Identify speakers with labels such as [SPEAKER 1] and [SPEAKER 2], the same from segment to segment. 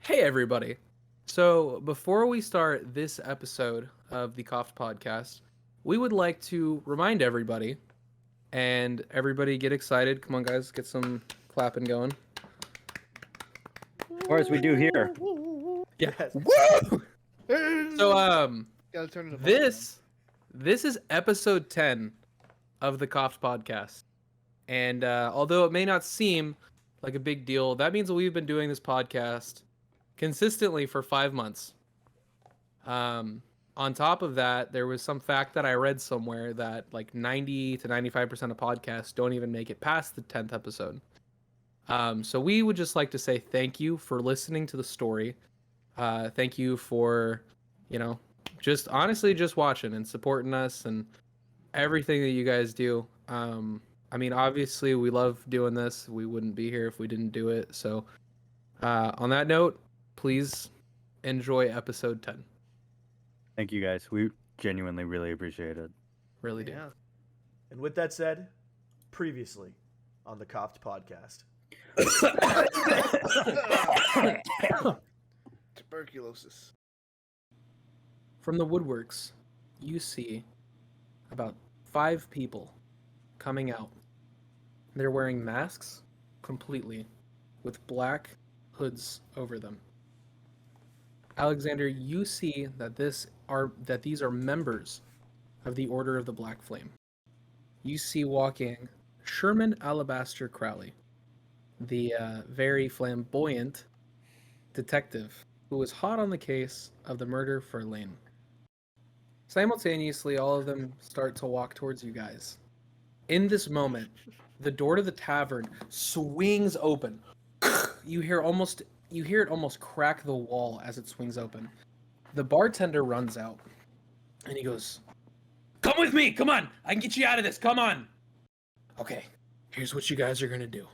[SPEAKER 1] Hey, everybody. So, before we start this episode of the K.O.F.T podcast, we would like to remind everybody and everybody get excited. Come on, guys, get some clapping going.
[SPEAKER 2] Or as we do here.
[SPEAKER 1] Yeah.
[SPEAKER 3] Yes.
[SPEAKER 1] Woo! So,
[SPEAKER 3] Gotta turn the
[SPEAKER 1] this is episode 10 of the K.O.F.T podcast. And although it may not seem like a big deal, that means that we've been doing this podcast consistently for 5 months. On top of that, there was some fact that I read somewhere that like 90 to 95% of podcasts don't even make it past the 10th episode. So we would just like to say thank you for listening to the story. Thank you for, just honestly just watching and supporting us and everything that you guys do. Obviously we love doing this. We wouldn't be here if we didn't do it. So on that note, please enjoy episode 10.
[SPEAKER 2] Thank you guys. We genuinely really appreciate it.
[SPEAKER 1] Really do.
[SPEAKER 3] Yeah. And with that said, previously on the K.O.F.T podcast.
[SPEAKER 4] Tuberculosis.
[SPEAKER 1] From the woodworks, you see about 5 people coming out. They're wearing masks completely with black hoods over them. Alexander, you see that these are members of the Order of the Black Flame. You see walking Sherman Alabaster Crowley, the very flamboyant detective who was hot on the case of the murder for Lane. Simultaneously, all of them start to walk towards you guys. In this moment, the door to the tavern swings open. You hear it almost crack the wall as it swings open. The bartender runs out and he goes, "Come with me! Come on! I can get you out of this! Come on!" Okay, here's what you guys are gonna do.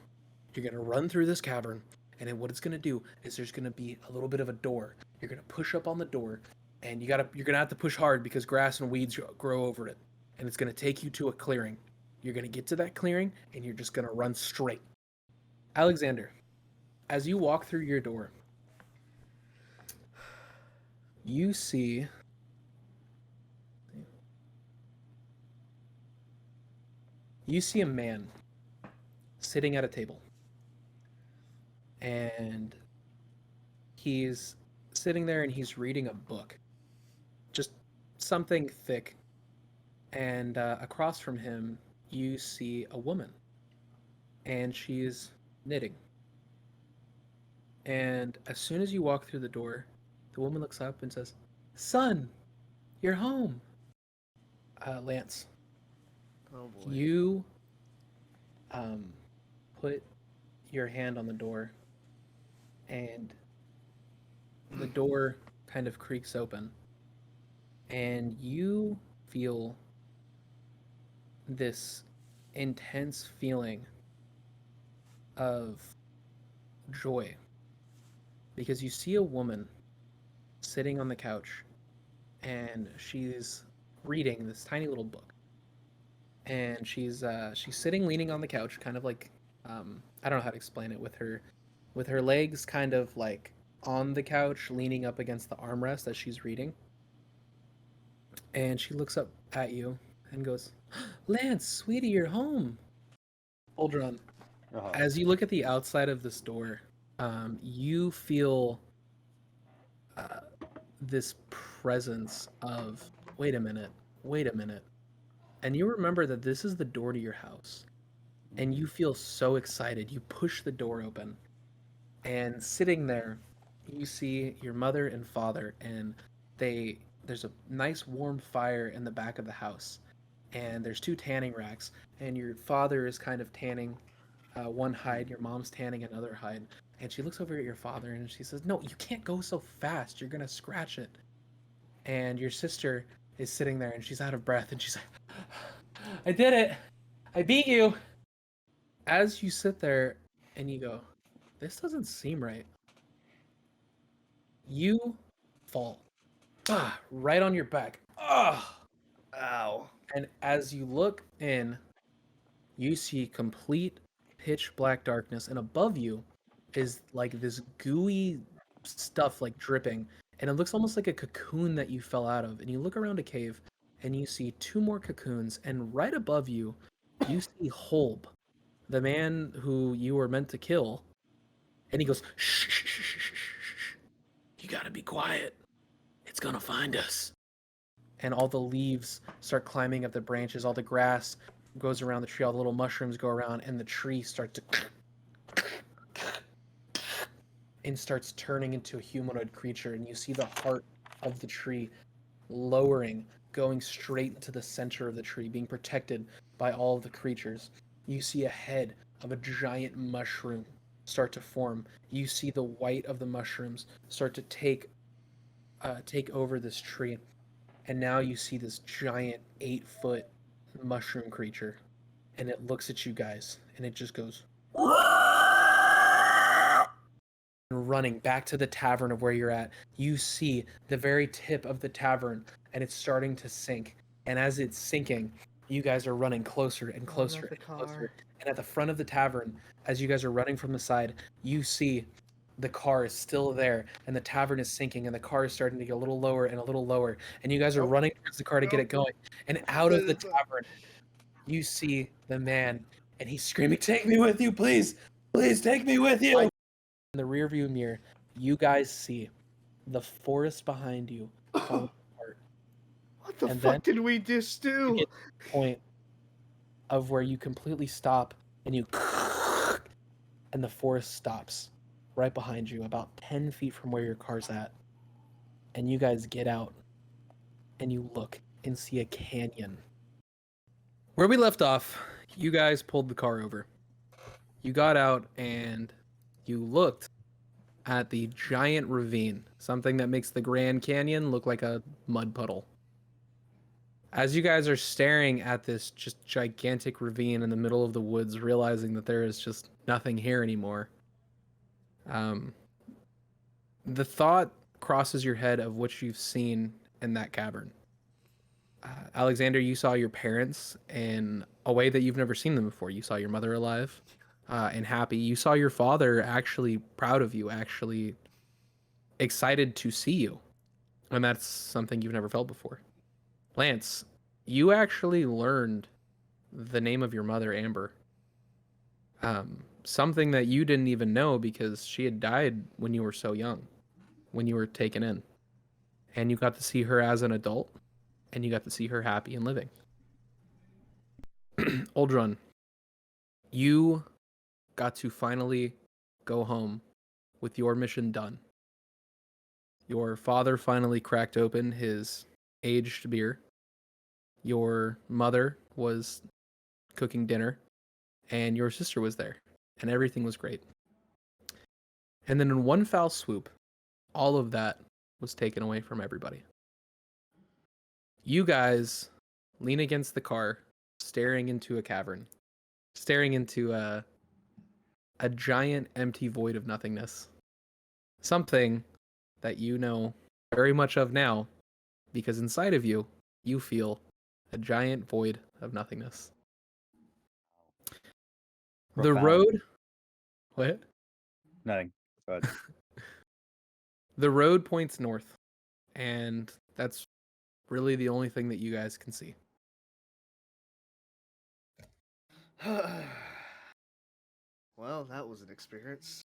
[SPEAKER 1] You're gonna run through this cavern, and then what it's gonna do is there's gonna be a little bit of a door. You're gonna push up on the door, and you're gonna have to push hard because grass and weeds grow over it. And it's gonna take you to a clearing. You're gonna get to that clearing, and you're just gonna run straight. Alexander, as you walk through your door, you see a man sitting at a table. And he's sitting there and he's reading a book. Just something thick. And across from him, you see a woman. And she's knitting. And as soon as you walk through the door, the woman looks up and says, "Son, you're home." Lance,
[SPEAKER 3] Oh boy.
[SPEAKER 1] you put your hand on the door, and the door kind of creaks open, and you feel this intense feeling of joy because you see a woman sitting on the couch and she's reading this tiny little book, and she's sitting leaning on the couch, kind of like I don't know how to explain it, with her legs kind of like on the couch leaning up against the armrest as she's reading. And she looks up at you and goes, "Lance, sweetie, you're home." Aldron, as you look at the outside of this door, you feel this presence of, wait a minute, and you remember that this is the door to your house, and you feel so excited. You push the door open, and sitting there, you see your mother and father, and there's a nice warm fire in the back of the house, and there's 2 tanning racks, and your father is kind of tanning one hide, your mom's tanning another hide. And she looks over at your father and she says, "No, you can't go so fast. You're gonna scratch it." And your sister is sitting there and she's out of breath and she's like, "I did it. I beat you." As you sit there and you go, "This doesn't seem right," you fall. Right on your back.
[SPEAKER 3] Ow.
[SPEAKER 1] And as you look in, you see complete pitch black darkness, and above you is like this gooey stuff like dripping, and it looks almost like a cocoon that you fell out of. And you look around a cave, and you see two more cocoons, and right above you, you see Holb, the man who you were meant to kill, and he goes, shh, shh, shh, shh, shh, shh. You gotta be quiet. It's gonna find us. And all the leaves start climbing up the branches, all the grass goes around the tree, all the little mushrooms go around, and the tree starts to and starts turning into a humanoid creature. And you see the heart of the tree lowering, going straight into the center of the tree, being protected by all of the creatures. You see a head of a giant mushroom start to form. You see the white of the mushrooms start to take over this tree, and now you see this giant 8-foot mushroom creature, and it looks at you guys, and it just goes running back to the tavern of where you're at. You see the very tip of the tavern, and it's starting to sink. And as it's sinking, you guys are running closer and closer and closer. And at the front of the tavern, as you guys are running from the side, you see the car is still there, and the tavern is sinking, and the car is starting to get a little lower and a little lower. And you guys are running towards the car to get it going. And out of the tavern, you see the man, and he's screaming, "Take me with you, please! Please take me with you!" In the rearview mirror, you guys see the forest behind you falling apart.
[SPEAKER 4] What the
[SPEAKER 1] And
[SPEAKER 4] fuck did we just
[SPEAKER 1] You
[SPEAKER 4] do?
[SPEAKER 1] get to the point of where you completely stop, and you and the forest stops right behind you, about 10 feet from where your car's at. And you guys get out, and you look and see a canyon. Where we left off, you guys pulled the car over. You got out, and you looked at the giant ravine, something that makes the Grand Canyon look like a mud puddle. As you guys are staring at this just gigantic ravine in the middle of the woods, realizing that there is just nothing here anymore, the thought crosses your head of what you've seen in that cavern. Alexander, you saw your parents in a way that you've never seen them before. You saw your mother alive and happy. You saw your father actually proud of you, actually excited to see you. And that's something you've never felt before. Lance, you actually learned the name of your mother, Amber. Something that you didn't even know because she had died when you were so young, when you were taken in. And you got to see her as an adult, and you got to see her happy and living. Uldrun, you got to finally go home with your mission done. Your father finally cracked open his aged beer. Your mother was cooking dinner, and your sister was there, and everything was great. And then in one foul swoop, all of that was taken away from everybody. You guys lean against the car, staring into a cavern, staring into a giant empty void of nothingness. Something that you know very much of now, because inside of you, you feel a giant void of nothingness. The
[SPEAKER 2] Profound.
[SPEAKER 1] road. What?
[SPEAKER 2] Nothing. But
[SPEAKER 1] The road points north, and that's really the only thing that you guys can see.
[SPEAKER 4] Well, that was an experience.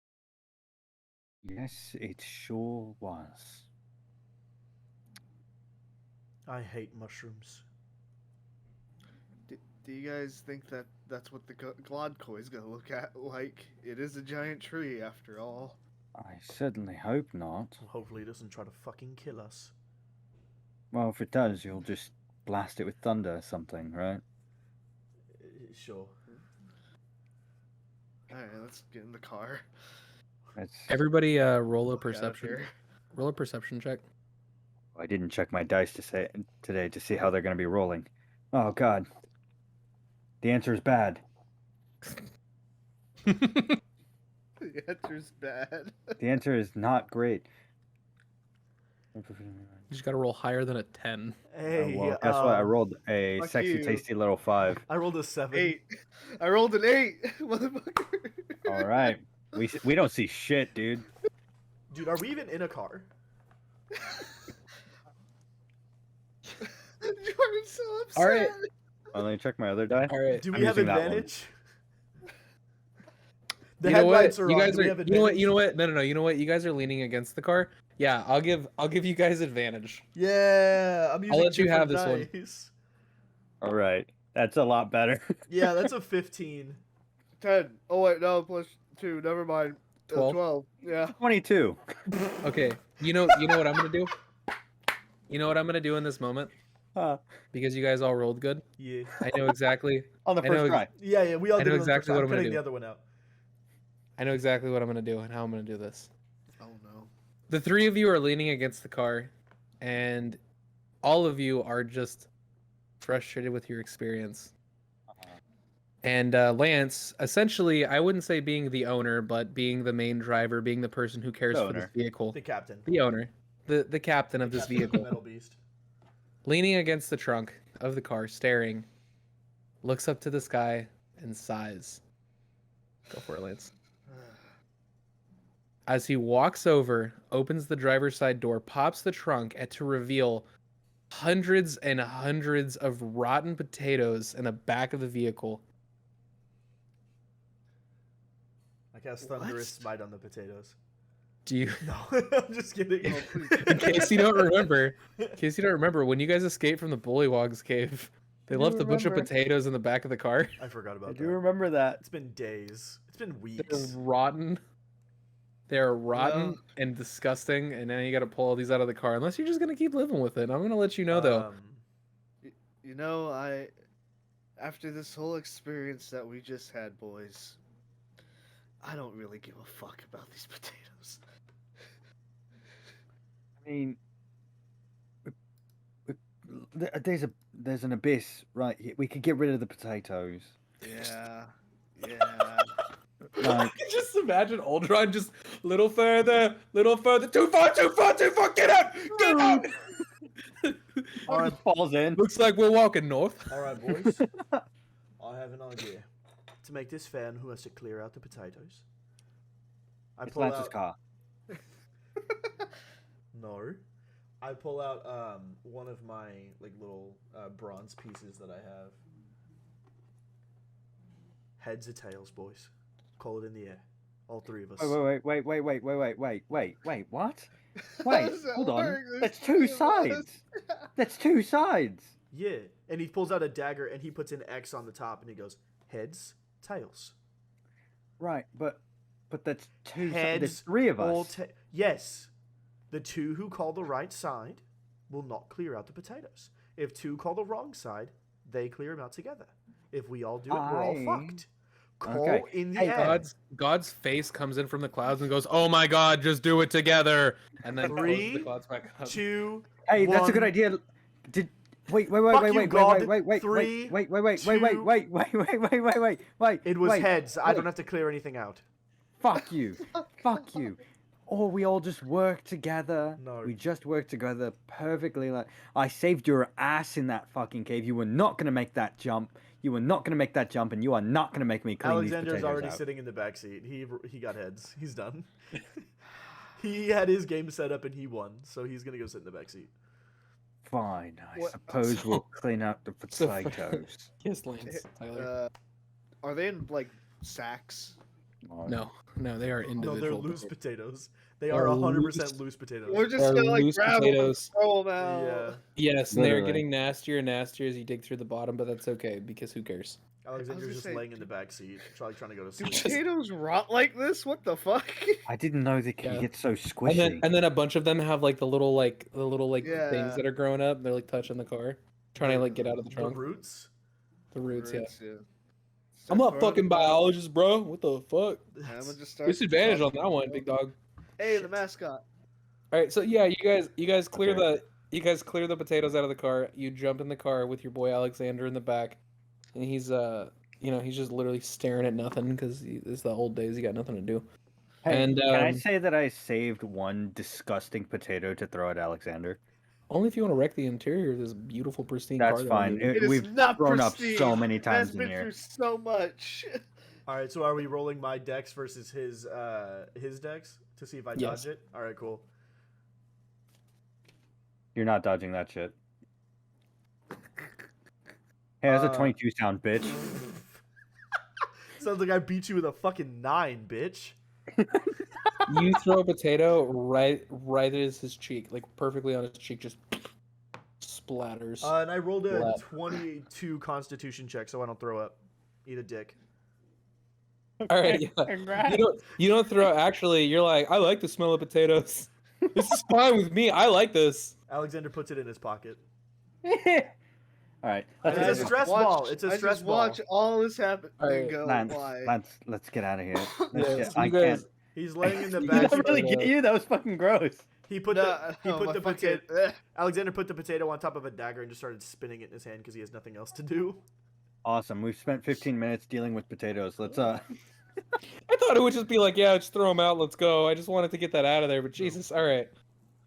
[SPEAKER 2] yes, it sure was.
[SPEAKER 3] I hate mushrooms.
[SPEAKER 4] Do you guys think that that's what the Glodkoi is gonna look at like? It is a giant tree, after all.
[SPEAKER 2] I certainly hope not.
[SPEAKER 3] Well, hopefully it doesn't try to fucking kill us.
[SPEAKER 2] Well, if it does, you'll just blast it with thunder or something, right?
[SPEAKER 3] Sure.
[SPEAKER 4] Alright, let's get in the car.
[SPEAKER 2] It's.
[SPEAKER 1] Everybody, roll a
[SPEAKER 4] Fuck outta
[SPEAKER 1] perception.
[SPEAKER 4] here.
[SPEAKER 1] Roll a perception check.
[SPEAKER 2] I didn't check my dice today to see how they're going to be rolling. Oh God. The answer is bad.
[SPEAKER 4] The answer's bad.
[SPEAKER 2] The answer is not great.
[SPEAKER 1] You just gotta roll higher than a 10.
[SPEAKER 3] Hey,
[SPEAKER 2] well, guess what? I rolled a
[SPEAKER 4] fuck
[SPEAKER 2] sexy,
[SPEAKER 4] you.
[SPEAKER 2] tasty little 5.
[SPEAKER 3] I rolled a 7.
[SPEAKER 4] 8. I rolled an 8, motherfucker.
[SPEAKER 2] All right. We don't see shit, dude.
[SPEAKER 3] Dude, are we even in a car?
[SPEAKER 4] Jordan's so upset.
[SPEAKER 1] All right.
[SPEAKER 2] Well, let me check my other die.
[SPEAKER 1] All right.
[SPEAKER 3] Do we
[SPEAKER 2] I'm
[SPEAKER 3] have
[SPEAKER 2] using that one.
[SPEAKER 3] advantage? The
[SPEAKER 1] You know what?
[SPEAKER 3] headlights are
[SPEAKER 1] You
[SPEAKER 3] on.
[SPEAKER 1] guys
[SPEAKER 3] Do we
[SPEAKER 1] are.
[SPEAKER 3] have
[SPEAKER 1] You
[SPEAKER 3] advantage?
[SPEAKER 1] know what? You know what? No. You know what? You guys are leaning against the car. Yeah, I'll give you guys advantage.
[SPEAKER 3] Yeah, I'm using
[SPEAKER 1] let you have
[SPEAKER 3] different
[SPEAKER 1] this one.
[SPEAKER 3] dice.
[SPEAKER 2] All right, that's a lot better.
[SPEAKER 3] Yeah, that's a 15.
[SPEAKER 4] 10. Oh wait, no, plus 2. Never mind.
[SPEAKER 1] 12.
[SPEAKER 4] 12. Yeah.
[SPEAKER 2] 22.
[SPEAKER 1] Okay. You know what I'm gonna do? You know what I'm gonna do in this moment? Because you guys all rolled good.
[SPEAKER 3] Yeah.
[SPEAKER 1] I know exactly.
[SPEAKER 2] On the
[SPEAKER 1] I know
[SPEAKER 2] first try.
[SPEAKER 3] Yeah, we all
[SPEAKER 1] I
[SPEAKER 3] did
[SPEAKER 1] know
[SPEAKER 3] it on the first
[SPEAKER 1] exactly what
[SPEAKER 3] time.
[SPEAKER 1] I'm gonna
[SPEAKER 3] Cutting
[SPEAKER 1] do.
[SPEAKER 3] the other one out.
[SPEAKER 1] I know exactly what I'm gonna do and how I'm gonna do this.
[SPEAKER 4] Oh no.
[SPEAKER 1] The three of you are leaning against the car, and all of you are just frustrated with your experience. And Lance, essentially, I wouldn't say being the owner, but being the main driver, being the person who cares
[SPEAKER 2] The
[SPEAKER 1] for this
[SPEAKER 2] owner.
[SPEAKER 1] vehicle,
[SPEAKER 3] The captain.
[SPEAKER 1] the owner, the captain of
[SPEAKER 3] The
[SPEAKER 1] this
[SPEAKER 3] captain of the
[SPEAKER 1] vehicle,
[SPEAKER 3] Metal Beast.
[SPEAKER 1] leaning against the trunk of the car, staring, looks up to the sky and sighs. Go for it, Lance. As he walks over, opens the driver's side door, pops the trunk, and to reveal hundreds and hundreds of rotten potatoes in the back of the vehicle.
[SPEAKER 3] I cast Thunderous Smite on the potatoes.
[SPEAKER 1] Do you?
[SPEAKER 3] No, I'm just kidding.
[SPEAKER 4] Oh, please.
[SPEAKER 1] In case you don't remember, when you guys escaped from the Bullywog's cave, they
[SPEAKER 2] I do
[SPEAKER 1] left a bunch of
[SPEAKER 2] remember.
[SPEAKER 1] potatoes in the back of the car.
[SPEAKER 3] I forgot
[SPEAKER 2] I
[SPEAKER 3] about
[SPEAKER 2] do
[SPEAKER 3] that.
[SPEAKER 2] remember that.
[SPEAKER 3] It's been days. It's been
[SPEAKER 1] They're
[SPEAKER 3] weeks.
[SPEAKER 1] rotten. They're rotten
[SPEAKER 4] Well-
[SPEAKER 1] and disgusting, and now you got to pull all these out of the car. Unless you're just gonna keep living with it. I'm gonna let you know though.
[SPEAKER 4] You know, after this whole experience that we just had, boys, I don't really give a fuck about these potatoes.
[SPEAKER 2] I mean, there's an abyss right here. We could get rid of the potatoes.
[SPEAKER 4] Yeah. Yeah.
[SPEAKER 1] I
[SPEAKER 2] Like,
[SPEAKER 1] can just imagine Ultron just little further, too far, get out, get out.
[SPEAKER 3] All right,
[SPEAKER 2] just falls in.
[SPEAKER 1] Looks like we're walking north.
[SPEAKER 3] all right, boys. I have an idea. To make this fair, and who has to clear out the potatoes? I
[SPEAKER 2] It's
[SPEAKER 3] pull
[SPEAKER 2] Lance's
[SPEAKER 3] out.
[SPEAKER 2] car.
[SPEAKER 3] No, I pull out one of my like little bronze pieces that I have. Heads or tails, boys. Call it in the air. All three of us.
[SPEAKER 2] Wait, what? Wait,
[SPEAKER 4] How does that
[SPEAKER 2] hold on.
[SPEAKER 4] work? There's
[SPEAKER 2] That's
[SPEAKER 4] three
[SPEAKER 2] two
[SPEAKER 4] of us.
[SPEAKER 2] sides. That's two sides.
[SPEAKER 3] Yeah, and he pulls out a dagger and he puts an X on the top and he goes heads, tails.
[SPEAKER 2] Right, but that's two sides.
[SPEAKER 3] Heads.
[SPEAKER 2] There's three of
[SPEAKER 3] All
[SPEAKER 2] us.
[SPEAKER 3] yes, the two who call the right side will not clear out the potatoes. If two call the wrong side, they clear them out together. If we all do it, we're all fucked. Call
[SPEAKER 2] Okay.
[SPEAKER 3] in the
[SPEAKER 2] Hey,
[SPEAKER 3] air.
[SPEAKER 1] God's face comes in from the clouds and goes, "Oh my God, just do it together!" And then closes
[SPEAKER 3] Three,
[SPEAKER 1] the clouds back up.
[SPEAKER 3] 2,
[SPEAKER 2] Hey, that's a good
[SPEAKER 3] 1.
[SPEAKER 2] idea. Did wait,
[SPEAKER 3] Fuck you, God.
[SPEAKER 2] wait.
[SPEAKER 3] Three,
[SPEAKER 2] Wait.
[SPEAKER 3] It was
[SPEAKER 2] wait,
[SPEAKER 3] heads. I
[SPEAKER 2] wait.
[SPEAKER 3] don't have to clear anything out.
[SPEAKER 2] Fuck you. Fuck you. Or we all just work together.
[SPEAKER 3] No.
[SPEAKER 2] We just work together perfectly. Like I saved your ass in that fucking cave. You were not gonna make that jump. You were not gonna make that jump, and you are not gonna make me clean
[SPEAKER 3] Alexander's
[SPEAKER 2] these potatoes
[SPEAKER 3] already
[SPEAKER 2] out.
[SPEAKER 3] sitting in the back seat. He got heads. He's done. He had his game set up and he won, so he's gonna go sit in the back seat.
[SPEAKER 2] Fine. I
[SPEAKER 4] What-
[SPEAKER 2] suppose we'll clean out the
[SPEAKER 1] So-
[SPEAKER 2] potatoes.
[SPEAKER 1] Yes, Lance. Tyler.
[SPEAKER 4] Are they in like sacks?
[SPEAKER 1] No, they are
[SPEAKER 3] No,
[SPEAKER 1] individual.
[SPEAKER 3] they're loose potatoes. They
[SPEAKER 1] They're
[SPEAKER 3] are 100%
[SPEAKER 1] loose.
[SPEAKER 3] loose potatoes.
[SPEAKER 4] We're just
[SPEAKER 1] They're
[SPEAKER 4] gonna like
[SPEAKER 1] loose
[SPEAKER 4] grab them
[SPEAKER 1] potatoes.
[SPEAKER 4] and throw them out.
[SPEAKER 3] Yeah.
[SPEAKER 1] Yes, and they're
[SPEAKER 2] Literally.
[SPEAKER 1] getting nastier and nastier as you dig through the bottom, but that's okay because who cares?
[SPEAKER 3] Alexander's
[SPEAKER 4] gonna
[SPEAKER 3] just
[SPEAKER 4] say,
[SPEAKER 3] laying in the back seat, trying to go to
[SPEAKER 4] Do
[SPEAKER 3] sleep.
[SPEAKER 4] potatoes rot like this? What the fuck?
[SPEAKER 2] I didn't know they could
[SPEAKER 1] Yeah.
[SPEAKER 2] get so
[SPEAKER 1] And
[SPEAKER 2] squishy.
[SPEAKER 1] then a bunch of them have like the little
[SPEAKER 4] Yeah.
[SPEAKER 1] things that are growing up. They're like touching the car, trying to like get out of the trunk.
[SPEAKER 3] roots.
[SPEAKER 1] The roots, yeah.
[SPEAKER 4] Roots, yeah.
[SPEAKER 1] I'm
[SPEAKER 4] Start
[SPEAKER 1] not
[SPEAKER 4] throwing
[SPEAKER 1] fucking
[SPEAKER 4] them out.
[SPEAKER 1] biologist, bro. What the fuck?
[SPEAKER 4] Yeah, I'm gonna just start
[SPEAKER 1] Disadvantage on
[SPEAKER 4] tossing
[SPEAKER 1] that one,
[SPEAKER 4] them.
[SPEAKER 1] big dog.
[SPEAKER 4] Hey, the mascot.
[SPEAKER 1] All right, so yeah, you guys clear
[SPEAKER 2] Okay.
[SPEAKER 1] the potatoes out of the car. You jump in the car with your boy Alexander in the back, and he's he's just literally staring at nothing because it's the old days. He got nothing to do.
[SPEAKER 2] Hey,
[SPEAKER 1] and,
[SPEAKER 2] can I
[SPEAKER 1] um,
[SPEAKER 2] say that I saved one disgusting potato to throw at Alexander?
[SPEAKER 1] Only if you want to wreck the interior of this beautiful pristine
[SPEAKER 2] That's
[SPEAKER 1] car. that
[SPEAKER 2] fine.
[SPEAKER 1] we made.
[SPEAKER 4] It is
[SPEAKER 2] We've
[SPEAKER 4] not
[SPEAKER 2] grown up
[SPEAKER 4] pristine.
[SPEAKER 2] so many times
[SPEAKER 4] That's
[SPEAKER 2] in
[SPEAKER 4] been
[SPEAKER 2] here.
[SPEAKER 4] through so much.
[SPEAKER 3] All right, so are we rolling my dex versus his dex to see if I
[SPEAKER 1] Yes.
[SPEAKER 3] dodge it. All right, cool.
[SPEAKER 2] You're not dodging that shit. Hey, that's a
[SPEAKER 3] Uh,
[SPEAKER 2] 22 sound, bitch.
[SPEAKER 3] Sounds like I beat you with a fucking 9, bitch.
[SPEAKER 1] You throw a potato right at his cheek, like perfectly on his cheek, just splatters.
[SPEAKER 3] And I rolled a
[SPEAKER 1] Blood.
[SPEAKER 3] 22 Constitution check, so I don't throw up. Eat a dick.
[SPEAKER 1] All right, yeah.
[SPEAKER 2] Congrats.
[SPEAKER 1] You don't throw. Actually, you're like, I like the smell of potatoes. This is fine with me. I like this.
[SPEAKER 3] Alexander puts it in his pocket.
[SPEAKER 2] All right,
[SPEAKER 3] And
[SPEAKER 2] let's
[SPEAKER 3] it's a stress ball. It's a stress ball.
[SPEAKER 4] Watch all this happen
[SPEAKER 1] All
[SPEAKER 4] and
[SPEAKER 1] right,
[SPEAKER 4] go, why?
[SPEAKER 2] let's get out of here.
[SPEAKER 1] Yes,
[SPEAKER 2] I
[SPEAKER 1] you guys.
[SPEAKER 2] can't.
[SPEAKER 3] He's laying in the
[SPEAKER 1] You
[SPEAKER 2] Did
[SPEAKER 3] back.
[SPEAKER 1] guys
[SPEAKER 2] that really
[SPEAKER 1] start,
[SPEAKER 2] get you? That was fucking gross.
[SPEAKER 3] He put
[SPEAKER 4] No,
[SPEAKER 3] the
[SPEAKER 4] my fucking-
[SPEAKER 3] potato. Alexander put the potato on top of a dagger and just started spinning it in his hand because he has nothing else to do.
[SPEAKER 2] Awesome. We've spent 15 minutes dealing with potatoes. Let's
[SPEAKER 1] I thought it would just be like, yeah, just throw them out. Let's go. I just wanted to get that out of there, but Jesus. All right.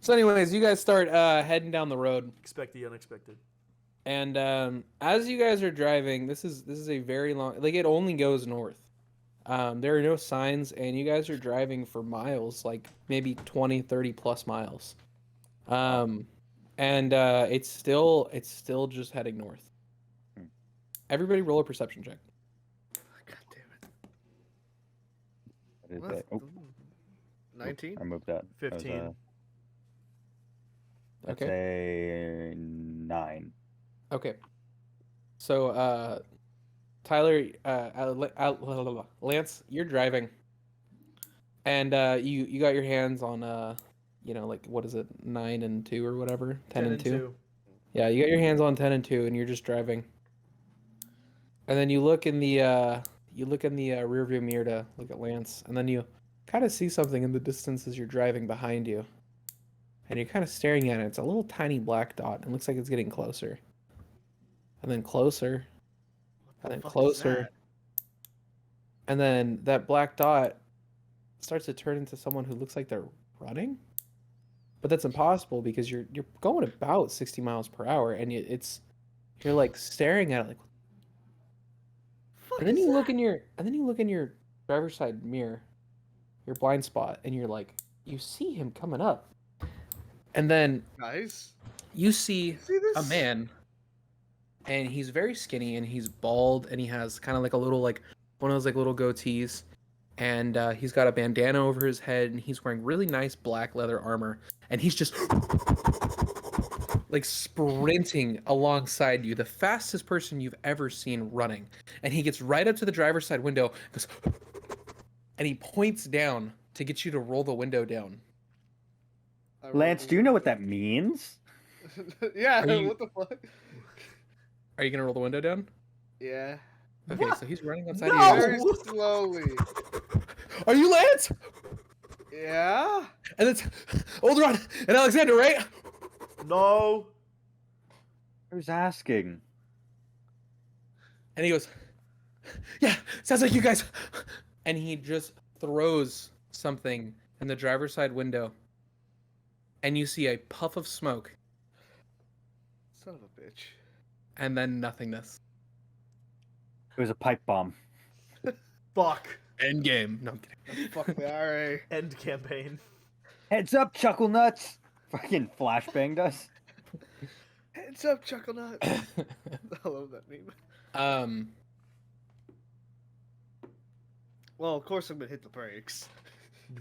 [SPEAKER 1] So, anyways, you guys start heading down the road.
[SPEAKER 3] Expect the unexpected.
[SPEAKER 1] And as you guys are driving, this is a very long, like it only goes north. There are no signs, and you guys are driving for miles, like maybe 20, 30 plus miles. And it's still just heading north. Everybody roll a perception check.
[SPEAKER 4] God damn it.
[SPEAKER 2] What is that? Oh,
[SPEAKER 4] 19?
[SPEAKER 2] I moved that.
[SPEAKER 3] 15.
[SPEAKER 2] That's a 9.
[SPEAKER 1] Okay. So, Tyler, Lance, you're driving, and you got your hands on like what is it, 9 and 2 or whatever, 10 and 2. Yeah, you got your hands on 10 and 2, and you're just driving. And then you look in the rearview mirror to look at Lance, and then you kind of see something in the distance as you're driving behind you, and you're kind of staring at it. It's a little tiny black dot. It looks like it's getting closer, and then closer, and then
[SPEAKER 4] fuck is
[SPEAKER 1] closer,
[SPEAKER 4] that?
[SPEAKER 1] and then that black dot starts to turn into someone who looks like they're running, but that's impossible because you're going about 60 miles per hour, and you're like staring at it like. And then you look in your driver's side mirror, your blind spot, and you're like, you see him coming up. And then
[SPEAKER 4] Guys,
[SPEAKER 1] you see
[SPEAKER 4] see this?
[SPEAKER 1] a man, and he's very skinny, and he's bald, and he has kind of like a little, like, one of those like little goatees, and he's got a bandana over his head, and he's wearing really nice black leather armor, and he's just like sprinting alongside you, the fastest person you've ever seen running. And he gets right up to the driver's side window, goes, and he points down to get you to roll the window down.
[SPEAKER 2] Lance, do you know what that means?
[SPEAKER 4] Yeah,
[SPEAKER 1] Are you-
[SPEAKER 4] what the fuck?
[SPEAKER 1] Are you gonna roll the window down?
[SPEAKER 4] Yeah.
[SPEAKER 1] Okay,
[SPEAKER 3] What?
[SPEAKER 1] so he's running outside
[SPEAKER 3] No!
[SPEAKER 1] of
[SPEAKER 4] Very
[SPEAKER 1] you.
[SPEAKER 4] slowly.
[SPEAKER 1] Are you Lance?
[SPEAKER 4] Yeah?
[SPEAKER 1] And it's Oldron and Alexander, right?
[SPEAKER 3] No.
[SPEAKER 2] Who's asking?
[SPEAKER 1] And he goes, yeah, sounds like you guys. And he just throws something in the driver's side window. And you see a puff of smoke
[SPEAKER 4] Son of a bitch.
[SPEAKER 1] and then nothingness.
[SPEAKER 2] It was a pipe bomb.
[SPEAKER 3] Fuck.
[SPEAKER 1] End game. No, I'm kidding.
[SPEAKER 4] Fuck the IRA.
[SPEAKER 3] End campaign.
[SPEAKER 2] Heads up, Chuckle Nuts! Fucking flashbanged us.
[SPEAKER 4] Heads up, Chuckle Nut. I love that meme. Well, of course I'm gonna hit the brakes.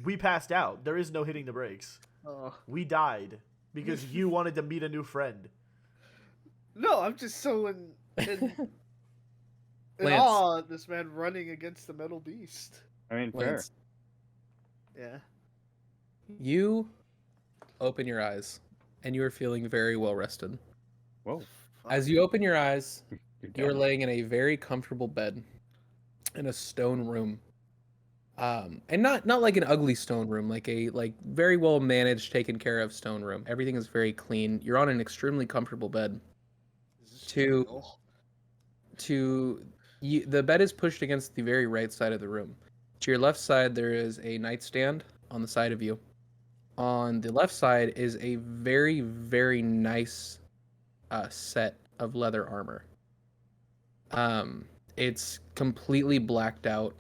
[SPEAKER 3] We passed out. There is no hitting the brakes.
[SPEAKER 4] Oh.
[SPEAKER 3] We died because you wanted to meet a new friend.
[SPEAKER 4] No, I'm just so in
[SPEAKER 1] Lance.
[SPEAKER 4] awe at this man running against the metal beast.
[SPEAKER 2] I mean, fair.
[SPEAKER 1] Lance,
[SPEAKER 4] Yeah.
[SPEAKER 1] you open your eyes and you are feeling very well rested.
[SPEAKER 2] Whoa.
[SPEAKER 1] As you open your eyes, you are
[SPEAKER 2] dead.
[SPEAKER 1] laying in a very comfortable bed in a stone room. And not like an ugly stone room, like a very well managed, taken care of stone room. Everything is very clean. You're on an extremely comfortable bed.
[SPEAKER 4] Is this
[SPEAKER 1] To-
[SPEAKER 4] real?
[SPEAKER 1] The bed is pushed against the very right side of the room. To your left side, there is a nightstand on the side of you. On the left side is a very, very nice set of leather armor. It's completely blacked out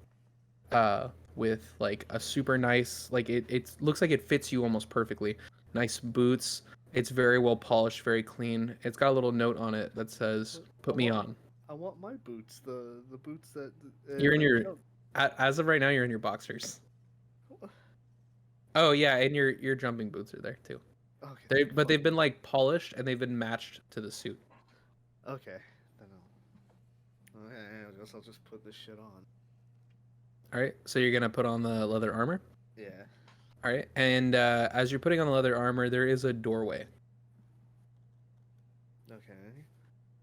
[SPEAKER 1] with like a super nice, like it looks like it fits you almost perfectly. Nice boots. It's very well polished, very clean. It's got a little note on it that says "Put me on."
[SPEAKER 4] I want my boots. The boots that
[SPEAKER 1] You're in
[SPEAKER 4] like
[SPEAKER 1] your as of right now, you're in your boxers. Oh yeah, and your jumping boots are there too.
[SPEAKER 4] Okay.
[SPEAKER 1] But they've been like polished and they've been matched to the suit.
[SPEAKER 4] Okay. Then okay, I guess I'll just put this shit on.
[SPEAKER 1] All right, so you're gonna put on the leather armor.
[SPEAKER 4] Yeah.
[SPEAKER 1] All right, and as you're putting on the leather armor, there is a doorway.
[SPEAKER 4] Okay.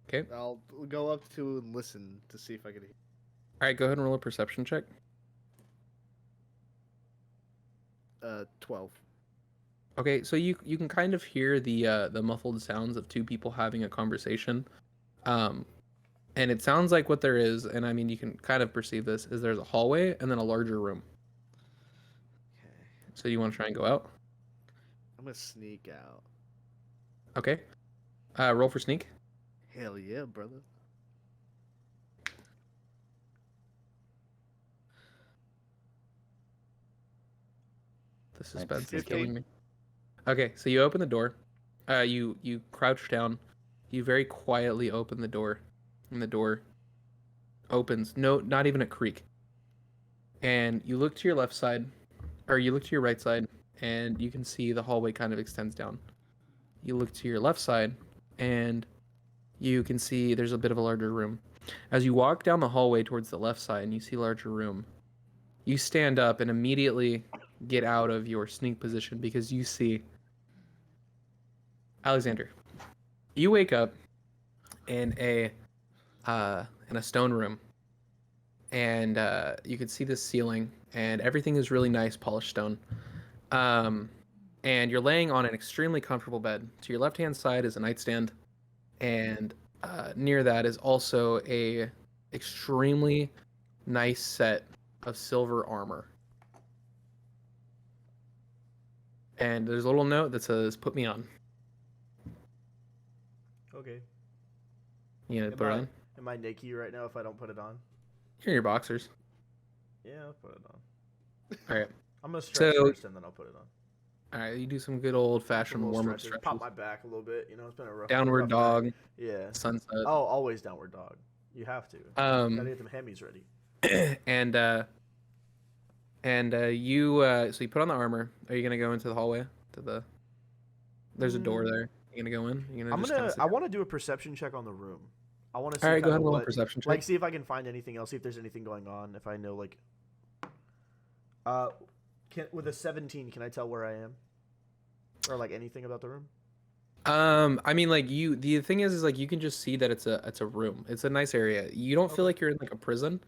[SPEAKER 1] Okay.
[SPEAKER 4] I'll go up to and listen to see if I can hear.
[SPEAKER 1] All right, go ahead and roll a perception check.
[SPEAKER 4] 12.
[SPEAKER 1] Okay, so you can kind of hear the muffled sounds of two people having a conversation, and it sounds like what there is, and I mean you can kind of perceive this is there's a hallway and then a larger room.
[SPEAKER 4] Okay.
[SPEAKER 1] So you want to try and go out?
[SPEAKER 4] I'm gonna sneak out.
[SPEAKER 1] Okay. Roll for sneak.
[SPEAKER 4] Hell yeah, brother.
[SPEAKER 1] The suspense is
[SPEAKER 4] 15.
[SPEAKER 1] killing me. Okay, so you open the door. You crouch down. You very quietly open the door, and the door opens. No, not even a creak. And you look to your left side, or you look to your right side, and you can see the hallway kind of extends down. You look to your left side, and you can see there's a bit of a larger room. As you walk down the hallway towards the left side and you see a larger room, you stand up and immediately get out of your sneak position because you see Alexander. You wake up in a stone room, and you can see the ceiling, and everything is really nice, polished stone. And you're laying on an extremely comfortable bed. To your left-hand side is a nightstand, and near that is also a extremely nice set of silver armor. And there's a little note that says, "Put me on."
[SPEAKER 3] Okay.
[SPEAKER 1] You gonna put it on?
[SPEAKER 3] Am I naked right now if I don't put it on?
[SPEAKER 1] You're in your boxers.
[SPEAKER 3] Yeah, I'll put it on.
[SPEAKER 1] All right.
[SPEAKER 3] I'm gonna stretch
[SPEAKER 1] So-
[SPEAKER 3] first and then I'll put it on.
[SPEAKER 1] All right. You do some good old-fashioned
[SPEAKER 3] Little
[SPEAKER 1] warm-up
[SPEAKER 3] stretches,
[SPEAKER 1] stretches.
[SPEAKER 3] pop my back a little bit. You know, it's been a rough
[SPEAKER 1] Downward
[SPEAKER 3] rough
[SPEAKER 1] dog.
[SPEAKER 3] night. Yeah.
[SPEAKER 1] Sunset.
[SPEAKER 3] Oh, always downward dog. You have to. Gotta get them Hemis ready.
[SPEAKER 1] And you so you put on the armor. Are you gonna go into the hallway to the? There's a door there. You gonna go in? You gonna
[SPEAKER 3] I'm
[SPEAKER 1] just
[SPEAKER 3] gonna.
[SPEAKER 1] kinda sit
[SPEAKER 3] I
[SPEAKER 1] down?
[SPEAKER 3] want to do a perception check on the room. I want to see
[SPEAKER 1] All right, go
[SPEAKER 3] kinda
[SPEAKER 1] ahead and roll a
[SPEAKER 3] what,
[SPEAKER 1] perception check.
[SPEAKER 3] like, see if I can find anything else. See if there's anything going on. If I know, like, with a 17, can I tell where I am, or like anything about the room?
[SPEAKER 1] I mean, like the thing is like you can just see that it's a room. It's a nice area. You don't feel
[SPEAKER 3] Okay.
[SPEAKER 1] like you're in like a prison.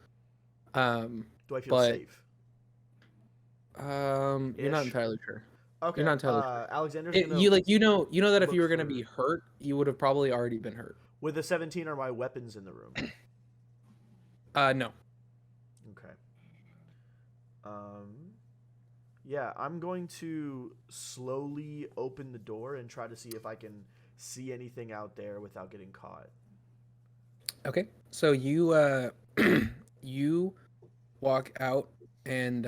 [SPEAKER 3] Do I feel
[SPEAKER 1] but-
[SPEAKER 3] safe?
[SPEAKER 1] You're not
[SPEAKER 3] Ish.
[SPEAKER 1] entirely sure.
[SPEAKER 3] Okay.
[SPEAKER 1] not entirely sure.
[SPEAKER 3] Alexander's
[SPEAKER 1] It,
[SPEAKER 3] gonna.
[SPEAKER 1] you know that if
[SPEAKER 3] look
[SPEAKER 1] you were gonna be
[SPEAKER 3] for-
[SPEAKER 1] hurt, you would have probably already been hurt.
[SPEAKER 3] With a 17, are my weapons in the room?
[SPEAKER 1] No.
[SPEAKER 3] Okay. Yeah, I'm going to slowly open the door and try to see if I can see anything out there without getting caught.
[SPEAKER 1] Okay. So you you walk out, and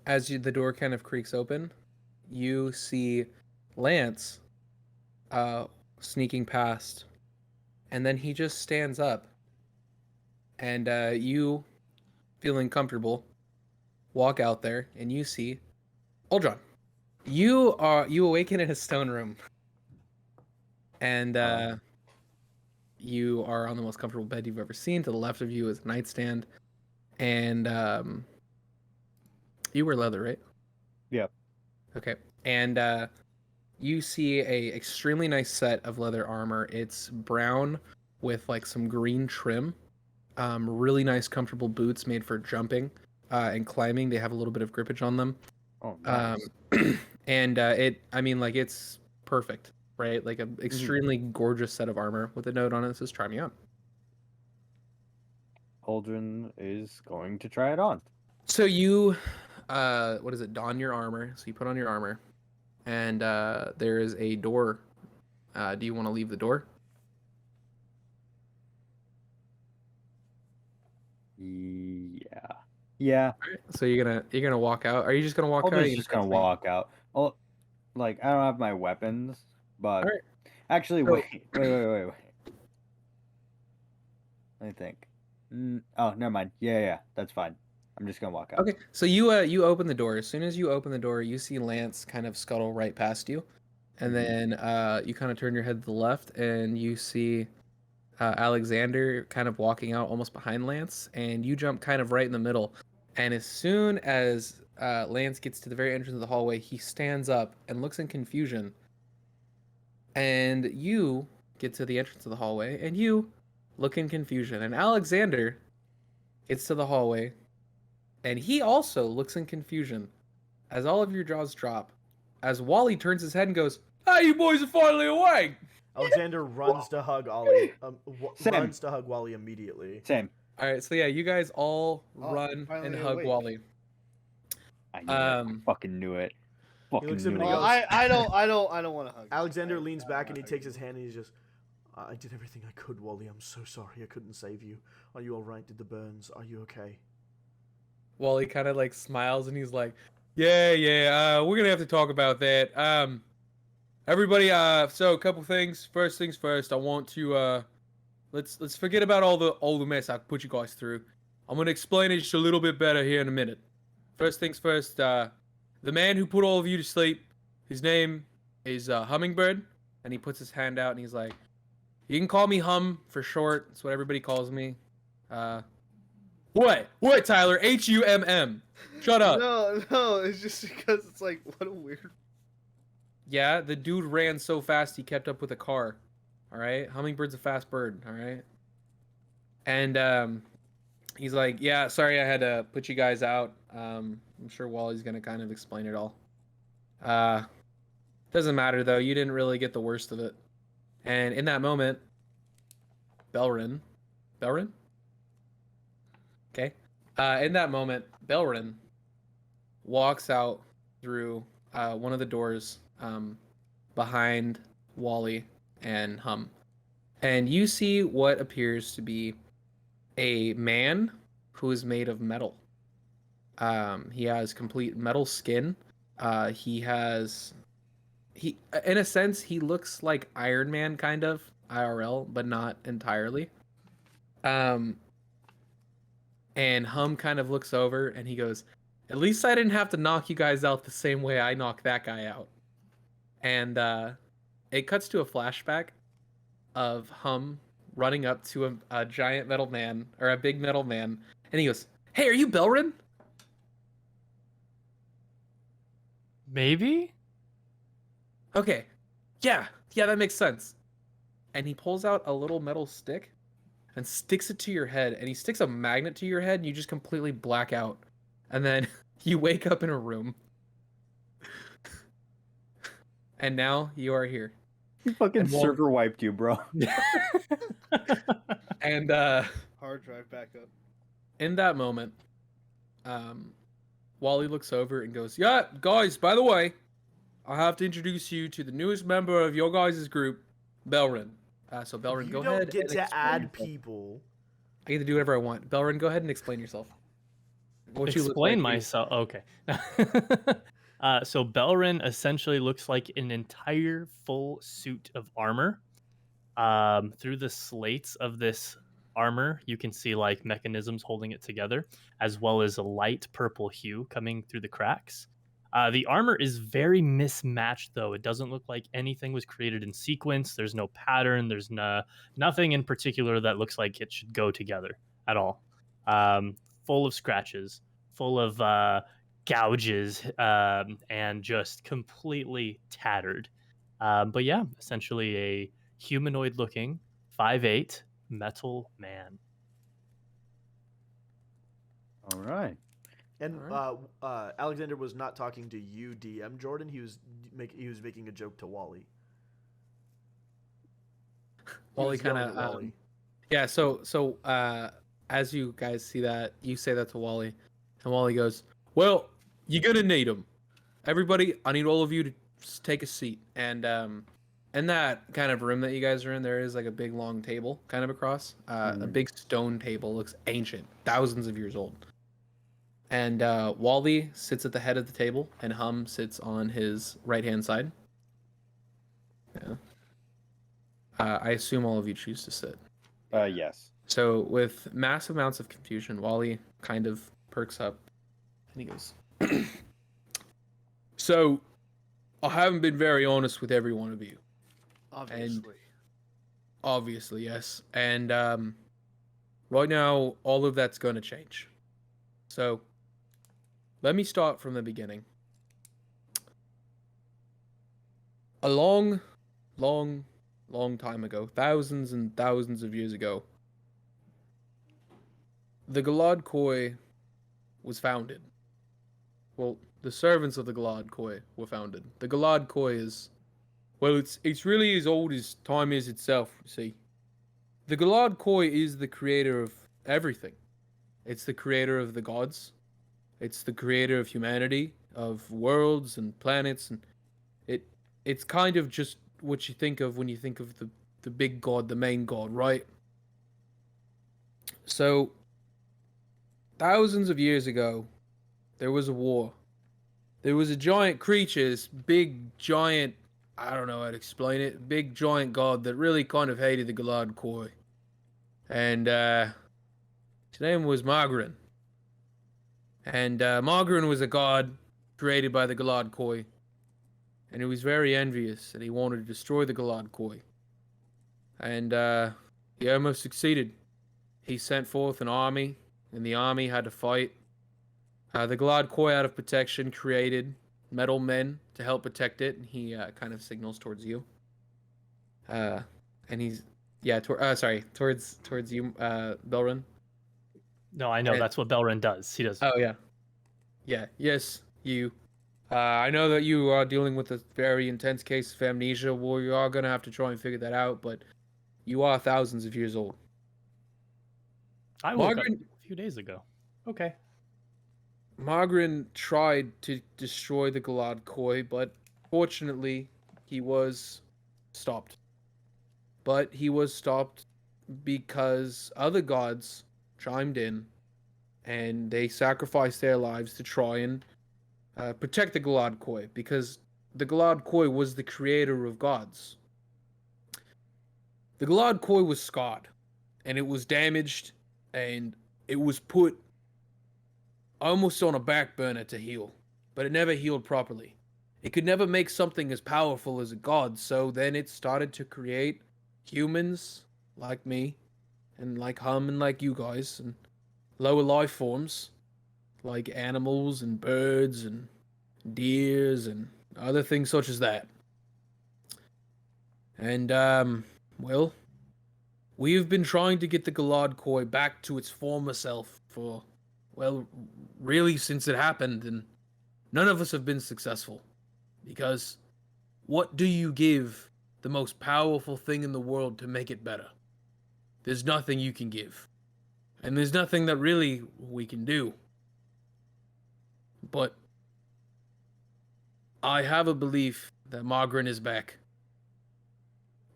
[SPEAKER 1] as the door kind of creaks open, you see Lance sneaking past, and then he just stands up, and you, feeling comfortable, walk out there, and you see Uldron. You awaken in a stone room, and you are on the most comfortable bed you've ever seen. To the left of you is a nightstand, and you wear leather, right?
[SPEAKER 2] Yep.
[SPEAKER 1] Okay. And you see a extremely nice set of leather armor. It's brown with like some green trim. Really nice, comfortable boots made for jumping and climbing. They have a little bit of grippage on them.
[SPEAKER 2] Oh, nice.
[SPEAKER 1] And I mean, like it's perfect, right? Like an extremely gorgeous set of armor with a note on it that says "Try me on."
[SPEAKER 2] Aldrin is going to try it on.
[SPEAKER 1] So you, what is it? Don your armor. So you put on your armor, and there is a door. Do you want to leave the door?
[SPEAKER 2] Yeah. Yeah.
[SPEAKER 1] So you're gonna walk out. Are you just gonna walk out? Or
[SPEAKER 2] Alden's
[SPEAKER 1] you
[SPEAKER 2] just
[SPEAKER 1] gonna
[SPEAKER 2] gonna
[SPEAKER 1] try to
[SPEAKER 2] walk out. Oh, like I don't have my weapons, but
[SPEAKER 1] All right.
[SPEAKER 2] actually,
[SPEAKER 1] So-
[SPEAKER 2] wait. Let me think. Oh, never mind. Yeah, that's fine. I'm just gonna walk out.
[SPEAKER 1] Okay, so you open the door. As soon as you open the door, you see Lance kind of scuttle right past you, and
[SPEAKER 2] Mhm.
[SPEAKER 1] then you kind of turn your head to the left, and you see Alexander kind of walking out almost behind Lance, and you jump kind of right in the middle. And as soon as Lance gets to the very entrance of the hallway, he stands up and looks in confusion. And you get to the entrance of the hallway, and you look in confusion. And Alexander gets to the hallway, and he also looks in confusion as all of your jaws drop. As Wally turns his head and goes, "Ah, you boys are finally awake!"
[SPEAKER 3] Alexander runs to hug Ollie.
[SPEAKER 2] Same.
[SPEAKER 3] Runs to hug Wally immediately.
[SPEAKER 2] Same.
[SPEAKER 1] All right, so yeah, you guys all
[SPEAKER 4] Oh,
[SPEAKER 1] run
[SPEAKER 4] finally
[SPEAKER 1] and hug
[SPEAKER 4] awake.
[SPEAKER 1] Wally.
[SPEAKER 2] I knew it. I
[SPEAKER 1] Um,
[SPEAKER 2] fucking knew it. Fucking
[SPEAKER 3] looks at him
[SPEAKER 2] knew
[SPEAKER 3] and
[SPEAKER 2] it.
[SPEAKER 3] he
[SPEAKER 4] Well,
[SPEAKER 3] goes-
[SPEAKER 4] I don't want to hug.
[SPEAKER 3] Alexander
[SPEAKER 4] I-
[SPEAKER 3] leans
[SPEAKER 4] I'm
[SPEAKER 3] back
[SPEAKER 4] not
[SPEAKER 3] and he
[SPEAKER 4] hugging
[SPEAKER 3] takes his
[SPEAKER 4] you.
[SPEAKER 3] hand and he's just, I did everything I could, Wally. I'm so sorry. I couldn't save you. Are you all right? Did the burns? Are you okay?
[SPEAKER 1] Wally kind of like smiles and he's like, "Yeah, we're gonna have to talk about that. Everybody, so a couple things. First things first, I want to let's forget about all the mess I put you guys through. I'm gonna explain it just a little bit better here in a minute. First things first, the man who put all of you to sleep, his name is Hummingbird, and he puts his hand out and he's like, "You can call me Hum for short. That's what everybody calls me. Uh, what, Tyler? Humm. Shut up.
[SPEAKER 4] No, it's just because it's like what a weird.
[SPEAKER 1] Yeah, the dude ran so fast he kept up with a car. All right, Hummingbird's a fast bird. All right, and he's like, yeah, sorry, I had to put you guys out. I'm sure Wally's gonna kind of explain it all. Uh, doesn't matter though. You didn't really get the worst of it. And in that moment, Belrin, okay. In that moment, Belrin walks out through one of the doors behind Wally and Hum. And you see what appears to be a man who is made of metal. He has complete metal skin. He in a sense he looks like Iron Man kind of IRL, but not entirely. Um, and Hum kind of looks over and he goes, "At least I didn't have to knock you guys out the same way I knocked that guy out." And it cuts to a flashback of Hum running up to a giant metal man or a big metal man, and he goes, "Hey, are you Belrin?"
[SPEAKER 5] Maybe?
[SPEAKER 1] Okay, yeah, that makes sense. And he pulls out a little metal stick and sticks it to your head, and he sticks a magnet to your head, and you just completely black out, and then you wake up in a room, and now you are here.
[SPEAKER 2] He fucking
[SPEAKER 1] And Wal-
[SPEAKER 2] server wiped you, bro.
[SPEAKER 1] And
[SPEAKER 4] Hard drive backup.
[SPEAKER 1] in that moment, Wally looks over and goes, "Yeah, guys, by the way, I have to introduce you to the newest member of your guys' group, Belrin." So Belrin,
[SPEAKER 3] You
[SPEAKER 1] go
[SPEAKER 3] don't
[SPEAKER 1] ahead
[SPEAKER 3] get
[SPEAKER 1] and
[SPEAKER 3] to
[SPEAKER 1] explain
[SPEAKER 3] add
[SPEAKER 1] yourself.
[SPEAKER 3] people.
[SPEAKER 1] I get to do whatever I want. Belrin, go ahead and explain yourself. What you look
[SPEAKER 5] Explain
[SPEAKER 1] like,
[SPEAKER 5] myself. Okay. So Belrin essentially looks like an entire full suit of armor. Through the slates of this armor, you can see like mechanisms holding it together, as well as a light purple hue coming through the cracks. The armor is very mismatched, though. It doesn't look like anything was created in sequence. There's no pattern. There's nothing in particular that looks like it should go together at all. Full of scratches, full of gouges, and just completely tattered. But yeah, essentially a humanoid looking 5'8" metal man.
[SPEAKER 2] All right.
[SPEAKER 3] And
[SPEAKER 1] Alright.
[SPEAKER 3] Alexander was not talking to you, DM Jordan. He was making a joke to Wally. He
[SPEAKER 1] Wally
[SPEAKER 3] was yelling
[SPEAKER 1] kind
[SPEAKER 3] at
[SPEAKER 1] of
[SPEAKER 3] Wally.
[SPEAKER 1] yeah. So as you guys see that, you say that to Wally, and Wally goes, "Well, you're gonna need them. Everybody, I need all of you to take a seat." And in that kind of room that you guys are in, there is like a big long table kind of across, a
[SPEAKER 2] Mhm.
[SPEAKER 1] big stone table. Looks ancient, thousands of years old. And Wally sits at the head of the table, and Hum sits on his right-hand side. Yeah. I assume all of you choose to sit.
[SPEAKER 2] Yes.
[SPEAKER 1] So, with massive amounts of confusion, Wally kind of perks up, and he goes, "So, I haven't been very honest with every one of you.
[SPEAKER 4] Obviously.
[SPEAKER 1] Obviously, yes. And right now, all of that's going to change. So, let me start from the beginning. A long, long time ago, thousands and thousands of years ago, the Galad Koi was founded. Well, the servants of the Galad Koi were founded. The Galad Koi is, well, it's really as old as time is itself, you see. The Galad Koi is the creator of everything. It's the creator of the gods. It's the creator of humanity, of worlds and planets, and it it's kind of just what you think of when you think of the big god, the main god, right? So, thousands of years ago, there was a war. There was a giant creature, this big giant, I don't know how to explain it, big giant god that really kind of hated the Galad Koi. And his name was Margarin. And Margarin was a god created by the Galad Koi. And he was very envious, and he wanted to destroy the Galad Koi. And he almost succeeded. He sent forth an army, and the army had to fight. The Galad Koi, out of protection, created metal men to help protect it. And he kind of signals towards you. And he's towards you, Belrun.
[SPEAKER 5] No, I know
[SPEAKER 1] And-
[SPEAKER 5] that's what Belrin does. He does.
[SPEAKER 1] Oh yeah, yes, you. I know that you are dealing with a very intense case of amnesia. Well, you are gonna have to try and figure that out, but you are thousands of years old.
[SPEAKER 5] I woke up
[SPEAKER 1] Margaret-
[SPEAKER 5] a few days ago. Okay.
[SPEAKER 1] Margarin tried to destroy the Galad Koi, but fortunately, he was stopped. But he was stopped because other gods chimed in, and they sacrificed their lives to try and protect the Galad Koi, because the Galad Koi was the creator of gods. The Galad Koi was scarred, and it was damaged, and it was put almost on a back burner to heal, but it never healed properly. It could never make something as powerful as a god, so then it started to create humans like me, and like Hum, and like you guys, and lower life forms like animals and birds and deers and other things such as that. And well, we've been trying to get the Galad Koi back to its former self for, well, really since it happened, and none of us have been successful. Because what do you give the most powerful thing in the world to make it better? There's nothing you can give. And there's nothing that really we can do. But I have a belief that Margaret is back.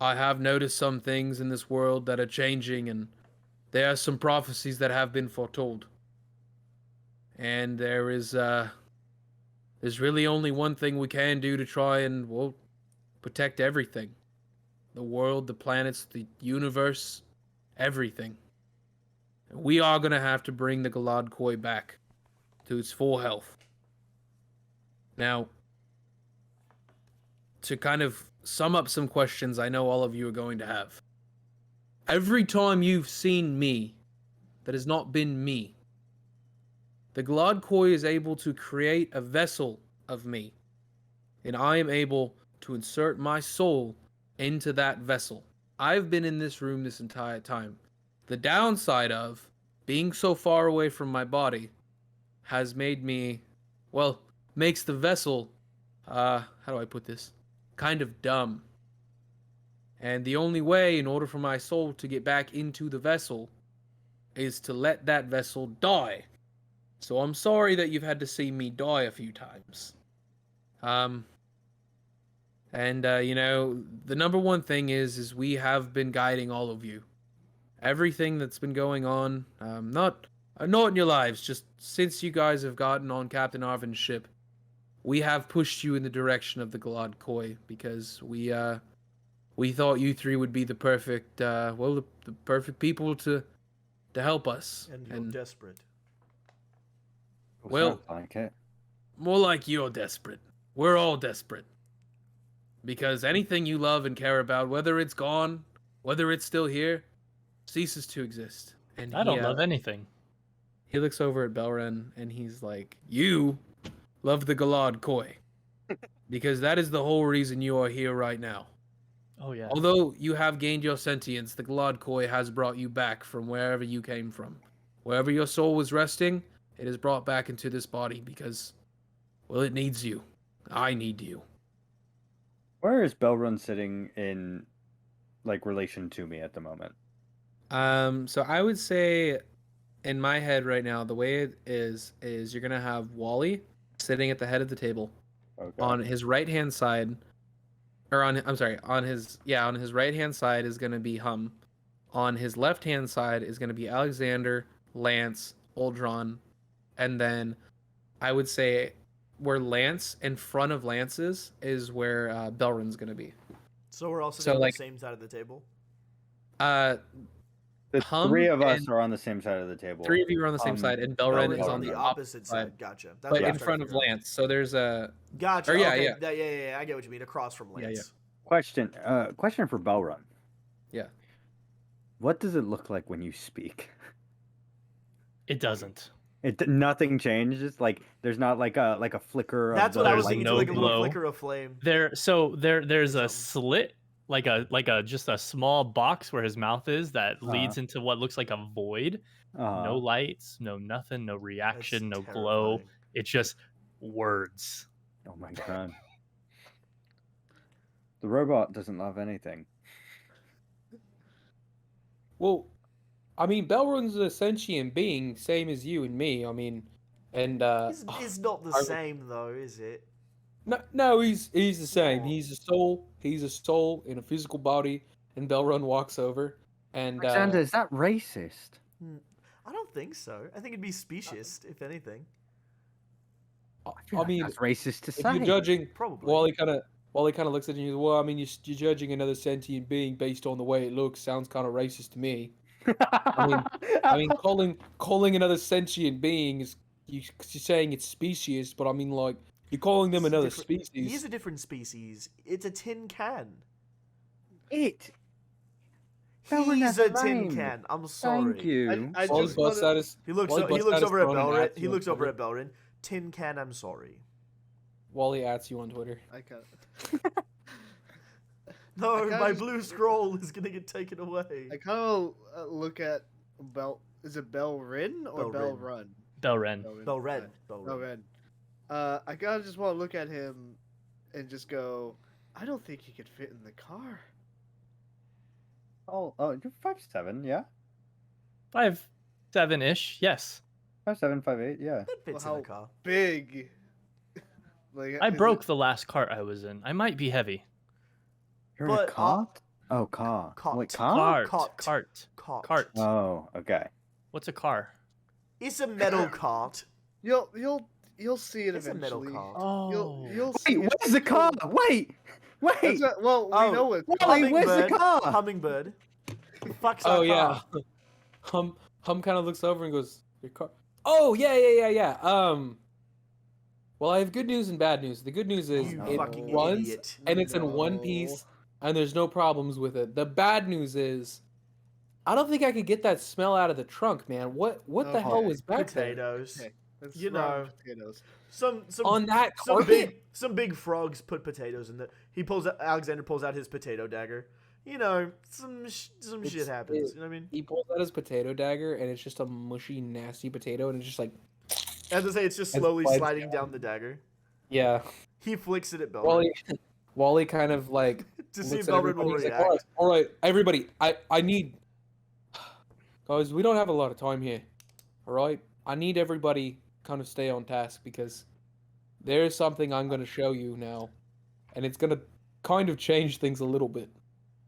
[SPEAKER 1] I have noticed some things in this world that are changing, and there are some prophecies that have been foretold. And there's really only one thing we can do to try and, well, protect everything. The world, the planets, the universe, everything. We are going to have to bring the Galad Koi back to its full health. Now, to kind of sum up some questions I know all of you are going to have. Every time you've seen me that has not been me, the Galad Koi is able to create a vessel of me, and I am able to insert my soul into that vessel. I've been in this room this entire time. The downside of being so far away from my body has made me, well, makes the vessel, how do I put this? Kind of dumb. And the only way, in order for my soul to get back into the vessel, is to let that vessel die. So I'm sorry that you've had to see me die a few times. You know, the number one thing is we have been guiding all of you. Everything that's been going on, not not in your lives, just since you guys have gotten on Captain Arvin's ship, we have pushed you in the direction of the Galad Koi because we thought you three would be the perfect the perfect people to help us.
[SPEAKER 3] And you're desperate.
[SPEAKER 1] Well,
[SPEAKER 2] sounds like it.
[SPEAKER 1] more like you're desperate. We're all desperate. Because anything you love and care about, whether it's gone, whether it's still here, ceases to exist. And
[SPEAKER 5] I don't love anything.
[SPEAKER 1] he looks over at Belren and he's like, "You love the Galad Koi. Because that is the whole reason you are here right now.
[SPEAKER 5] Oh yeah.
[SPEAKER 1] Although you have gained your sentience, the Galad Koi has brought you back from wherever you came from. Wherever your soul was resting, it is brought back into this body because, well, it needs you. I need you."
[SPEAKER 2] Where is Belrun sitting in, like, relation to me at the moment?
[SPEAKER 1] So I would say, in my head right now, the way it is you're gonna have Wally sitting at the head of the table.
[SPEAKER 2] Okay.
[SPEAKER 1] On his right hand side, or on his right hand side is gonna be Hum. On his left hand side is gonna be Alexander, Lance, Uldron, and then I would say where Lance in front of Lance's is where Belrin's gonna be.
[SPEAKER 3] So we're all sitting
[SPEAKER 1] So,
[SPEAKER 3] on
[SPEAKER 1] like-
[SPEAKER 3] the same side of the table.
[SPEAKER 2] The
[SPEAKER 1] Hum
[SPEAKER 2] three of us
[SPEAKER 1] and-
[SPEAKER 2] are on the same side of the table.
[SPEAKER 1] Three of you are on the same side, and Belren
[SPEAKER 3] Belrin's
[SPEAKER 1] is
[SPEAKER 3] on
[SPEAKER 1] on
[SPEAKER 3] the
[SPEAKER 1] the
[SPEAKER 3] opposite side. Gotcha. That's
[SPEAKER 1] but
[SPEAKER 3] what I
[SPEAKER 1] in
[SPEAKER 3] was trying
[SPEAKER 1] front
[SPEAKER 3] to
[SPEAKER 1] of
[SPEAKER 3] figure out.
[SPEAKER 1] Lance. So there's a
[SPEAKER 3] Gotcha.
[SPEAKER 1] Or yeah,
[SPEAKER 3] okay.
[SPEAKER 1] yeah.
[SPEAKER 3] Yeah. I get what you mean. Across from
[SPEAKER 1] Yeah,
[SPEAKER 3] Lance.
[SPEAKER 2] Question for Belrun.
[SPEAKER 1] Yeah.
[SPEAKER 2] What does it look like when you speak?
[SPEAKER 5] It doesn't.
[SPEAKER 2] Nothing changes. Like there's not like a flicker.
[SPEAKER 3] That's
[SPEAKER 2] of
[SPEAKER 3] what I
[SPEAKER 2] the,
[SPEAKER 3] was
[SPEAKER 5] There's
[SPEAKER 3] thinking.
[SPEAKER 5] no
[SPEAKER 3] Like a little
[SPEAKER 5] glow.
[SPEAKER 3] flicker of flame.
[SPEAKER 5] There's a
[SPEAKER 3] Something.
[SPEAKER 5] slit, like a just a small box where his mouth is that
[SPEAKER 2] Uh-huh.
[SPEAKER 5] leads into what looks like a void. No lights, no nothing, no reaction, no glow.
[SPEAKER 3] terrifying.
[SPEAKER 5] It's just words.
[SPEAKER 2] Oh my god. The robot doesn't love anything.
[SPEAKER 1] Well, I mean, Belrun's a sentient being, same as you and me. I mean, and
[SPEAKER 3] It's not the
[SPEAKER 1] I-
[SPEAKER 3] same though, is it?
[SPEAKER 1] no, he's the same.
[SPEAKER 3] Aw.
[SPEAKER 1] He's a soul. He's a soul in a physical body. And Belrun walks over, and
[SPEAKER 2] Alexander, is that racist?
[SPEAKER 3] I don't think so. I think it'd be speciest, if anything.
[SPEAKER 1] I mean,
[SPEAKER 2] that's racist to
[SPEAKER 1] if
[SPEAKER 2] say.
[SPEAKER 1] you're judging,
[SPEAKER 3] Probably.
[SPEAKER 1] Wally kind of looks at you. Well, I mean, you're judging another sentient being based on the way it looks. Sounds kind of racist to me. I mean, calling another sentient being is you're saying it's species, but I mean, like, you're calling them
[SPEAKER 3] He's a
[SPEAKER 1] another
[SPEAKER 3] different-
[SPEAKER 1] species.
[SPEAKER 3] He is a different species. It's a tin can.
[SPEAKER 2] It. Belrun,
[SPEAKER 3] He's
[SPEAKER 2] that's
[SPEAKER 3] a tin
[SPEAKER 2] lame.
[SPEAKER 3] can. I'm sorry.
[SPEAKER 2] Thank you.
[SPEAKER 4] I
[SPEAKER 1] Wally
[SPEAKER 4] just
[SPEAKER 1] busts
[SPEAKER 4] wanna-
[SPEAKER 1] out his
[SPEAKER 3] He looks.
[SPEAKER 1] Wally
[SPEAKER 3] He
[SPEAKER 1] busts
[SPEAKER 3] looks
[SPEAKER 1] out his
[SPEAKER 3] over at
[SPEAKER 1] phone and
[SPEAKER 3] Belrin.
[SPEAKER 1] adds
[SPEAKER 3] He
[SPEAKER 1] you on
[SPEAKER 3] looks over
[SPEAKER 1] Twitter.
[SPEAKER 3] at Belrin. Tin can. I'm sorry.
[SPEAKER 1] Wally adds you on Twitter.
[SPEAKER 4] I can't.
[SPEAKER 3] No,
[SPEAKER 4] I kinda
[SPEAKER 3] my
[SPEAKER 4] just-
[SPEAKER 3] blue scroll is gonna get taken away.
[SPEAKER 4] I kind of look at Bell. Is it Belrin or
[SPEAKER 3] Belrin.
[SPEAKER 4] Belrun?
[SPEAKER 5] Belren.
[SPEAKER 3] Belren.
[SPEAKER 4] Belren. I gotta just want to look at him and just go. I don't think he could fit in the car.
[SPEAKER 2] Oh, you're 5'7", yeah.
[SPEAKER 5] 5'7" ish. Yes.
[SPEAKER 2] 5'7", 5'8", yeah.
[SPEAKER 3] It fits
[SPEAKER 4] Well,
[SPEAKER 3] in the car.
[SPEAKER 4] Big. Like
[SPEAKER 5] I
[SPEAKER 4] is
[SPEAKER 5] broke
[SPEAKER 4] it-
[SPEAKER 5] the last cart I was in. I might be heavy.
[SPEAKER 2] You're in a
[SPEAKER 3] But,
[SPEAKER 2] cart? Oh, car.
[SPEAKER 3] cart.
[SPEAKER 2] Wait, car?
[SPEAKER 3] Cart.
[SPEAKER 5] Cart.
[SPEAKER 2] Oh, okay.
[SPEAKER 5] What's a car?
[SPEAKER 3] It's a metal cart.
[SPEAKER 4] You'll see it
[SPEAKER 3] It's a metal
[SPEAKER 4] eventually.
[SPEAKER 3] cart.
[SPEAKER 5] Oh.
[SPEAKER 4] You'll see.
[SPEAKER 2] Wait,
[SPEAKER 4] it.
[SPEAKER 2] where's the car? Wait!
[SPEAKER 4] That's what, well, we
[SPEAKER 3] Oh,
[SPEAKER 4] know it.
[SPEAKER 2] Wally, where's the
[SPEAKER 3] Hummingbird.
[SPEAKER 2] car?
[SPEAKER 3] Hummingbird. The fuck's
[SPEAKER 1] Oh
[SPEAKER 3] our
[SPEAKER 1] yeah.
[SPEAKER 3] car?
[SPEAKER 1] Hum kind of looks over and goes, "Your car." Oh yeah. Well, I have good news and bad news. The good news is
[SPEAKER 3] You
[SPEAKER 1] it
[SPEAKER 3] fucking
[SPEAKER 1] runs
[SPEAKER 3] idiot.
[SPEAKER 1] and it's in one
[SPEAKER 4] No.
[SPEAKER 1] piece, and there's no problems with it. The bad news is, I don't think I could get that smell out of the trunk, man. What the hell
[SPEAKER 4] Okay.
[SPEAKER 1] was back there?
[SPEAKER 3] Potatoes.
[SPEAKER 4] Okay, let's
[SPEAKER 3] You
[SPEAKER 4] run
[SPEAKER 3] know.
[SPEAKER 4] potatoes.
[SPEAKER 3] Some
[SPEAKER 1] On that carpet?
[SPEAKER 3] some big frogs put potatoes in there. Alexander pulls out his potato dagger. You know, some shit happens. You know what I mean?
[SPEAKER 1] He pulls out his potato dagger, and it's just a mushy, nasty potato, and it's just like,
[SPEAKER 3] As I say, it's just
[SPEAKER 1] As
[SPEAKER 3] slowly
[SPEAKER 1] slides
[SPEAKER 3] sliding
[SPEAKER 1] down.
[SPEAKER 3] down the dagger.
[SPEAKER 1] yeah.
[SPEAKER 3] He flicks it at Belrin
[SPEAKER 1] Wally kind of like
[SPEAKER 3] to see
[SPEAKER 1] looks
[SPEAKER 3] if
[SPEAKER 1] at
[SPEAKER 3] Belrin
[SPEAKER 1] everybody.
[SPEAKER 3] will
[SPEAKER 1] He's like,
[SPEAKER 3] react.
[SPEAKER 1] all right, everybody, I need, guys, we don't have a lot of time here. All right, I need everybody kind of stay on task because there is something I'm going to show you now, and it's going to kind of change things a little bit.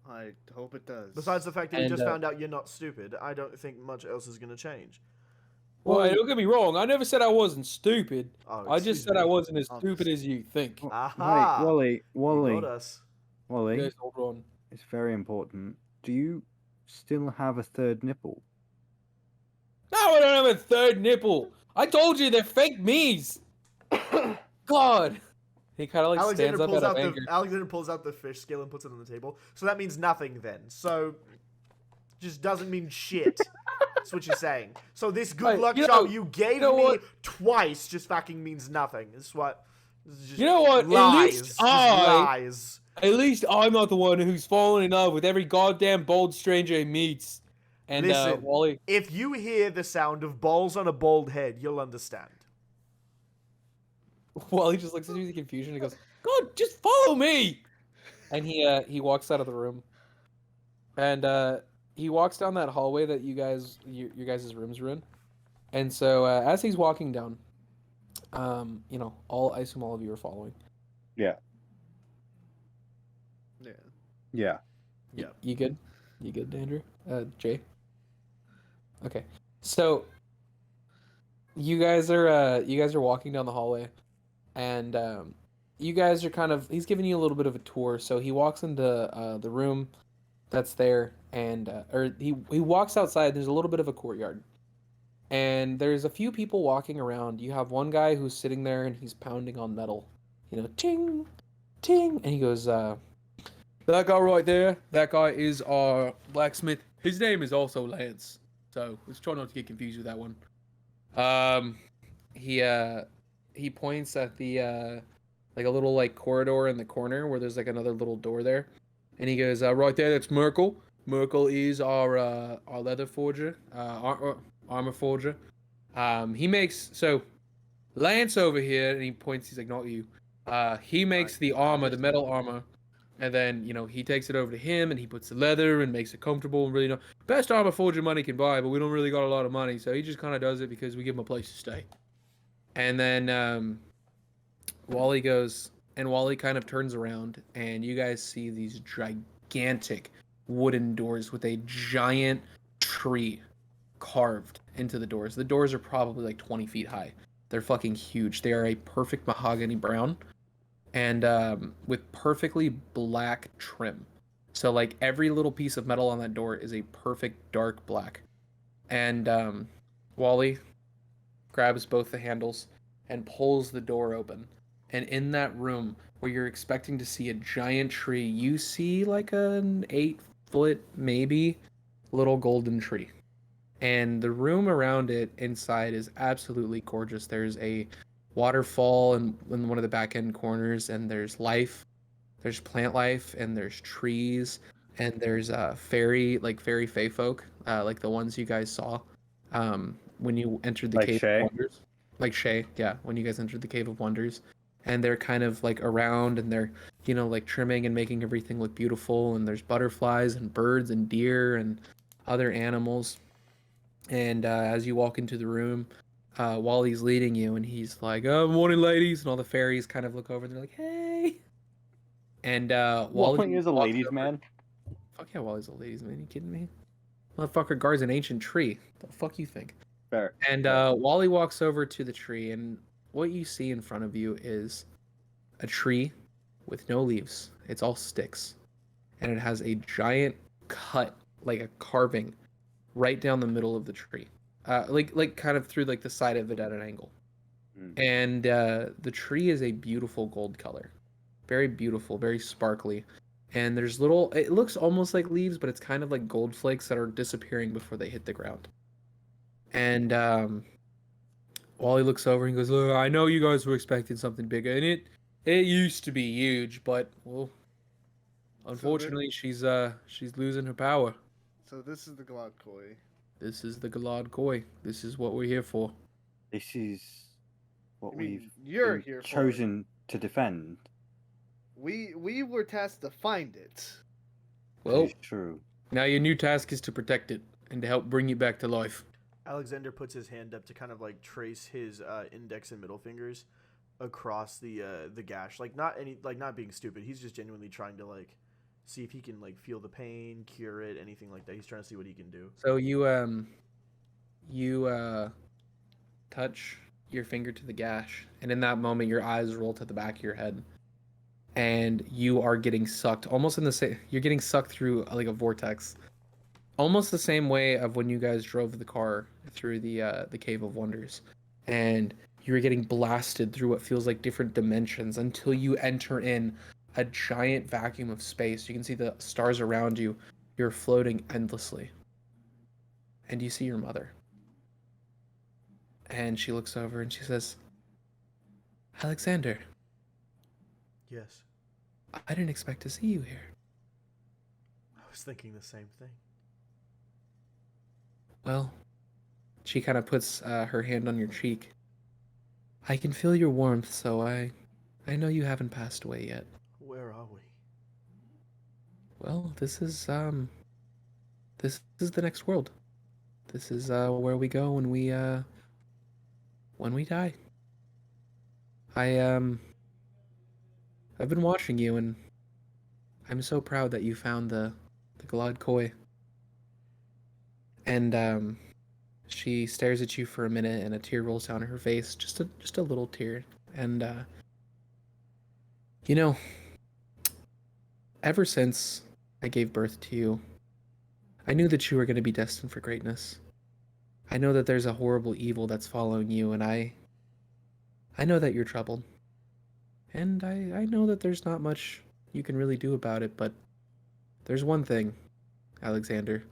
[SPEAKER 4] I hope it does.
[SPEAKER 3] Besides the fact that you
[SPEAKER 1] And,
[SPEAKER 3] just found out you're not stupid, I don't think much else is going to change.
[SPEAKER 6] Well, don't get me wrong. I never said I wasn't stupid.
[SPEAKER 3] Oh,
[SPEAKER 6] I just
[SPEAKER 3] excuse
[SPEAKER 6] said
[SPEAKER 3] me.
[SPEAKER 6] I wasn't as
[SPEAKER 4] I'll
[SPEAKER 6] stupid
[SPEAKER 4] just-
[SPEAKER 6] as you think.
[SPEAKER 2] Wait,
[SPEAKER 3] Aha!
[SPEAKER 2] Wally,
[SPEAKER 3] You
[SPEAKER 2] Wally,
[SPEAKER 3] got us.
[SPEAKER 2] Wally.
[SPEAKER 6] Yes, hold on.
[SPEAKER 2] It's very important. Do you still have a third nipple?
[SPEAKER 6] No, I don't have a third nipple. I told you they're fake me's. God. He kind of like stands up out of anger.
[SPEAKER 3] Alexander pulls out the fish scale and puts it on the table. So that means nothing then. So just doesn't mean shit. That's what you're saying. So this good
[SPEAKER 6] Right,
[SPEAKER 3] luck
[SPEAKER 6] you
[SPEAKER 3] charm
[SPEAKER 6] know-
[SPEAKER 3] you gave
[SPEAKER 6] you know
[SPEAKER 3] me
[SPEAKER 6] what?
[SPEAKER 3] twice just fucking means nothing. This is what. This is just
[SPEAKER 6] You know what?
[SPEAKER 3] Lies.
[SPEAKER 6] At least
[SPEAKER 3] Just lies.
[SPEAKER 6] At least I'm not the one who's fallen in love with every goddamn bold stranger he meets. And
[SPEAKER 3] Listen,
[SPEAKER 6] Wally,
[SPEAKER 3] if you hear the sound of balls on a bald head, you'll understand.
[SPEAKER 6] Wally just looks at you in confusion and goes, "God, just follow me!" And he walks out of the room. And he walks down that hallway that your guys' rooms are in. And so as he's walking down, I assume all of you are following.
[SPEAKER 4] Yeah.
[SPEAKER 2] Yeah.
[SPEAKER 3] Yeah.
[SPEAKER 6] You good? You good, Andrew? Jay? Okay. So you guys are walking down the hallway, and you guys are he's giving you a little bit of a tour. So he walks into the room that's there, and he walks outside. There's a little bit of a courtyard, and there's a few people walking around. You have one guy who's sitting there and he's pounding on metal, ting, ting, and he goes, "That guy right there, that guy is our blacksmith. His name is also Lance, so let's try not to get confused with that one." He points at the like a little like corridor in the corner where there's like another little door there, and he goes, "Right there, that's Merkel. Merkel is our leather forger, armor forger. He makes Lance over here," and he points. He's like, "Not you. He makes the armor, the metal armor." And then, he takes it over to him and he puts the leather and makes it comfortable and really best armor forger money can buy, but we don't really got a lot of money, so he just kind of does it because we give him a place to stay. And then Wally goes, and Wally kind of turns around and you guys see these gigantic wooden doors with a giant tree carved into the doors. The doors are probably like 20 feet high. They're fucking huge. They are a perfect mahogany brown. And with perfectly black trim. So like every little piece of metal on that door is a perfect dark black. And Wally grabs both the handles and pulls the door open. And in that room where you're expecting to see a giant tree, you see like an 8-foot maybe little golden tree. And the room around it inside is absolutely gorgeous. There's a waterfall in one of the back end corners, and there's plant life, and there's trees, and there's fairy fae folk, like the ones you guys saw when you entered the
[SPEAKER 2] Like
[SPEAKER 6] Cave
[SPEAKER 2] Shay?
[SPEAKER 6] of Wonders. Like Shay, yeah, when you guys entered the Cave of Wonders. And they're kind of like around, and they're like trimming and making everything look beautiful, and there's butterflies and birds and deer and other animals. And as you walk into the room, Wally's leading you, and he's like, "Oh, morning, ladies," and all the fairies kind of look over, and they're like, "Hey." And
[SPEAKER 2] Wally is a
[SPEAKER 6] walks
[SPEAKER 2] ladies'
[SPEAKER 6] over-
[SPEAKER 2] man.
[SPEAKER 6] Fuck yeah, Wally's a ladies' man. You kidding me? Motherfucker guards an ancient tree. The fuck you think?
[SPEAKER 2] Fair.
[SPEAKER 6] And Wally walks over to the tree, and what you see in front of you is a tree with no leaves. It's all sticks, and it has a giant cut, like a carving, right down the middle of the tree. Like kind of through like the side of it at an angle. And the tree is a beautiful gold color, very beautiful, very sparkly. And there's it looks almost like leaves, but it's kind of like gold flakes that are disappearing before they hit the ground. And Wally looks over and goes, "Look, I know you guys were expecting something bigger, and it used to be huge, but well, unfortunately, she's losing her power.
[SPEAKER 4] So this is the Glod Koi.
[SPEAKER 6] This is the Galad Koi. This is what we're here for."
[SPEAKER 2] This is what
[SPEAKER 4] I mean,
[SPEAKER 2] we've
[SPEAKER 4] you're
[SPEAKER 2] been
[SPEAKER 4] here for it.
[SPEAKER 2] chosen to defend.
[SPEAKER 4] We were tasked to find it.
[SPEAKER 6] Well,
[SPEAKER 2] It's true.
[SPEAKER 6] now your new task is to protect it and to help bring you back to life.
[SPEAKER 3] Alexander puts his hand up to kind of like trace his index and middle fingers across the gash, like not being stupid. He's just genuinely trying to like see if he can like feel the pain, cure it, anything like that. He's trying to see what he can do.
[SPEAKER 6] So touch your finger to the gash, and in that moment, your eyes roll to the back of your head, and you are getting sucked almost in the same. You're getting sucked through like a vortex, almost the same way of when you guys drove the car through the Cave of Wonders, and you're getting blasted through what feels like different dimensions until you enter in a giant vacuum of space. You can see the stars around you. You're floating endlessly, and you see your mother. And she looks over and she says, Alexander,
[SPEAKER 3] Yes,
[SPEAKER 6] I didn't expect to see you here.
[SPEAKER 3] I was thinking the same thing.
[SPEAKER 6] Well, she kind of puts her hand on your cheek. I can feel your warmth, so I know you haven't passed away yet.
[SPEAKER 3] Where are we?
[SPEAKER 6] Well, this is the next world. This is where we go when we die. I've been watching you, and I'm so proud that you found the Glad Koi. And she stares at you for a minute, and a tear rolls down her face, just a little tear. And you know, ever since I gave birth to you, I knew that you were going to be destined for greatness. I know that there's a horrible evil that's following you, and I know that you're troubled. And I know that there's not much you can really do about it, but there's one thing, Alexander.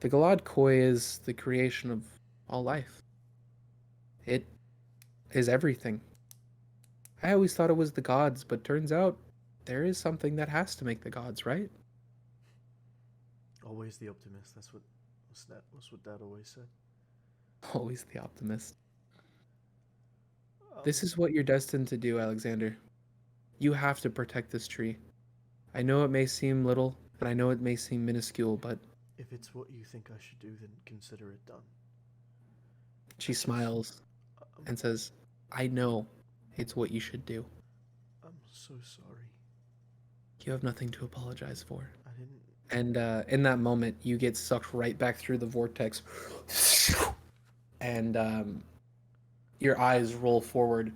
[SPEAKER 6] The Galad Koi is the creation of all life. It is everything. I always thought it was the gods, but turns out there is something that has to make the gods, right?
[SPEAKER 3] Always the optimist. That's what Dad always said.
[SPEAKER 6] Always the optimist.
[SPEAKER 3] Um,
[SPEAKER 6] This is what you're destined to do, Alexander. You have to protect this tree. I know it may seem little, and I know it may seem minuscule, but
[SPEAKER 3] If it's what you think I should do, then consider it done.
[SPEAKER 6] she smiles
[SPEAKER 3] Um,
[SPEAKER 6] and says, I know it's what you should do.
[SPEAKER 3] I'm so sorry.
[SPEAKER 6] You have nothing to apologize for.
[SPEAKER 3] I didn't.
[SPEAKER 6] And in that moment, you get sucked right back through the vortex. And your eyes roll forward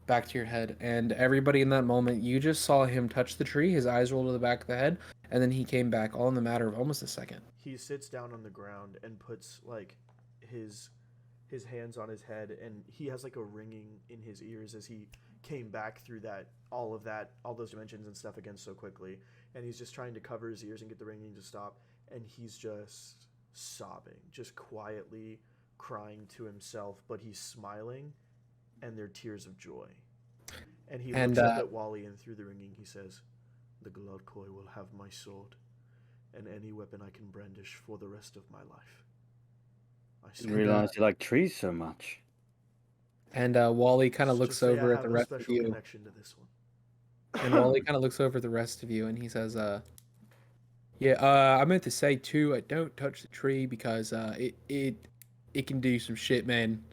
[SPEAKER 6] back to your head. And everybody in that moment, you just saw him touch the tree. His eyes rolled to the back of the head. And then he came back all in the matter of almost a second.
[SPEAKER 3] He sits down on the ground and puts like his hands on his head, and he has like a ringing in his ears as he came back through all those dimensions and stuff again so quickly. And he's just trying to cover his ears and get the ringing to stop. And he's just sobbing, just quietly crying to himself, but he's smiling, and they're tears of joy. And he
[SPEAKER 6] And
[SPEAKER 3] looks up at Wally, and through the ringing, he says, "The Gladkoi will have my sword, and any weapon I can brandish for the rest of my life." I
[SPEAKER 2] Didn't realize you like trees so much.
[SPEAKER 6] And Wally kind of
[SPEAKER 3] Just
[SPEAKER 6] looks
[SPEAKER 3] say I
[SPEAKER 6] over at
[SPEAKER 3] have
[SPEAKER 6] the
[SPEAKER 3] a
[SPEAKER 6] rest of
[SPEAKER 3] special
[SPEAKER 6] you.
[SPEAKER 3] connection to this one.
[SPEAKER 6] And Wally kind of looks over at the rest of you, and he says, yeah, I meant to say too, don't touch the tree because it can do some shit, man."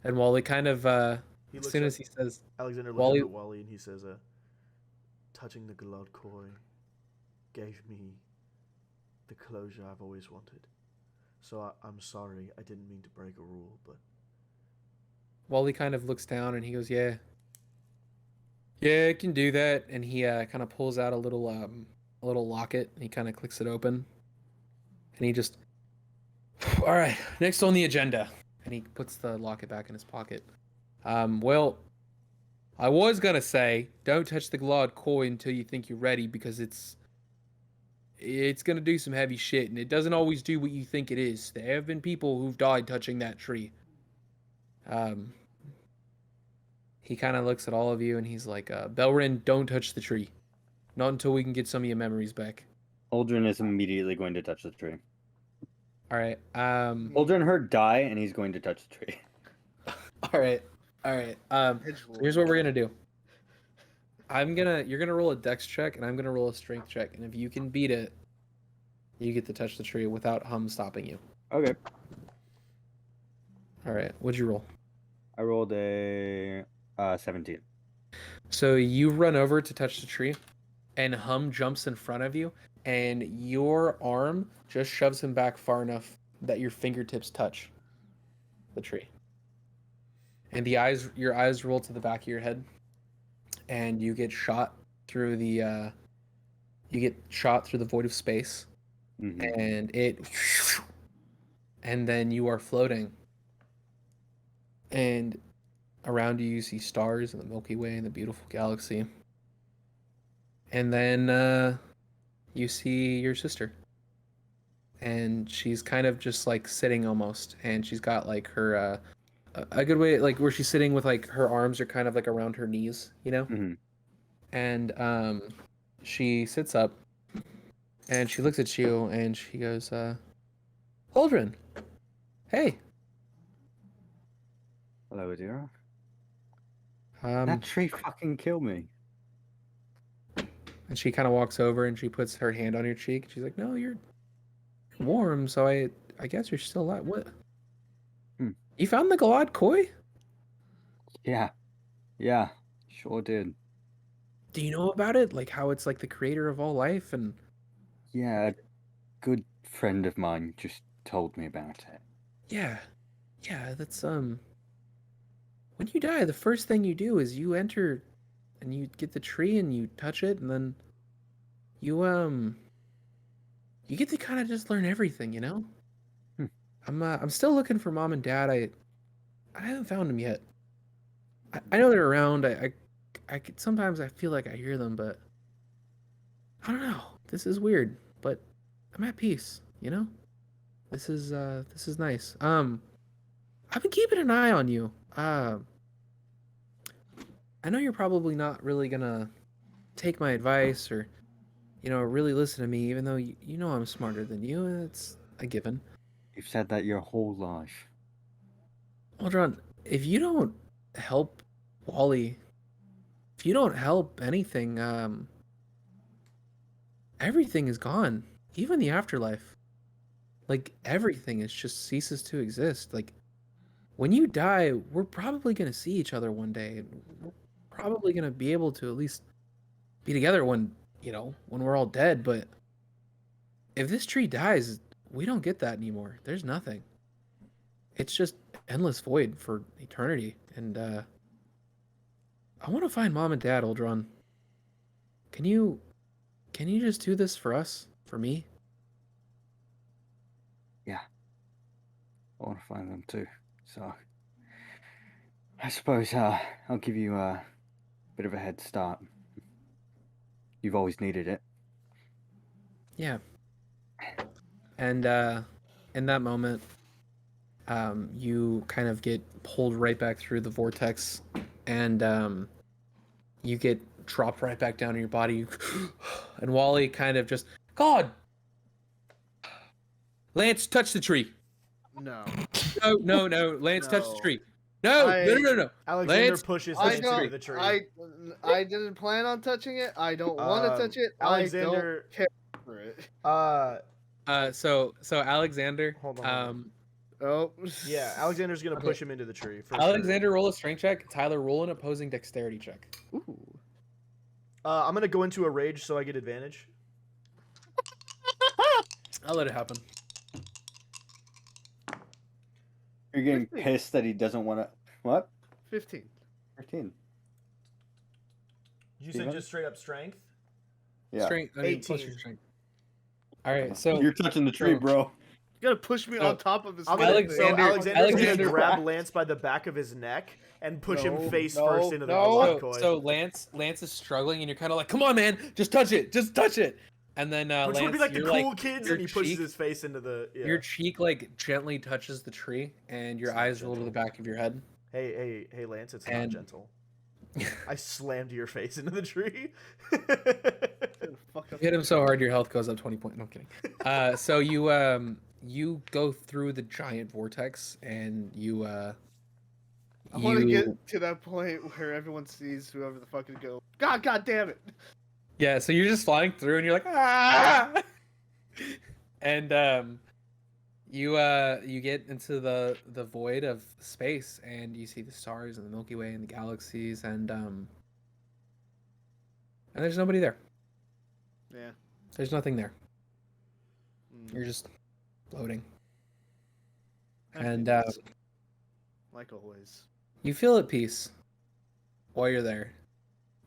[SPEAKER 6] And Wally kind of
[SPEAKER 3] He
[SPEAKER 6] as
[SPEAKER 3] looks
[SPEAKER 6] soon
[SPEAKER 3] up,
[SPEAKER 6] as he says,
[SPEAKER 3] Alexander looks
[SPEAKER 6] Wally,
[SPEAKER 3] up at Wally, and he says, "Touching the Gladkoi gave me the closure I've always wanted. So I'm sorry, I didn't mean to break a rule, but..."
[SPEAKER 6] Wally kind of looks down and he goes, yeah, it can do that. And he kind of pulls out a little locket, and he kind of clicks it open, and he just, all right, next on the agenda, and he puts the locket back in his pocket. Well, I was gonna say, don't touch the Glad Koi until you think you're ready, because it's gonna do some heavy shit, and it doesn't always do what you think it is. There have been people who've died touching that tree. He kind of looks at all of you, and he's like, Belrin, don't touch the tree. Not until we can get some of your memories back.
[SPEAKER 2] Aldrin is immediately going to touch the tree.
[SPEAKER 6] All right.
[SPEAKER 2] Aldrin heard die, and he's going to touch the tree.
[SPEAKER 6] All right. Here's what we're gonna do. You're gonna roll a dex check, and I'm gonna roll a strength check, and if you can beat it, you get to touch the tree without Hum stopping you.
[SPEAKER 2] Okay.
[SPEAKER 6] All right. What'd you roll?
[SPEAKER 2] I rolled a 17.
[SPEAKER 6] So you run over to touch the tree, and Hum jumps in front of you, and your arm just shoves him back far enough that your fingertips touch. the tree. And your eyes roll to the back of your head, and you get shot through the void of space,
[SPEAKER 2] Mhm.
[SPEAKER 6] and then you are floating, and around you see stars and the Milky Way and the beautiful galaxy, and then you see your sister, and she's kind of just like sitting almost, and she's got like her a good way, like where she's sitting with like her arms are kind of like around her knees,
[SPEAKER 2] Mhm.
[SPEAKER 6] and she sits up and she looks at you and she goes, Aldrin, hey.
[SPEAKER 2] Hello, Adira.
[SPEAKER 6] um
[SPEAKER 2] That tree fucking killed me.
[SPEAKER 6] and she kind of walks over and she puts her hand on your cheek. She's like, no, you're warm, so I guess you're still alive. What,
[SPEAKER 2] Hmm.
[SPEAKER 6] you found the Galad Koi?
[SPEAKER 2] Yeah. Yeah. Sure did.
[SPEAKER 6] Do you know about it, like how it's like the creator of all life? And
[SPEAKER 2] Yeah, a good friend of mine just told me about it.
[SPEAKER 6] yeah, that's when you die, the first thing you do is you enter and you get the tree and you touch it, and then you you get to kind of just learn everything,
[SPEAKER 2] Hmm.
[SPEAKER 6] I'm still looking for mom and dad. I haven't found them yet. I know they're around. Sometimes I feel like I hear them, but I don't know. This is weird, but I'm at peace. This is nice. I've been keeping an eye on you. I know you're probably not really gonna take my advice or really listen to me, even though you know I'm smarter than you, and it's a given.
[SPEAKER 2] You've said that your whole life.
[SPEAKER 6] Aldron, if you don't help Wally, if you don't help anything, everything is gone. Even the afterlife. Like, everything is just ceases to exist. Like, when you die, we're probably gonna see each other one day, and we're probably gonna be able to at least be together when we're all dead, but if this tree dies, we don't get that anymore. There's nothing. It's just endless void for eternity. And I want to find mom and dad, Aldron. Can you just do this for us? For me?
[SPEAKER 2] Yeah. I want to find them too. So I suppose I'll give you a bit of a head start. You've always needed it.
[SPEAKER 6] Yeah. And in that moment, you kind of get pulled right back through the vortex, and you get dropped right back down in your body. And Wally kind of just, God, Lance, touch the tree.
[SPEAKER 4] No.
[SPEAKER 6] No. Lance, touch the
[SPEAKER 4] No.
[SPEAKER 6] tree. No.
[SPEAKER 3] Alexander
[SPEAKER 6] Lance,
[SPEAKER 3] pushes
[SPEAKER 4] I
[SPEAKER 3] Lance
[SPEAKER 6] the
[SPEAKER 3] into
[SPEAKER 6] tree.
[SPEAKER 3] the tree.
[SPEAKER 4] I didn't plan on touching it. I don't want to touch it.
[SPEAKER 3] Alexander,
[SPEAKER 4] I don't care for it.
[SPEAKER 6] So Alexander,
[SPEAKER 3] hold on.
[SPEAKER 4] Oh.
[SPEAKER 3] Yeah, Alexander's gonna
[SPEAKER 6] Okay.
[SPEAKER 3] push him into the tree for
[SPEAKER 6] Alexander, roll a strength check. Tyler, roll an opposing dexterity check.
[SPEAKER 4] Ooh.
[SPEAKER 3] sure. I'm gonna go into a rage so I get advantage.
[SPEAKER 6] I'll let it happen.
[SPEAKER 2] You're getting
[SPEAKER 4] 15.
[SPEAKER 2] pissed that he doesn't want to. What?
[SPEAKER 4] 15.
[SPEAKER 2] 13.
[SPEAKER 3] You
[SPEAKER 2] Steven?
[SPEAKER 3] said just straight up strength.
[SPEAKER 2] Yeah.
[SPEAKER 6] Strength. I mean, plus
[SPEAKER 3] 18.
[SPEAKER 6] your strength. All right. So
[SPEAKER 2] You're touching the tree,
[SPEAKER 6] so-
[SPEAKER 2] bro.
[SPEAKER 4] You gotta push me
[SPEAKER 6] So,
[SPEAKER 4] on top of his
[SPEAKER 3] Alexander's
[SPEAKER 6] Alexander-
[SPEAKER 3] gonna grab Lance by the back of his neck and push him face first into the
[SPEAKER 6] So,
[SPEAKER 3] Galad
[SPEAKER 6] so Lance is struggling, and you're kind of like, "Come on, man, just touch it." And then
[SPEAKER 3] Don't
[SPEAKER 6] Lance,
[SPEAKER 3] you want to be like the
[SPEAKER 6] you're
[SPEAKER 3] cool kids?
[SPEAKER 6] your
[SPEAKER 3] And he pushes
[SPEAKER 6] cheek-
[SPEAKER 3] his face into the. Yeah.
[SPEAKER 6] Your cheek like gently touches the tree, and your
[SPEAKER 3] It's not
[SPEAKER 6] eyes roll to
[SPEAKER 3] gentle.
[SPEAKER 6] the back of your head.
[SPEAKER 3] Hey, Lance, it's not
[SPEAKER 6] And-
[SPEAKER 3] gentle. I slammed your face into the tree.
[SPEAKER 4] Fuck up.
[SPEAKER 6] You hit him so hard, your health goes up 20 points. No, I'm kidding. So you go through the giant vortex, and
[SPEAKER 4] I want to get to that point where everyone sees whoever the fuck is go. God damn it!
[SPEAKER 6] Yeah, so you're just flying through, and you're like, ah! And you get into the void of space, and you see the stars and the Milky Way and the galaxies, and there's nobody there.
[SPEAKER 4] Yeah.
[SPEAKER 6] There's nothing there.
[SPEAKER 4] Mm.
[SPEAKER 6] You're just floating.
[SPEAKER 4] I
[SPEAKER 6] And
[SPEAKER 4] think like always.
[SPEAKER 6] You feel at peace while you're there,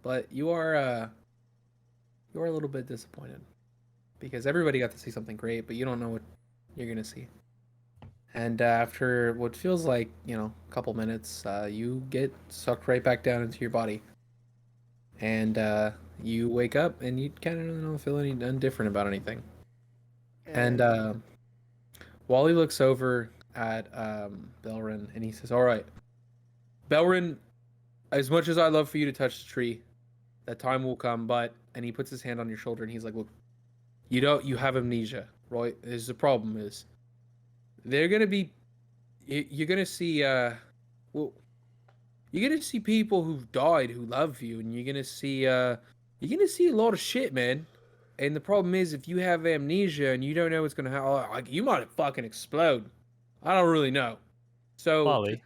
[SPEAKER 6] but you are a little bit disappointed because everybody got to see something great, but you don't know what you're gonna see. And after what feels like a couple minutes, you get sucked right back down into your body, and you wake up and you kind of don't feel any indifferent about anything. And Wally looks over at Belrin and he says, "All right, Belrin, as much as I love for you to touch the tree, that time will come." But and he puts his hand on your shoulder and he's like, "Look, you have amnesia, right? Is the problem is they're gonna be you're gonna see well you're gonna see people who've died who love you, and you're gonna see a lot of shit, man. And the problem is, if you have amnesia and you don't know what's gonna happen, like you might fucking explode. I don't really know. So
[SPEAKER 5] Wally,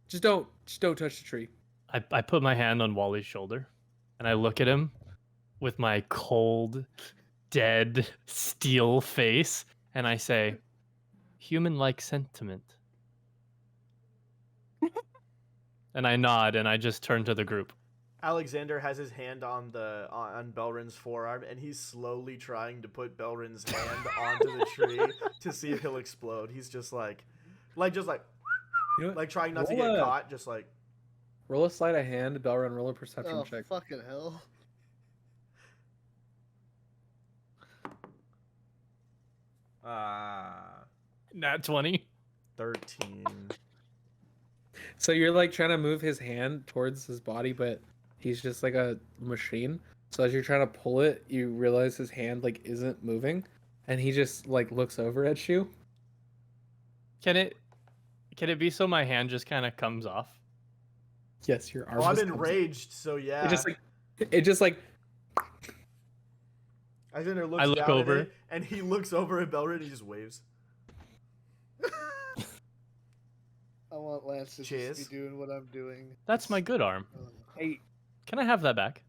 [SPEAKER 6] just don't touch the tree."
[SPEAKER 5] I put my hand on Wally's shoulder, and I look at him with my cold, dead steel face, and I say, "Human-like sentiment." And I nod, and I just turn to the group.
[SPEAKER 3] Alexander has his hand on Belrin's forearm, and he's slowly trying to put Belrin's hand onto the tree to see if he'll explode. He's just like
[SPEAKER 6] You know what?
[SPEAKER 3] like trying not to
[SPEAKER 6] Roll
[SPEAKER 3] get
[SPEAKER 6] a-
[SPEAKER 3] caught. Just like
[SPEAKER 6] Roll a sleight of hand, Belrin. Roll a perception
[SPEAKER 4] Oh,
[SPEAKER 6] check.
[SPEAKER 4] fucking hell.
[SPEAKER 5] Nat 20.
[SPEAKER 3] 13.
[SPEAKER 6] So you're like trying to move his hand towards his body, but he's just like a machine. So as you're trying to pull it, you realize his hand like isn't moving, and he just like looks over at you.
[SPEAKER 5] Can it be so my hand just kind of comes off?
[SPEAKER 6] Yes, your arm.
[SPEAKER 3] Oh, I'm
[SPEAKER 6] just comes-
[SPEAKER 3] enraged. So yeah.
[SPEAKER 6] It just like
[SPEAKER 3] Alexander looks
[SPEAKER 5] I look
[SPEAKER 3] down
[SPEAKER 5] over.
[SPEAKER 3] at it, and he looks over at Belrin and he just waves.
[SPEAKER 4] I want Lance to
[SPEAKER 3] Cheers.
[SPEAKER 4] just be doing what I'm doing.
[SPEAKER 5] That's my good arm.
[SPEAKER 2] Hey,
[SPEAKER 5] Can I have that back?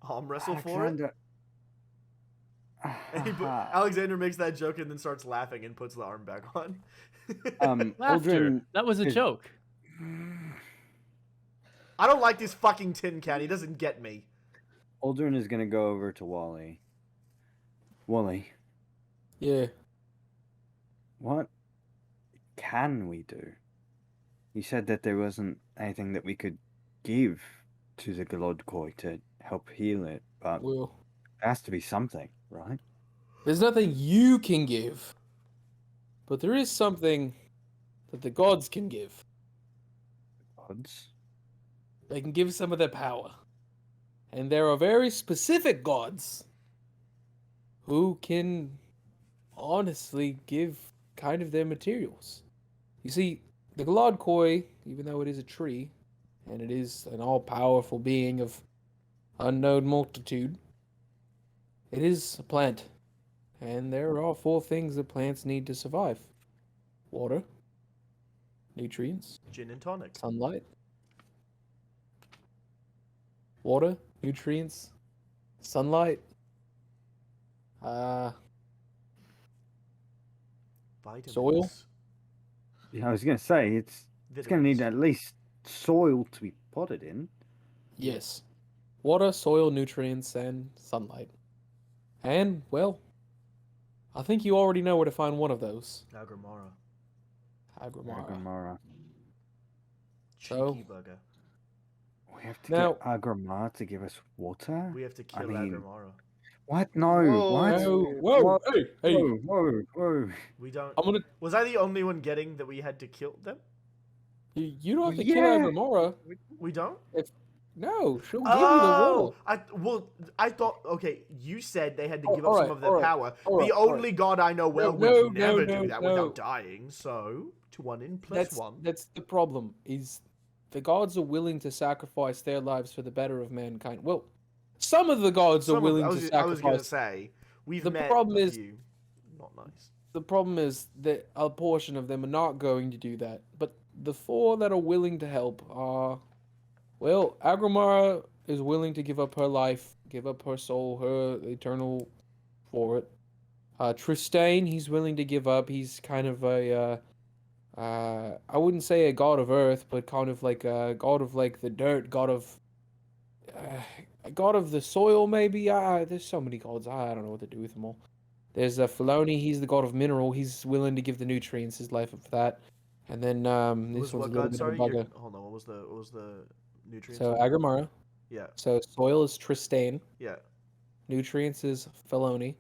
[SPEAKER 3] Arm wrestle for it.
[SPEAKER 2] Alexander.
[SPEAKER 3] And Alexander makes that joke and then starts laughing and puts the arm back on.
[SPEAKER 5] Laughter.
[SPEAKER 2] Aldrin
[SPEAKER 5] That was a
[SPEAKER 2] is-
[SPEAKER 5] joke.
[SPEAKER 3] I don't like this fucking tin can. He doesn't get me.
[SPEAKER 2] Aldrin is gonna go over to Wally. Wally,
[SPEAKER 6] yeah.
[SPEAKER 2] what can we do? You said that there wasn't anything that we could give to the Glodkoi to help heal it, but
[SPEAKER 6] Well,
[SPEAKER 2] there has to be something, right?
[SPEAKER 6] there's nothing you can give, but there is something that the gods can give.
[SPEAKER 2] Odds?
[SPEAKER 6] They can give some of their power. And there are very specific gods who can honestly give kind of their materials. You see, the Glodkoi, even though it is a tree, and it is an all-powerful being of unknown multitude, it is a plant. And there are 4 things that plants need to survive. Water, nutrients,
[SPEAKER 3] Gin and tonic.
[SPEAKER 6] sunlight, water, nutrients, sunlight,
[SPEAKER 3] Vitamins.
[SPEAKER 6] Soil?
[SPEAKER 2] Yeah, I was gonna say it's gonna need
[SPEAKER 3] Vitamins.
[SPEAKER 2] at least soil to be potted in.
[SPEAKER 6] yes, water, soil, nutrients, and sunlight. And, well, I think you already know where to find one of those.
[SPEAKER 3] Agramara.
[SPEAKER 6] Agramara.
[SPEAKER 2] Agramara.
[SPEAKER 6] So-
[SPEAKER 3] Cheeky bugger.
[SPEAKER 2] We have to
[SPEAKER 6] Now-
[SPEAKER 2] get Agramara to give us water.
[SPEAKER 3] We have to kill
[SPEAKER 2] mean-
[SPEAKER 3] Agramara.
[SPEAKER 2] What? No.
[SPEAKER 4] Whoa,
[SPEAKER 2] What?
[SPEAKER 4] that's
[SPEAKER 6] Whoa,
[SPEAKER 4] weird.
[SPEAKER 6] whoa,
[SPEAKER 2] What?
[SPEAKER 6] hey, hey.
[SPEAKER 2] Whoa.
[SPEAKER 3] We don't.
[SPEAKER 6] I'm gonna.
[SPEAKER 3] Was I the only one getting that we had to kill them?
[SPEAKER 6] You don't have to
[SPEAKER 2] Yeah.
[SPEAKER 6] kill Agramara.
[SPEAKER 3] We don't.
[SPEAKER 6] No, she'll give you the water.
[SPEAKER 3] I thought. Okay, you said they had to
[SPEAKER 6] Oh,
[SPEAKER 3] give up some
[SPEAKER 6] alright,
[SPEAKER 3] of their
[SPEAKER 6] alright,
[SPEAKER 3] power.
[SPEAKER 6] alright,
[SPEAKER 3] The
[SPEAKER 6] alright.
[SPEAKER 3] only god I know well
[SPEAKER 6] No,
[SPEAKER 3] would
[SPEAKER 6] no,
[SPEAKER 3] never
[SPEAKER 6] no,
[SPEAKER 3] do that
[SPEAKER 6] no.
[SPEAKER 3] without dying. So 2 in plus 1.
[SPEAKER 6] That's the problem. Is the gods are willing to sacrifice their lives for the better of mankind. Well, some of the gods are willing to
[SPEAKER 3] I was
[SPEAKER 6] sacrifice.
[SPEAKER 3] gonna say we've
[SPEAKER 6] The
[SPEAKER 3] met
[SPEAKER 6] problem
[SPEAKER 3] a
[SPEAKER 6] is-
[SPEAKER 3] few. Not nice.
[SPEAKER 6] The problem is that a portion of them are not going to do that. But the 4 that are willing to help are, well, Agramara is willing to give up her life, give up her soul, her eternal for it. Tristane, he's willing to give up. He's kind of a I wouldn't say a god of earth, but kind of like a god of like the dirt, god of the soil, maybe. There's so many gods. I don't know what to do with them all. There's Filoni. He's the god of mineral. He's willing to give the nutrients his life up for that. And then
[SPEAKER 3] It
[SPEAKER 6] this
[SPEAKER 3] was
[SPEAKER 6] one's a
[SPEAKER 3] what
[SPEAKER 6] little
[SPEAKER 3] god?
[SPEAKER 6] bit of a
[SPEAKER 3] Sorry,
[SPEAKER 6] bugger.
[SPEAKER 3] hold on. What was the nutrients?
[SPEAKER 6] So Agrimara.
[SPEAKER 3] Yeah,
[SPEAKER 6] So soil is Tristane.
[SPEAKER 3] yeah.
[SPEAKER 6] Nutrients is Feloni.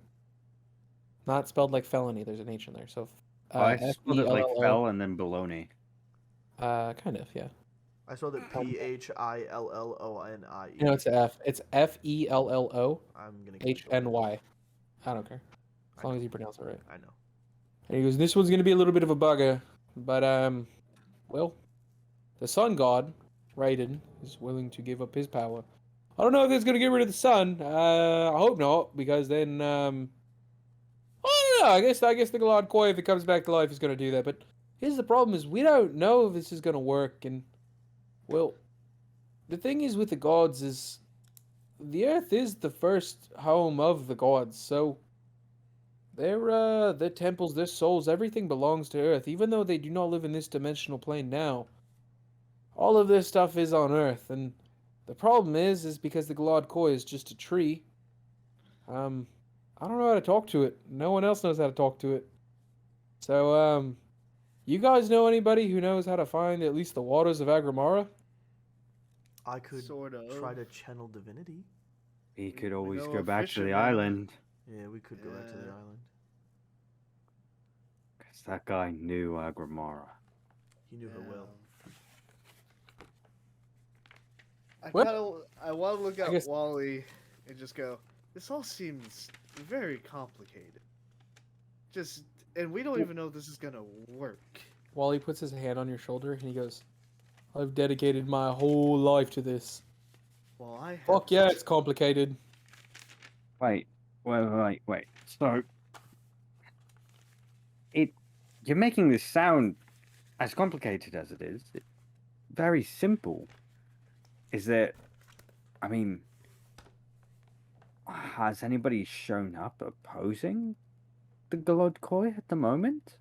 [SPEAKER 6] Not spelled like felony. There's an H in there. So
[SPEAKER 2] I
[SPEAKER 6] F
[SPEAKER 2] spelled
[SPEAKER 6] E
[SPEAKER 2] it
[SPEAKER 6] L
[SPEAKER 2] like
[SPEAKER 6] L
[SPEAKER 2] fell and then baloney.
[SPEAKER 6] O. Kind of, yeah.
[SPEAKER 3] I spelled it Philloni.
[SPEAKER 6] You know, it's a F. It's Felloni.
[SPEAKER 3] I'm gonna give it to him.
[SPEAKER 6] I don't care. As
[SPEAKER 3] I
[SPEAKER 6] long
[SPEAKER 3] know.
[SPEAKER 6] as you pronounce it right.
[SPEAKER 3] I know.
[SPEAKER 6] And he goes, this one's gonna be a little bit of a bugger, but well, the sun god, Raiden, is willing to give up his power. I don't know if it's gonna get rid of the sun. I hope not, because then I don't know. I guess the God Koi, if it comes back to life, is gonna do that. But here's the problem: is we don't know if this is gonna work. And well, the thing is with the gods is the Earth is the first home of the gods, so their temples, their souls, everything belongs to Earth. Even though they do not live in this dimensional plane now, all of this stuff is on Earth. And the problem is because the Glod Koi is just a tree. I don't know how to talk to it. No one else knows how to talk to it. So you guys know anybody who knows how to find at least the waters of Agrimara?
[SPEAKER 3] I could
[SPEAKER 4] Sort of.
[SPEAKER 3] try to channel divinity.
[SPEAKER 2] He could
[SPEAKER 4] We
[SPEAKER 2] always
[SPEAKER 4] know
[SPEAKER 2] go
[SPEAKER 4] a
[SPEAKER 2] back to the
[SPEAKER 4] fisherman.
[SPEAKER 2] island.
[SPEAKER 3] Yeah, we could go back to the
[SPEAKER 4] Yeah.
[SPEAKER 3] island.
[SPEAKER 2] Because that guy knew Agrimara.
[SPEAKER 3] He knew her well.
[SPEAKER 4] I want to look
[SPEAKER 6] I
[SPEAKER 4] at
[SPEAKER 6] guess-
[SPEAKER 4] Wally and just go, this all seems very complicated. And we don't even know if this is gonna work.
[SPEAKER 6] Wally puts his hand on your shoulder and he goes, I've dedicated my whole life to this.
[SPEAKER 4] Well, I have.
[SPEAKER 6] Fuck yeah, it's complicated.
[SPEAKER 2] Wait. So, you're making this sound as complicated as it is. It's very simple. Is there, I mean, has anybody shown up opposing the Golodkoi at the moment?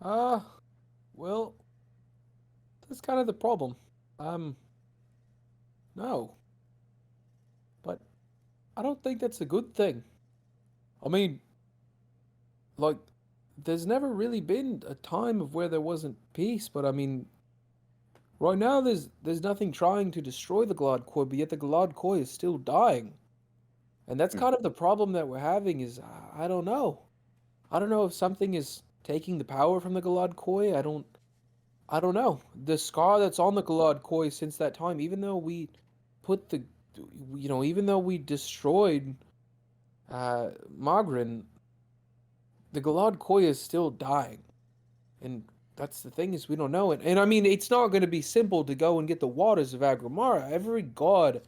[SPEAKER 6] Well, that's kind of the problem. No. But I don't think that's a good thing. I mean, like, there's never really been a time of where there wasn't peace, but I mean, right now there's nothing trying to destroy the Glodkoi, but yet the Glodkoi is still dying. And that's kind of the problem that we're having is, I don't know. I don't know if something is taking the power from the Glodkoi. I don't know. The scar that's on the Glodkoi since that time, even though we put the, even though we destroyed Magrin, the Glodkoi is still dying. And that's the thing is we don't know it. And I mean, it's not going to be simple to go and get the waters of Agrimara. Every god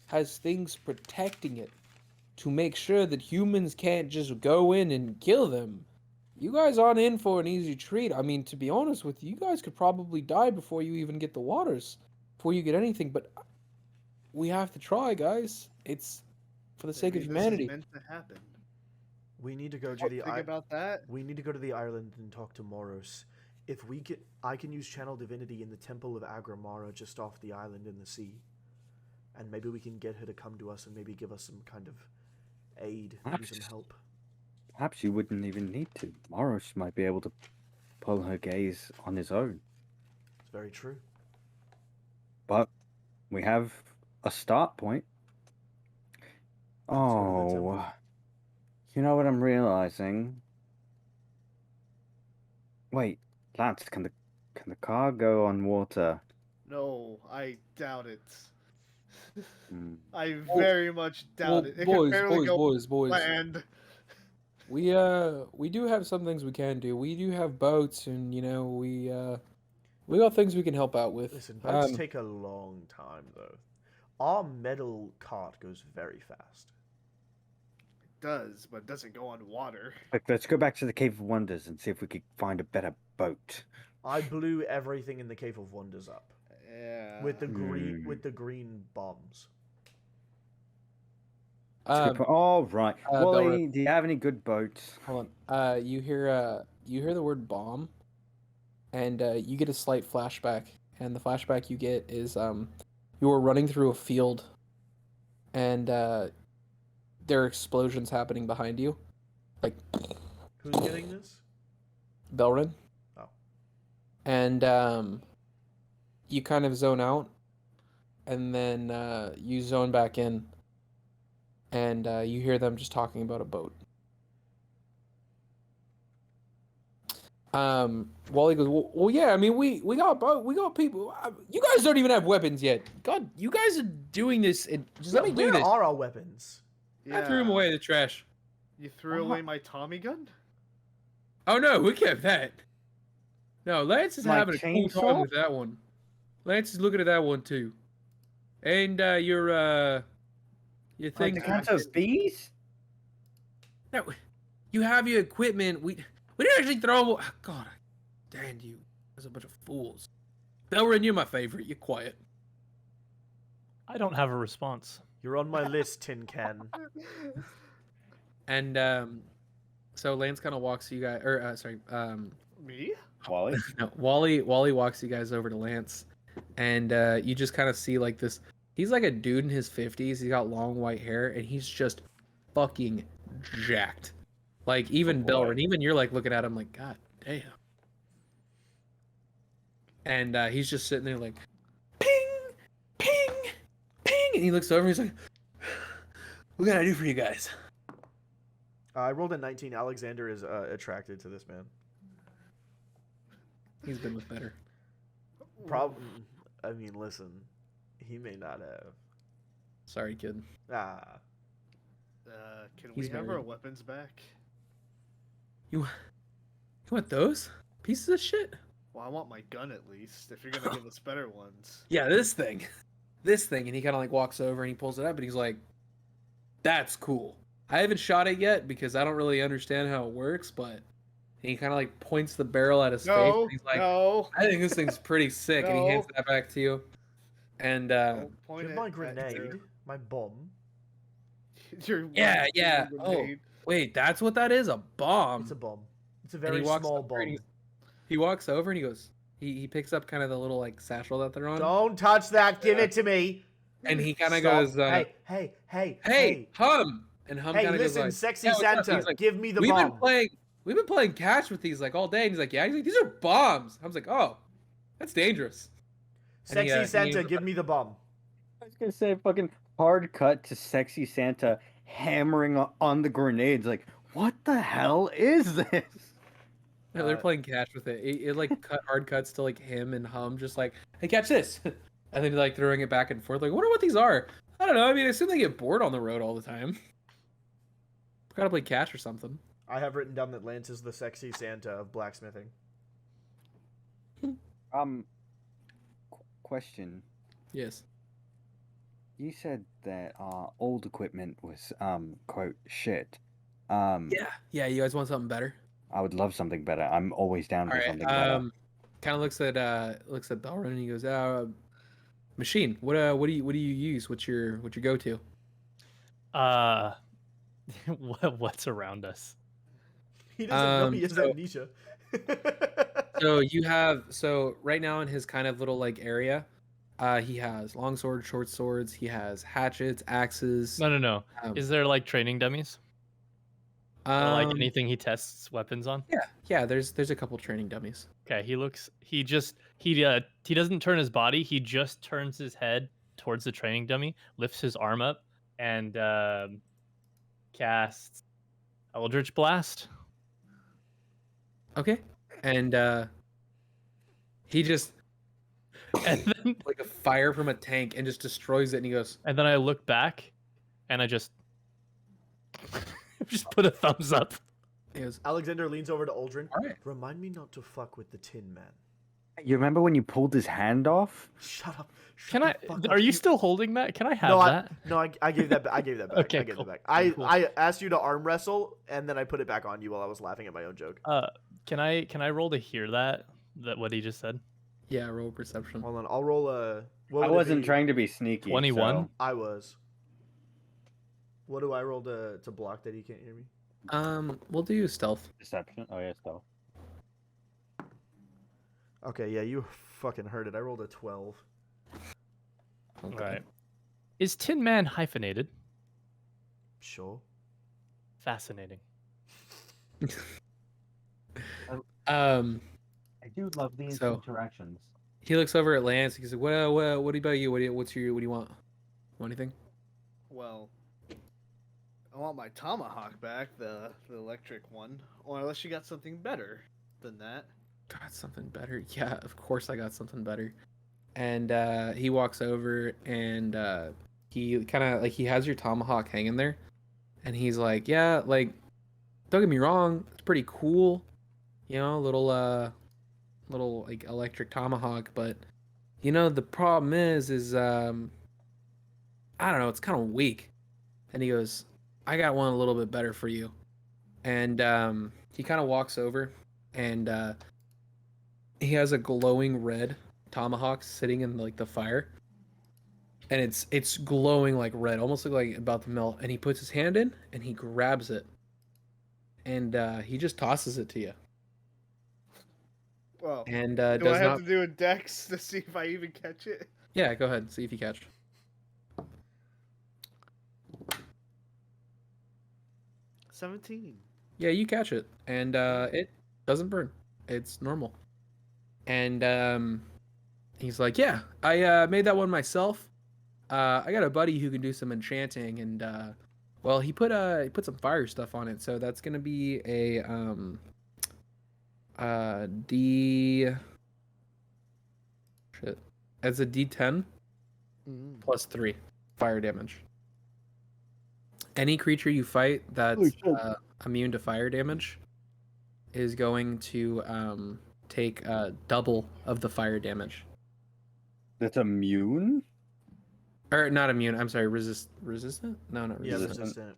[SPEAKER 6] has things protecting it to make sure that humans can't just go in and kill them. You guys aren't in for an easy treat. I mean, to be honest with you, you guys could probably die before you even get the waters, before you get anything. But we have to try, guys. It's for the sake of
[SPEAKER 4] Maybe
[SPEAKER 6] humanity.
[SPEAKER 4] This is meant to happen.
[SPEAKER 3] We need to go to the
[SPEAKER 4] Think about that.
[SPEAKER 3] We need to go to the island and talk to Moros. If we get, I can use channel divinity in the temple of Agrimara just off the island in the sea, and maybe we can get her to come to us and maybe give us some kind of aid, maybe some help.
[SPEAKER 2] Perhaps you wouldn't even need to. Moros might be able to pull her gaze on his own.
[SPEAKER 3] It's very true.
[SPEAKER 2] But we have a start point. Oh, you know what I'm realizing? Wait, lads, can the car go on water?
[SPEAKER 4] No, I doubt it.
[SPEAKER 2] Hmm.
[SPEAKER 4] I very much doubt it. It
[SPEAKER 6] boys,
[SPEAKER 4] can barely go
[SPEAKER 6] boys.
[SPEAKER 4] land.
[SPEAKER 6] We do have some things we can do. We do have boats, and we got things we can help out with.
[SPEAKER 3] Listen, boats take a long time though. Our metal cart goes very fast.
[SPEAKER 4] It does, but it doesn't go on water.
[SPEAKER 2] Look, let's go back to the Cave of Wonders and see if we could find a better boat.
[SPEAKER 3] I blew everything in the Cave of Wonders up
[SPEAKER 4] Yeah.
[SPEAKER 3] with the green bombs.
[SPEAKER 2] All right.
[SPEAKER 6] Belrin.
[SPEAKER 2] Wally, do you have any good boats?
[SPEAKER 6] Hold on. You you hear the word bomb, and you get a slight flashback. And the flashback you get is you were running through a field, and there are explosions happening behind you, like
[SPEAKER 3] Who's getting this?
[SPEAKER 6] Belrin.
[SPEAKER 3] Oh.
[SPEAKER 6] And you kind of zone out, and then you zone back in, and you hear them just talking about a boat. Wally goes, well, yeah, I mean, we got boat, we got people. You guys don't even have weapons yet. God, you guys are doing this. Just let me do
[SPEAKER 3] Where
[SPEAKER 6] this.
[SPEAKER 3] are our weapons?
[SPEAKER 6] I threw them away in the trash.
[SPEAKER 4] You threw away my Tommy gun?
[SPEAKER 6] Oh no, we kept that. No, Lance is
[SPEAKER 2] My
[SPEAKER 6] having a cool time
[SPEAKER 2] chainsaw?
[SPEAKER 6] with that one. Lance is looking at that one too. And your
[SPEAKER 2] Like
[SPEAKER 6] thing.
[SPEAKER 2] the kinds of bees?
[SPEAKER 6] No, you have your equipment. We didn't actually throw them. God, damn you! There's a bunch of fools. Belrin, you're my favorite. You're quiet.
[SPEAKER 5] I don't have a response.
[SPEAKER 3] You're on my list, Tin Can.
[SPEAKER 6] And so Lance kind of walks you guys, or
[SPEAKER 4] Me?
[SPEAKER 2] Wally?
[SPEAKER 6] no, Wally walks you guys over to Lance, and you just kind of see like this. He's like a dude in his 50s. He's got long white hair, and he's just fucking jacked. Like even
[SPEAKER 2] boy.
[SPEAKER 6] Belrin, even you're like looking at him like, God damn. And he's just sitting there like, ping, ping, ping, and he looks over and he's like, what can I do for you guys?
[SPEAKER 3] I rolled a 19. Alexander is attracted to this man.
[SPEAKER 6] He's been with better.
[SPEAKER 3] I mean, listen, he may not have.
[SPEAKER 6] Sorry, kid.
[SPEAKER 3] Ah.
[SPEAKER 4] Can
[SPEAKER 6] He's
[SPEAKER 4] we have our
[SPEAKER 6] married.
[SPEAKER 4] weapons back?
[SPEAKER 6] You want those pieces of shit?
[SPEAKER 4] Well, I want my gun at least, if you're gonna give us better ones.
[SPEAKER 6] Yeah, this thing, and he kind of like walks over and he pulls it up and he's like, "That's cool. I haven't shot it yet because I don't really understand how it works, but." And he kind of like points the barrel at his face.
[SPEAKER 4] No,
[SPEAKER 6] And he's like,
[SPEAKER 4] no.
[SPEAKER 6] "I think this thing's pretty sick," and he hands
[SPEAKER 4] No.
[SPEAKER 6] that back to you. And
[SPEAKER 4] Don't point
[SPEAKER 3] Give
[SPEAKER 4] it
[SPEAKER 3] my
[SPEAKER 4] at
[SPEAKER 3] grenade, my bomb.
[SPEAKER 4] your
[SPEAKER 6] yeah,
[SPEAKER 4] weapon
[SPEAKER 6] yeah. Oh,
[SPEAKER 4] grenade.
[SPEAKER 6] wait, that's what that is? A bomb.
[SPEAKER 3] It's a bomb. It's a
[SPEAKER 6] And
[SPEAKER 3] very
[SPEAKER 6] he walks
[SPEAKER 3] small
[SPEAKER 6] over and
[SPEAKER 3] bomb.
[SPEAKER 6] he walks over and he goes. He picks up kind of the little like satchel that they're on.
[SPEAKER 3] Don't touch that. Give it to me.
[SPEAKER 6] And he kind of
[SPEAKER 3] Stop.
[SPEAKER 6] goes,
[SPEAKER 3] Hey,
[SPEAKER 6] Hum. And Hum
[SPEAKER 3] Hey,
[SPEAKER 6] kind of goes
[SPEAKER 3] listen,
[SPEAKER 6] like,
[SPEAKER 3] sexy
[SPEAKER 6] "Yeah, what's up?"
[SPEAKER 3] Santa,
[SPEAKER 6] He's like,
[SPEAKER 3] give me the
[SPEAKER 6] we've
[SPEAKER 3] bomb.
[SPEAKER 6] been playing catch with these like all day. And he's like, yeah. He's like, these are bombs. I was like, oh, that's dangerous. And
[SPEAKER 3] Sexy
[SPEAKER 6] he
[SPEAKER 3] Santa,
[SPEAKER 6] was
[SPEAKER 3] give me the bomb.
[SPEAKER 2] I was gonna say fucking hard cut to sexy Santa hammering on the grenades. Like, what the hell is this?
[SPEAKER 6] No, they're playing catch with it. It like hard cuts to like him and Hum just like, hey, catch this, and then like throwing it back and forth. Like, wonder what these are. I don't know. I mean, I assume they get bored on the road all the time. Gotta play catch or something.
[SPEAKER 3] I have written down that Lance is the sexy Santa of blacksmithing.
[SPEAKER 2] Question.
[SPEAKER 6] Yes.
[SPEAKER 2] You said that old equipment was quote shit.
[SPEAKER 6] Yeah. You guys want something better?
[SPEAKER 2] I would love something better. I'm always down
[SPEAKER 6] All
[SPEAKER 2] for
[SPEAKER 6] right.
[SPEAKER 2] something better.
[SPEAKER 6] Kind of looks at Belrin and he goes, machine. What do you use? What's your go to?
[SPEAKER 5] What's around us?
[SPEAKER 3] He doesn't know he has
[SPEAKER 6] so-
[SPEAKER 3] amnesia.
[SPEAKER 6] So right now in his kind of little like area, he has long swords, short swords. He has hatchets, axes.
[SPEAKER 5] No.
[SPEAKER 6] Um,
[SPEAKER 5] Is there like training dummies? Or like anything he tests weapons on?
[SPEAKER 6] Yeah. There's a couple training dummies.
[SPEAKER 5] Okay, he doesn't turn his body, he just turns his head towards the training dummy, lifts his arm up, and casts Eldritch Blast.
[SPEAKER 6] Okay. And he just
[SPEAKER 5] And then
[SPEAKER 6] like a fire from a tank and just destroys it. And he goes,
[SPEAKER 5] I look back and I just put a thumbs up.
[SPEAKER 6] he goes,
[SPEAKER 3] Alexander leans over to Aldrin.
[SPEAKER 6] all right.
[SPEAKER 3] Remind me not to fuck with the Tin Man.
[SPEAKER 2] You remember when you pulled his hand off?
[SPEAKER 3] Shut up.
[SPEAKER 5] Can I? Are you still holding that? Can I have
[SPEAKER 3] No,
[SPEAKER 5] that?
[SPEAKER 3] I gave that. I gave that back.
[SPEAKER 5] Okay,
[SPEAKER 3] I gave
[SPEAKER 5] cool.
[SPEAKER 3] it back.
[SPEAKER 5] Cool.
[SPEAKER 3] I asked you to arm wrestle, and then I put it back on you while I was laughing at my own joke.
[SPEAKER 5] Can I roll to hear that what he just said?
[SPEAKER 6] Yeah, roll perception.
[SPEAKER 3] Hold on, I'll roll a. What
[SPEAKER 2] I
[SPEAKER 3] would it
[SPEAKER 2] wasn't
[SPEAKER 3] be?
[SPEAKER 2] trying to be sneaky.
[SPEAKER 5] 21?
[SPEAKER 2] so-
[SPEAKER 3] I was. What do I roll to block that he can't hear me?
[SPEAKER 6] We'll do stealth.
[SPEAKER 2] Deception. Oh yeah, stealth.
[SPEAKER 3] Okay, yeah, you fucking heard it. I rolled a 12.
[SPEAKER 5] All right. Is Tin Man hyphenated?
[SPEAKER 3] Sure.
[SPEAKER 5] Fascinating.
[SPEAKER 1] Um,
[SPEAKER 2] I do love these
[SPEAKER 1] So-
[SPEAKER 2] interactions.
[SPEAKER 1] he looks over at Lance. He's like, "Well, what about you? What do you want? Want anything?"
[SPEAKER 4] Well, I want my tomahawk back, the electric one. Or unless you got something better than that.
[SPEAKER 1] Got something better? Yeah, of course I got something better. And he walks over and he kind of like he has your tomahawk hanging there, and he's like, "Yeah, like don't get me wrong, it's pretty cool, you know, little like electric tomahawk, but you know the problem is I don't know, it's kind of weak." And he goes, "I got one a little bit better for you." And he kind of walks over and he has a glowing red tomahawk sitting in like the fire, and it's glowing like red, almost like about to melt. And he puts his hand in and he grabs it, and he just tosses it to you.
[SPEAKER 4] Well,
[SPEAKER 1] And
[SPEAKER 4] do I
[SPEAKER 1] does
[SPEAKER 4] have
[SPEAKER 1] not.
[SPEAKER 4] to do a dex to see if I even catch it?
[SPEAKER 1] Yeah, go ahead, see if you catch.
[SPEAKER 4] 17.
[SPEAKER 1] Yeah, you catch it, and it doesn't burn. It's normal. And he's like, "Yeah, I made that one myself. I got a buddy who can do some enchanting, and well, he put some fire stuff on it, so that's gonna be a D shit. It's a D10 plus 3 fire damage. Any creature you fight that's immune to fire damage is going to take double of the fire damage.
[SPEAKER 2] That's immune?
[SPEAKER 1] Or not immune. I'm sorry. Resistant? No, not
[SPEAKER 3] Yeah,
[SPEAKER 1] resistant.
[SPEAKER 3] resistant.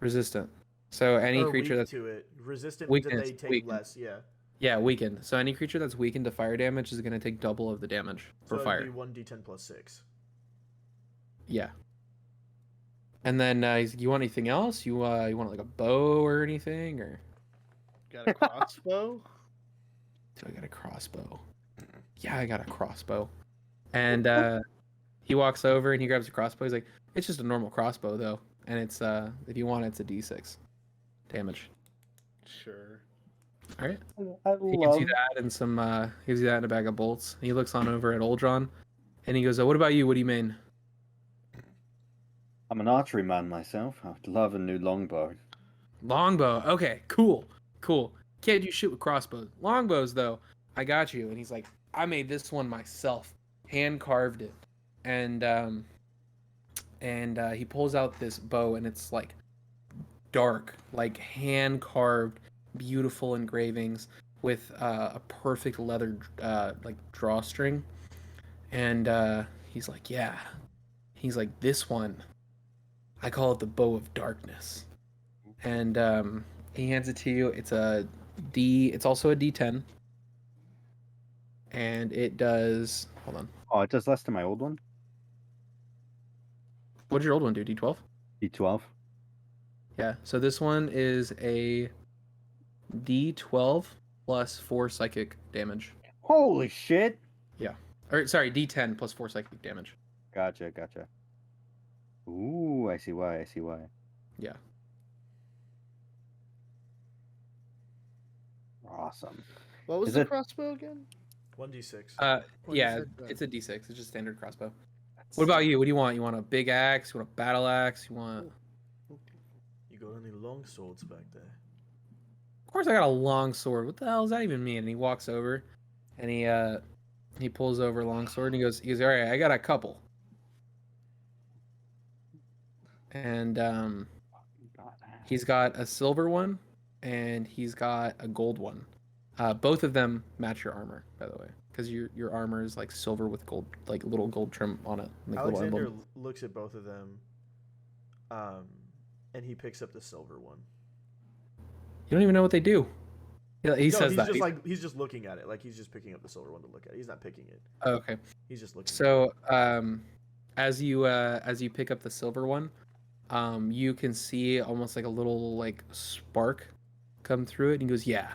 [SPEAKER 1] Resistant. So any
[SPEAKER 3] Or
[SPEAKER 1] creature
[SPEAKER 3] weak
[SPEAKER 1] that's
[SPEAKER 3] to it. Resistant means that
[SPEAKER 1] weakness,
[SPEAKER 3] they take
[SPEAKER 1] weakened.
[SPEAKER 3] less, yeah.
[SPEAKER 1] Yeah, weakened. So any creature that's weakened to fire damage is going to take double of the damage for
[SPEAKER 3] So
[SPEAKER 1] fire.
[SPEAKER 3] it'd be 1d10 plus 6.
[SPEAKER 1] Yeah. And then he's like, "You want anything else? You want like a bow or anything, or?"
[SPEAKER 4] Got a crossbow?
[SPEAKER 1] Do I got a crossbow? Yeah, I got a crossbow. And he walks over and he grabs a crossbow. He's like, "It's just a normal crossbow though, and it's if you want it, it's a D6 damage."
[SPEAKER 4] Sure.
[SPEAKER 1] All right.
[SPEAKER 2] I
[SPEAKER 1] He gives you that and some gives you that in a bag of bolts. He looks on over at Oldron, and he goes, "What about you? What do you mean?"
[SPEAKER 2] I'm an archery man myself. I'd love a new longbow.
[SPEAKER 1] Longbow. Okay, cool. Can't you shoot with crossbows? Longbows though, I got you. And he's like, "I made this one myself, hand carved it," and he pulls out this bow, and it's like dark, like hand carved, beautiful engravings with a perfect leather like drawstring. And he's like, "Yeah." He's like, "This one, I call it the bow of darkness." And he hands it to you. It's a D. It's also a D10, and it does. Hold on.
[SPEAKER 2] Oh, it does less than my old one.
[SPEAKER 1] What did your old one do? D12.
[SPEAKER 2] D12.
[SPEAKER 1] Yeah. So this one is a D12 plus 4 psychic damage.
[SPEAKER 2] Holy shit!
[SPEAKER 1] Or sorry, D10 plus 4 psychic damage.
[SPEAKER 2] Gotcha. Ooh, I see why.
[SPEAKER 1] Yeah.
[SPEAKER 2] Awesome.
[SPEAKER 4] What was
[SPEAKER 2] Is
[SPEAKER 4] the
[SPEAKER 2] it-
[SPEAKER 4] crossbow again?
[SPEAKER 3] 1d6.
[SPEAKER 1] Yeah,
[SPEAKER 4] 26.
[SPEAKER 1] it's a D6. It's just standard crossbow. What about you? What do you want? You want a big axe? You want a battle axe? You want?
[SPEAKER 3] You got any long swords back there?
[SPEAKER 1] Of course, I got a long sword. What the hell does that even mean? And he walks over, and he pulls over a long sword, and he goes, "All right, I got a couple." And he's got a silver one, and he's got a gold one. Both of them match your armor, by the way, because your armor is like silver with gold, like little gold trim on it. Like little
[SPEAKER 3] Alexander
[SPEAKER 1] emblem.
[SPEAKER 3] looks at both of them, and he picks up the silver one.
[SPEAKER 1] You don't even know what they do. He
[SPEAKER 3] No,
[SPEAKER 1] says
[SPEAKER 3] he's
[SPEAKER 1] that.
[SPEAKER 3] just like he's just looking at it, like he's just picking up the silver one to look at it. He's not picking it.
[SPEAKER 1] Oh, okay.
[SPEAKER 3] He's just looking.
[SPEAKER 1] So as you pick up the silver one, you can see almost like a little like spark come through it, and he goes, "Yeah,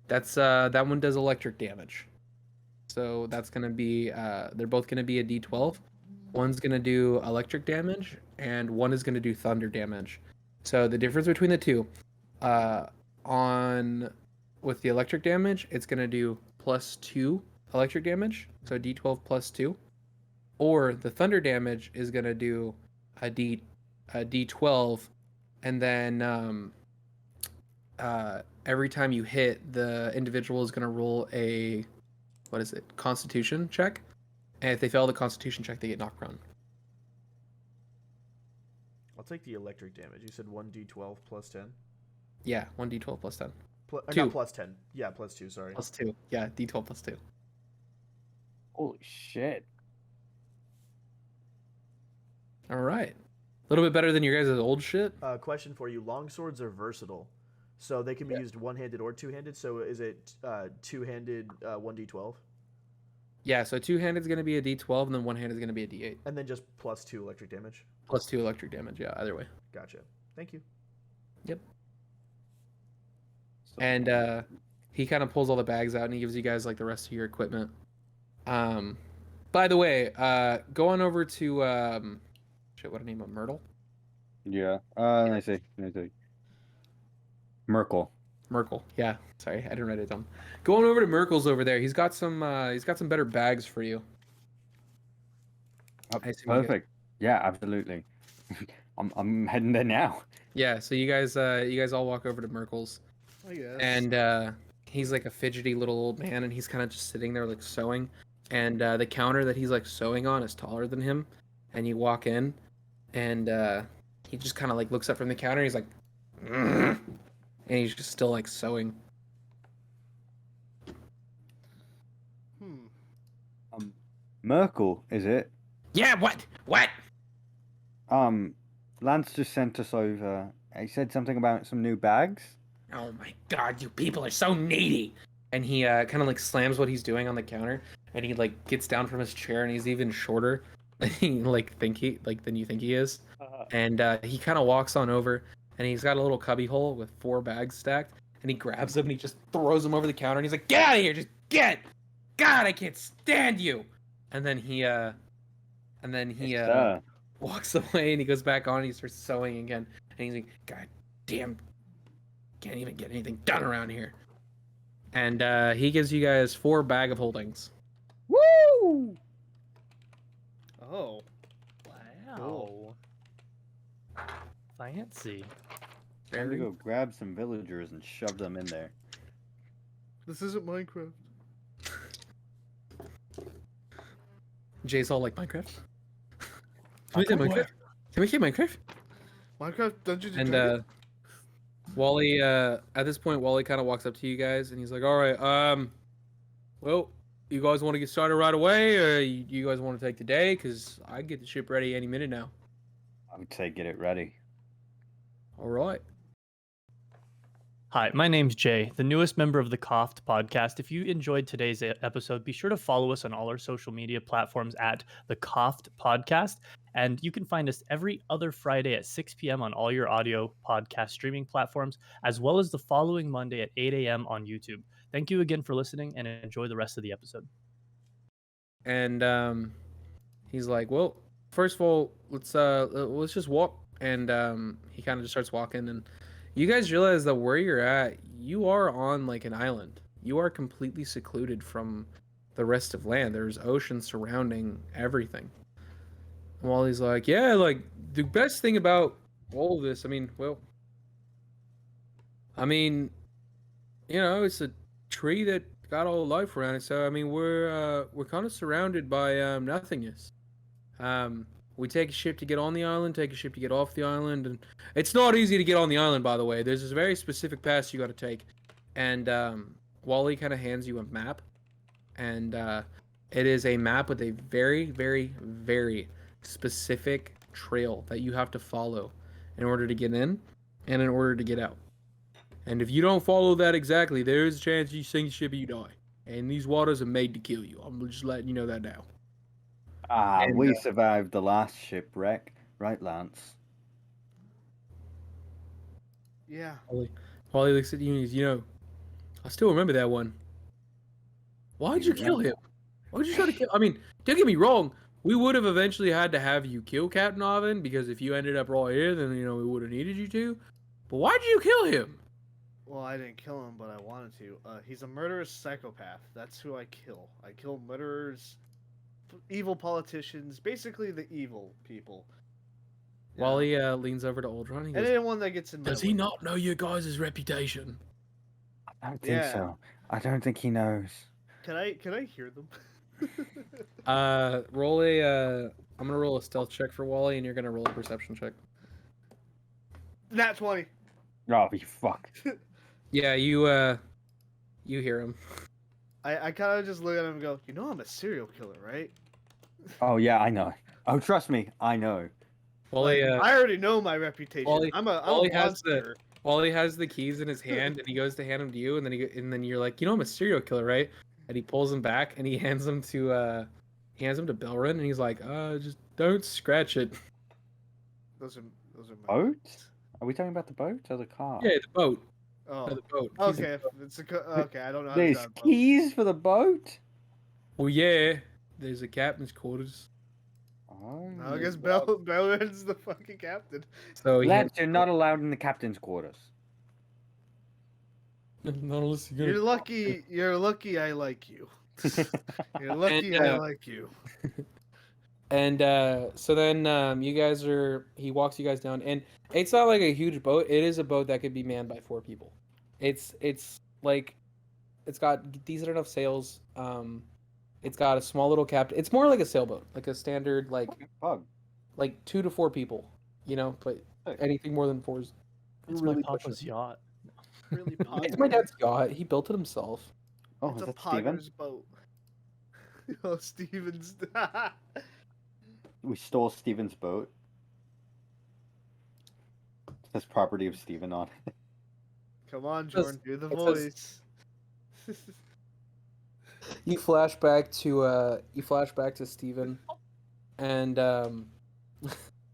[SPEAKER 1] that's that one does electric damage." So that's gonna be they're both gonna be a D12. One's gonna do electric damage, and one is gonna do thunder damage. So the difference between the two, uh, on with the electric damage, it's gonna do +2 electric damage, so D12 +2. Or the thunder damage is gonna do a D12, and then every time you hit, the individual is gonna roll a what is it? Constitution check, and if they fail the Constitution check, they get knocked prone.
[SPEAKER 3] I'll take the electric damage. You said 1d12 plus 10.
[SPEAKER 1] Yeah, 1d12 +10.
[SPEAKER 3] Not plus 10. Yeah, plus 2. Sorry.
[SPEAKER 1] +2. Yeah, d12 +2.
[SPEAKER 2] Holy shit.
[SPEAKER 1] All right. A little bit better than your guys' old shit.
[SPEAKER 3] Question for you: longswords are versatile, so they can be used one-handed or two-handed. So is it two-handed 1d12,
[SPEAKER 1] Yeah, so two-handed is going to be a d12, and then one-handed is going to be a d8.
[SPEAKER 3] and then just plus 2 electric damage?
[SPEAKER 1] +2 electric damage, yeah, either way.
[SPEAKER 3] Gotcha. Thank you.
[SPEAKER 1] Yep.
[SPEAKER 2] So,
[SPEAKER 1] And he kind of pulls all the bags out, and he gives you guys like the rest of your equipment. By the way, go on over to shit, what a name of Myrtle?
[SPEAKER 2] yeah. Let me see. Merkel.
[SPEAKER 1] Merkel. Yeah, sorry, I didn't write it down. Go on over to Merkel's over there. He's got some better bags for you.
[SPEAKER 2] Oh,
[SPEAKER 1] I assume you guys-
[SPEAKER 2] perfect. Yeah, absolutely. I'm heading there now.
[SPEAKER 1] Yeah, so you guys all walk over to Merkel's.
[SPEAKER 4] I guess.
[SPEAKER 1] And he's like a fidgety little old man, and he's kind of just sitting there like sewing. And the counter that he's like sewing on is taller than him. And you walk in, and he just kind of like looks up from the counter. And he's like, "Mm," and he's just still like sewing.
[SPEAKER 2] Merkel, is it?
[SPEAKER 1] Yeah, what?
[SPEAKER 2] Lance just sent us over. He said something about some new bags.
[SPEAKER 1] Oh my god, you people are so needy. And he kind of like slams what he's doing on the counter, and he like gets down from his chair, and he's even shorter than than you think he is. And he kind of walks on over, and he's got a little cubby hole with 4 bags stacked, and he grabs them and he just throws them over the counter, and he's like, "Get out of here! Just get! God, I can't stand you!" And then he walks away, and he goes back on, and he starts sewing again, and he's like, "God damn, can't even get anything done around here." And he gives you guys 4 bag of holdings.
[SPEAKER 2] Woo!
[SPEAKER 4] Oh,
[SPEAKER 5] Wow. Fancy.
[SPEAKER 2] Time to go grab some villagers and shove them in there.
[SPEAKER 4] this isn't Minecraft.
[SPEAKER 1] Jay's all like, Minecraft? Can we play Minecraft? Can we play Minecraft?
[SPEAKER 4] Minecraft Dungeons and
[SPEAKER 1] And
[SPEAKER 4] Dragons.
[SPEAKER 1] Wally, at this point, Wally kind of walks up to you guys, and he's like, "All right, well, you guys want to get started right away, or you guys want to take the day? Because I can get the ship ready any minute now."
[SPEAKER 2] I would say get it ready.
[SPEAKER 1] All right.
[SPEAKER 5] Hi, my name's Jay, the newest member of the K.O.F.T podcast. If you enjoyed today's episode, be sure to follow us on all our social media platforms at the K.O.F.T podcast. And you can find us every other Friday at 6 p.m. on all your audio podcast streaming platforms, as well as the following Monday at 8 a.m. on YouTube. Thank you again for listening, and enjoy the rest of the episode.
[SPEAKER 1] And he's like, "Well, first of all, let's just walk." And he kind of just starts walking, and you guys realize that where you're at, you are on like an island. You are completely secluded from the rest of land. There's ocean surrounding everything. And Wally's like, "Yeah, like the best thing about all of this, it's a tree that got all life around it. So we're kind of surrounded by nothingness. We take a ship to get on the island, take a ship to get off the island, and it's not easy to get on the island, by the way. There's this very specific pass you got to take." And Wally kind of hands you a map, and it is a map with a very, very, very specific trail that you have to follow in order to get in and in order to get out. And if you don't follow that exactly, there is a chance you sink the ship and you die. And these waters are made to kill you. I'm just letting you know that now. And,
[SPEAKER 2] We survived the last shipwreck, right, Lance?
[SPEAKER 4] Yeah.
[SPEAKER 1] Wally looks at you and he's, I still remember that one. Why'd you kill him?
[SPEAKER 6] Why'd you try to kill? I mean, don't get me wrong. We would have eventually had to have you kill Captain Arvin because if you ended up right here, then we would have needed you to. But why'd you kill him?
[SPEAKER 4] Well, I didn't kill him, but I wanted to. He's a murderous psychopath. That's who I kill. I kill murderers, evil politicians, basically the evil people. Yeah.
[SPEAKER 6] Wally leans over to Uldron. He
[SPEAKER 4] And
[SPEAKER 6] goes,
[SPEAKER 4] anyone that gets in my
[SPEAKER 6] "Does
[SPEAKER 4] way.
[SPEAKER 6] he not know your guys' reputation?"
[SPEAKER 2] I don't think
[SPEAKER 4] Yeah.
[SPEAKER 2] so. I don't think he knows.
[SPEAKER 4] Can I hear them?
[SPEAKER 6] Roll a. I'm gonna roll a stealth check for Wally, and you're gonna roll a perception check.
[SPEAKER 4] Nat 20.
[SPEAKER 2] Oh, you fuck.
[SPEAKER 6] Yeah, you hear him.
[SPEAKER 4] I kind of just look at him and go, you know I'm a serial killer, right?
[SPEAKER 2] Oh, yeah, I know. Oh, trust me, I know.
[SPEAKER 6] Wally,
[SPEAKER 4] I already know my reputation.
[SPEAKER 6] Wally-
[SPEAKER 4] I'm a
[SPEAKER 6] Wally has
[SPEAKER 4] monster.
[SPEAKER 6] Wally has the keys in his hand, and he goes to hand them to you, and then you're like, I'm a serial killer, right? And he pulls them back, and he hands them to Belrin, and he's like, just don't scratch it.
[SPEAKER 4] Those are my
[SPEAKER 2] Boat? Are we talking about the boat or the car?
[SPEAKER 6] Yeah, the boat.
[SPEAKER 4] Oh,
[SPEAKER 6] The boat. Keys in
[SPEAKER 4] okay.
[SPEAKER 6] the boat.
[SPEAKER 4] Okay. I don't know how to
[SPEAKER 2] There's
[SPEAKER 4] drive a boat.
[SPEAKER 2] keys for the boat?
[SPEAKER 6] Well, yeah. There's a captain's quarters.
[SPEAKER 2] Oh,
[SPEAKER 4] I guess Belrin's the fucking captain.
[SPEAKER 6] So
[SPEAKER 2] Lads, you're not allowed in the captain's quarters.
[SPEAKER 6] not unless you're
[SPEAKER 4] You're
[SPEAKER 6] gonna.
[SPEAKER 4] lucky. You're lucky. I like you. You're lucky. I like you.
[SPEAKER 6] And so then he walks you guys down, and it's not like a huge boat. It is a boat that could be manned by 4 people. It's like it's got decent enough sails. It's got a small little captain. It's more like a sailboat, like a standard
[SPEAKER 2] Bug.
[SPEAKER 6] like 2 to 4 people. But
[SPEAKER 2] Hey.
[SPEAKER 6] anything more than 4 is
[SPEAKER 5] It's
[SPEAKER 6] really
[SPEAKER 5] my papa's
[SPEAKER 6] pushing.
[SPEAKER 5] yacht.
[SPEAKER 4] Really
[SPEAKER 6] It's
[SPEAKER 4] popular.
[SPEAKER 6] my dad's yacht. He built it himself.
[SPEAKER 2] Oh,
[SPEAKER 4] It's
[SPEAKER 2] is
[SPEAKER 4] a
[SPEAKER 2] that Steven?
[SPEAKER 4] potter's boat. Oh, Steven's.
[SPEAKER 2] We stole Steven's boat. It says property of Steven on it.
[SPEAKER 4] Come on,
[SPEAKER 6] says-
[SPEAKER 4] Jordan, do the
[SPEAKER 6] it
[SPEAKER 4] voice.
[SPEAKER 6] You flash back to Steven, and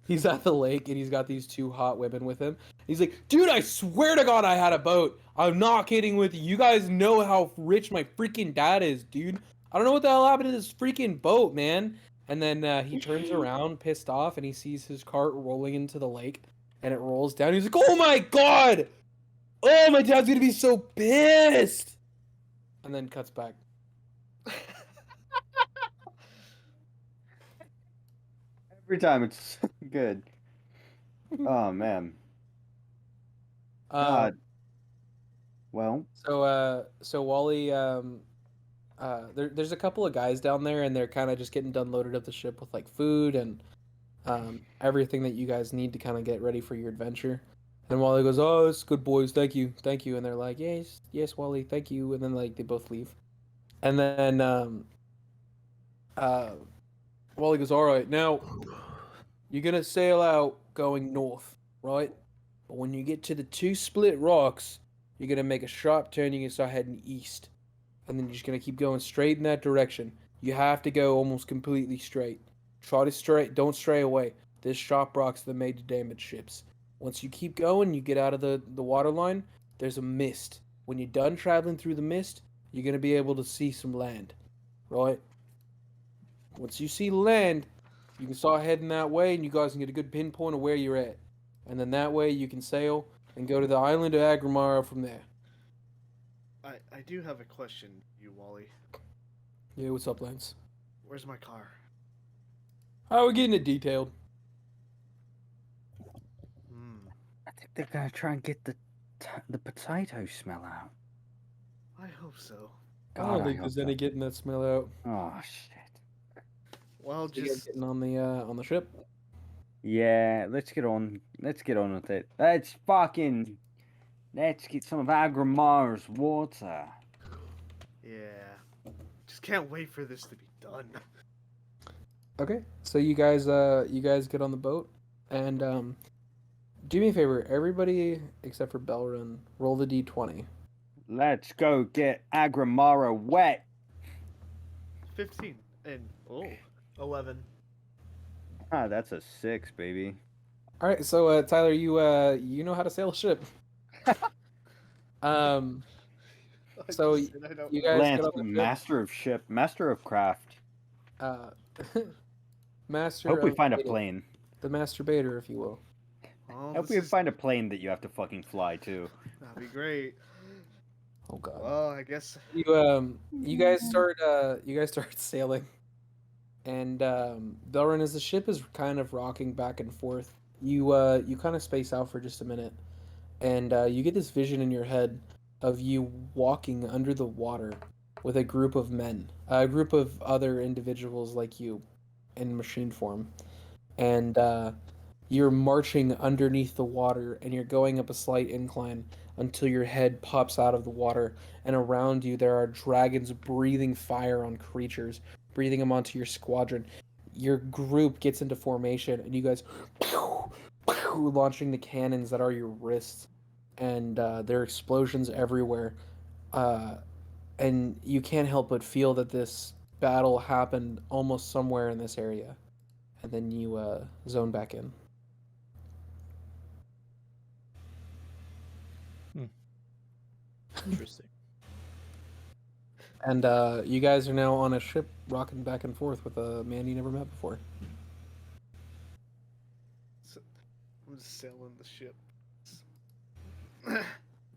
[SPEAKER 6] he's at the lake, and he's got these 2 hot women with him. He's like, dude, I swear to God I had a boat. I'm not kidding with you. You guys know how rich my freaking dad is, dude. I don't know what the hell happened to this freaking boat, man. And then he turns around, pissed off, and he sees his cart rolling into the lake, and it rolls down. He's like, oh my God! Oh, my dad's gonna be so pissed! And then cuts back.
[SPEAKER 2] Every time it's good. Oh, man. God. Well,
[SPEAKER 6] So Wally, there's a couple of guys down there, and they're kind of just getting done loaded up the ship with like food and everything that you guys need to kind of get ready for your adventure. And Wally goes, "Oh, it's good, boys. Thank you." And they're like, "Yes, yes, Wally, thank you." And then like they both leave, and then Wally goes, "All right, now you're gonna sail out going north, right? But when you get to the 2 split rocks, you're gonna make a sharp turn. You're gonna start heading east, and then you're just gonna keep going straight in that direction. You have to go almost completely straight. Try to don't stray away. There's sharp rocks that are made to damage ships. Once you keep going, you get out of the water line. There's a mist. When you're done traveling through the mist, you're gonna be able to see some land, right? Once you see land, you can start heading that way, and you guys can get a good pinpoint of where you're at. And then that way you can sail and go to the island of Agramara from there."
[SPEAKER 4] I do have a question, you Wally.
[SPEAKER 6] Yeah, what's up, Lance?
[SPEAKER 4] Where's my car?
[SPEAKER 6] We're getting it detailed.
[SPEAKER 2] I think they're gonna try and get the potato smell out.
[SPEAKER 4] I hope so.
[SPEAKER 6] I
[SPEAKER 2] God,
[SPEAKER 6] don't
[SPEAKER 2] I
[SPEAKER 6] think
[SPEAKER 2] hope
[SPEAKER 6] there's
[SPEAKER 2] so.
[SPEAKER 6] any getting that smell out.
[SPEAKER 2] Oh shit.
[SPEAKER 4] Well,
[SPEAKER 6] So you guys
[SPEAKER 4] just
[SPEAKER 6] getting on the ship?
[SPEAKER 2] Yeah, let's get on with it. Let's get some of Agramara's water.
[SPEAKER 4] yeah. Just can't wait for this to be done.
[SPEAKER 6] Okay, so you guys get on the boat, and do me a favor, everybody except for Belrun, roll the d20.
[SPEAKER 2] Let's go get Agramara wet.
[SPEAKER 4] 15 and
[SPEAKER 3] 11.
[SPEAKER 2] Ah, that's a 6, baby.
[SPEAKER 6] All right, so Tyler, you know how to sail a ship. So
[SPEAKER 4] just said I don't
[SPEAKER 6] you
[SPEAKER 4] know.
[SPEAKER 6] guys
[SPEAKER 2] Lance,
[SPEAKER 6] get on the ship.
[SPEAKER 2] master of craft.
[SPEAKER 6] Uh, master
[SPEAKER 2] Hope we
[SPEAKER 6] of
[SPEAKER 2] find a
[SPEAKER 6] baiting.
[SPEAKER 2] plane.
[SPEAKER 6] The masturbator, if you will.
[SPEAKER 4] Oh,
[SPEAKER 2] Hope
[SPEAKER 4] this
[SPEAKER 2] we
[SPEAKER 4] is
[SPEAKER 2] find a plane that you have to fucking fly to.
[SPEAKER 4] that'd be great.
[SPEAKER 6] Oh god.
[SPEAKER 4] Well, I guess
[SPEAKER 6] You guys start sailing, and Belrin, as the ship is kind of rocking back and forth, you kind of space out for just a minute, and you get this vision in your head of you walking under the water with a group of men, a group of other individuals like you, in machine form, and you're marching underneath the water, and you're going up a slight incline until your head pops out of the water, and around you there are dragons breathing fire on creatures, breathing them onto your squadron. Your group gets into formation, and you guys launching the cannons that are your wrists, and there are explosions everywhere. Uh, and you can't help but feel that this battle happened almost somewhere in this area. And then you zone back in.
[SPEAKER 5] Interesting.
[SPEAKER 6] And you guys are now on a ship rocking back and forth with a man you never met before.
[SPEAKER 4] I'm just sailing the ship.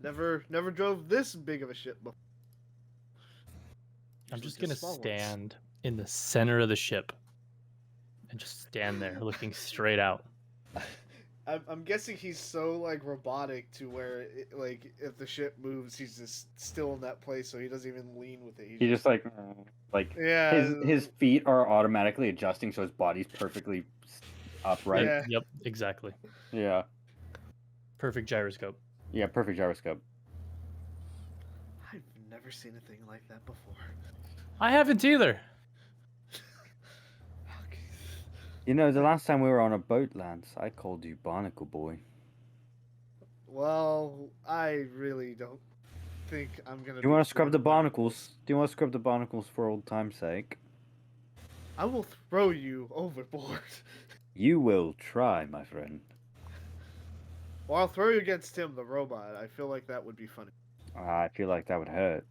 [SPEAKER 4] never drove this big of a ship before.
[SPEAKER 5] I'm
[SPEAKER 4] Usually
[SPEAKER 5] just gonna
[SPEAKER 4] small ones.
[SPEAKER 5] stand in the center of the ship and just stand there looking straight out.
[SPEAKER 4] I'm guessing he's so like robotic to where like if the ship moves, he's just still in that place, so he doesn't even lean with it.
[SPEAKER 2] He just like
[SPEAKER 4] yeah,
[SPEAKER 2] his feet are automatically adjusting, so his body's perfectly upright.
[SPEAKER 4] Yeah.
[SPEAKER 5] Yep, exactly.
[SPEAKER 2] Yeah,
[SPEAKER 5] Perfect gyroscope.
[SPEAKER 2] yeah, perfect gyroscope.
[SPEAKER 4] I've never seen a thing like that before.
[SPEAKER 5] I haven't either.
[SPEAKER 4] Okay.
[SPEAKER 2] You know, the last time we were on a boat, Lance, I called you Barnacle Boy.
[SPEAKER 4] Well, I really don't think I'm gonna.
[SPEAKER 2] Do you want to scrub the
[SPEAKER 4] throwing
[SPEAKER 2] barnacles? Do you want to scrub the barnacles for old time's sake?
[SPEAKER 4] I will throw you overboard.
[SPEAKER 2] You will try, my friend.
[SPEAKER 4] Or I'll throw you against him, the robot. I feel like that would be funny.
[SPEAKER 2] I feel like that would hurt.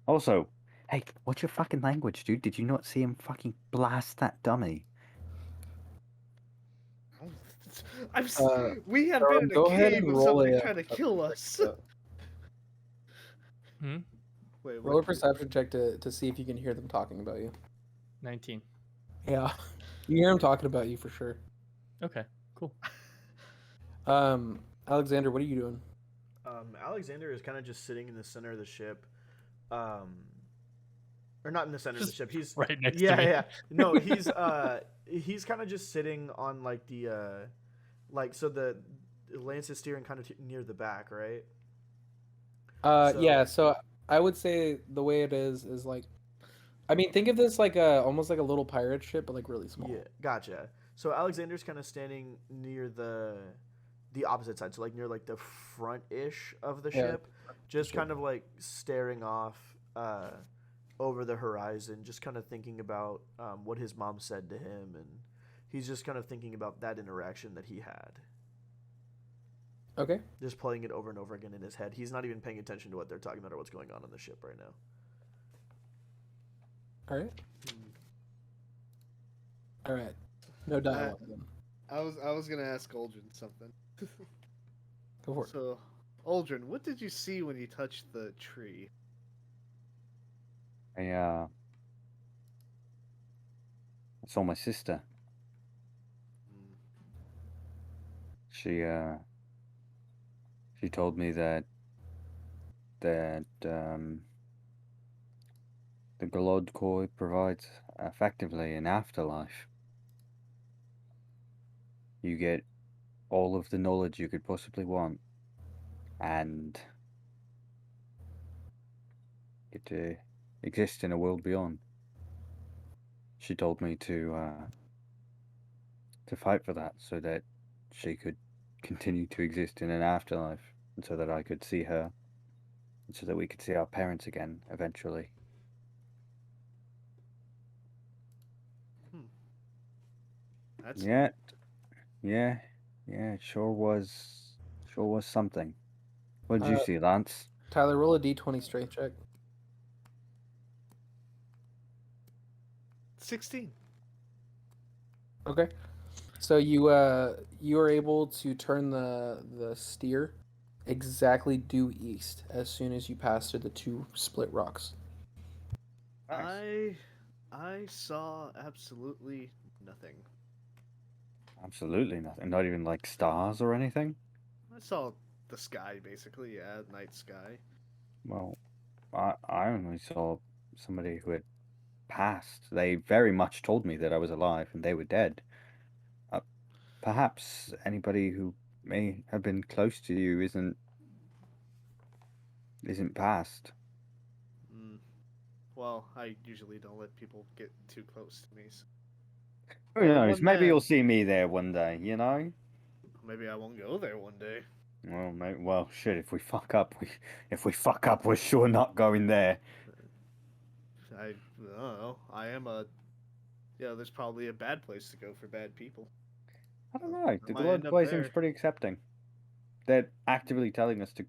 [SPEAKER 2] Also, hey, what's your fucking language, dude? Did you not see him fucking blast that dummy?
[SPEAKER 4] We have
[SPEAKER 6] Darwin,
[SPEAKER 4] been in
[SPEAKER 6] go
[SPEAKER 4] a
[SPEAKER 6] ahead
[SPEAKER 4] cave
[SPEAKER 6] and
[SPEAKER 4] with
[SPEAKER 6] roll
[SPEAKER 4] somebody
[SPEAKER 6] a-
[SPEAKER 4] trying to kill us.
[SPEAKER 5] Hmm?
[SPEAKER 4] Wait,
[SPEAKER 6] Roll a
[SPEAKER 4] what?
[SPEAKER 6] perception check to see if you can hear them talking about you.
[SPEAKER 5] 19.
[SPEAKER 6] Yeah. You hear them talking about you for sure.
[SPEAKER 5] Okay, cool.
[SPEAKER 6] Alexander, what are you doing?
[SPEAKER 3] Alexander is kind of just sitting in the center of the ship, or not in the center of the ship. He's
[SPEAKER 5] Right next
[SPEAKER 3] yeah,
[SPEAKER 5] to me.
[SPEAKER 3] yeah. No, he's kind of just sitting on like the so the Lance is steering kind of near the back, right?
[SPEAKER 6] Yeah, so I would say the way it is like, I mean, think of this like almost like a little pirate ship, but like really small.
[SPEAKER 3] Yeah, gotcha. So Alexander's kind of standing near the opposite side, so like near like the front ish of the
[SPEAKER 6] Yeah,
[SPEAKER 3] ship, just
[SPEAKER 6] ship.
[SPEAKER 3] kind of like staring off over the horizon, just kind of thinking about what his mom said to him, and he's just kind of thinking about that interaction that he had.
[SPEAKER 6] Okay.
[SPEAKER 3] Just playing it over and over again in his head. He's not even paying attention to what they're talking about or what's going on the ship right now.
[SPEAKER 6] All right. All right. No dialogue then.
[SPEAKER 4] I was gonna ask Aldrin something.
[SPEAKER 6] Go for it.
[SPEAKER 4] So, Aldrin, what did you see when you touched the tree?
[SPEAKER 2] I saw my sister. She told me that the Golodkoi provides effectively an afterlife. You get all of the knowledge you could possibly want, and get to exist in a world beyond. She told me to fight for that, so that she could continue to exist in an afterlife, and so that I could see her, and so that we could see our parents again eventually.
[SPEAKER 4] That's
[SPEAKER 2] Yeah, it sure was something. What did you see, Lance?
[SPEAKER 6] Tyler, roll a d20 strength check.
[SPEAKER 4] 16.
[SPEAKER 6] Okay. So you are able to turn the steer exactly due east as soon as you pass through the two split rocks.
[SPEAKER 2] Nice.
[SPEAKER 4] I saw absolutely nothing.
[SPEAKER 2] Absolutely nothing. Not even like stars or anything.
[SPEAKER 4] I saw the sky basically, yeah, night sky.
[SPEAKER 2] Well, I only saw somebody who had passed. They very much told me that I was alive and they were dead. Perhaps anybody who may have been close to you isn't passed.
[SPEAKER 4] Mm. Well, I usually don't let people get too close to me. So
[SPEAKER 2] Who
[SPEAKER 4] Well,
[SPEAKER 2] knows?
[SPEAKER 4] one
[SPEAKER 2] Maybe
[SPEAKER 4] man.
[SPEAKER 2] you'll see me there one day. You know.
[SPEAKER 4] maybe I won't go there one day.
[SPEAKER 2] Well, mate. Well, shit. If we fuck up, we're sure not going there.
[SPEAKER 4] I don't know. I am a. Yeah, there's probably a bad place to go for bad people.
[SPEAKER 2] I don't know.
[SPEAKER 4] I
[SPEAKER 2] The
[SPEAKER 4] might
[SPEAKER 2] Lord
[SPEAKER 4] end up
[SPEAKER 2] Clay seems
[SPEAKER 4] there.
[SPEAKER 2] pretty accepting. They're actively telling us to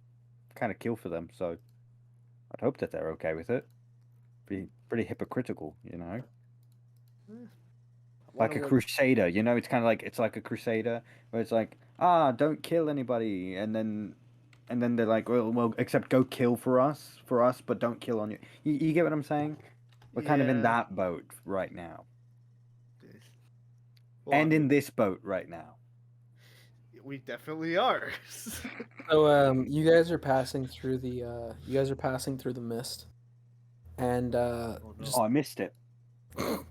[SPEAKER 2] kind of kill for them, so I'd hope that they're okay with it. Be pretty hypocritical, you know. Like a crusader, you know. It's like a crusader where it's like, don't kill anybody, and then they're like, well, except go kill for us, but don't kill on you. You get what I'm saying? We're kind of in
[SPEAKER 4] Yeah.
[SPEAKER 2] that boat right now,
[SPEAKER 4] Well,
[SPEAKER 2] and
[SPEAKER 4] I
[SPEAKER 2] in
[SPEAKER 4] mean,
[SPEAKER 2] this boat right now.
[SPEAKER 4] we definitely are.
[SPEAKER 6] So you guys are passing through the mist, and
[SPEAKER 4] Oh, no.
[SPEAKER 6] just
[SPEAKER 2] Oh, I missed it.
[SPEAKER 6] and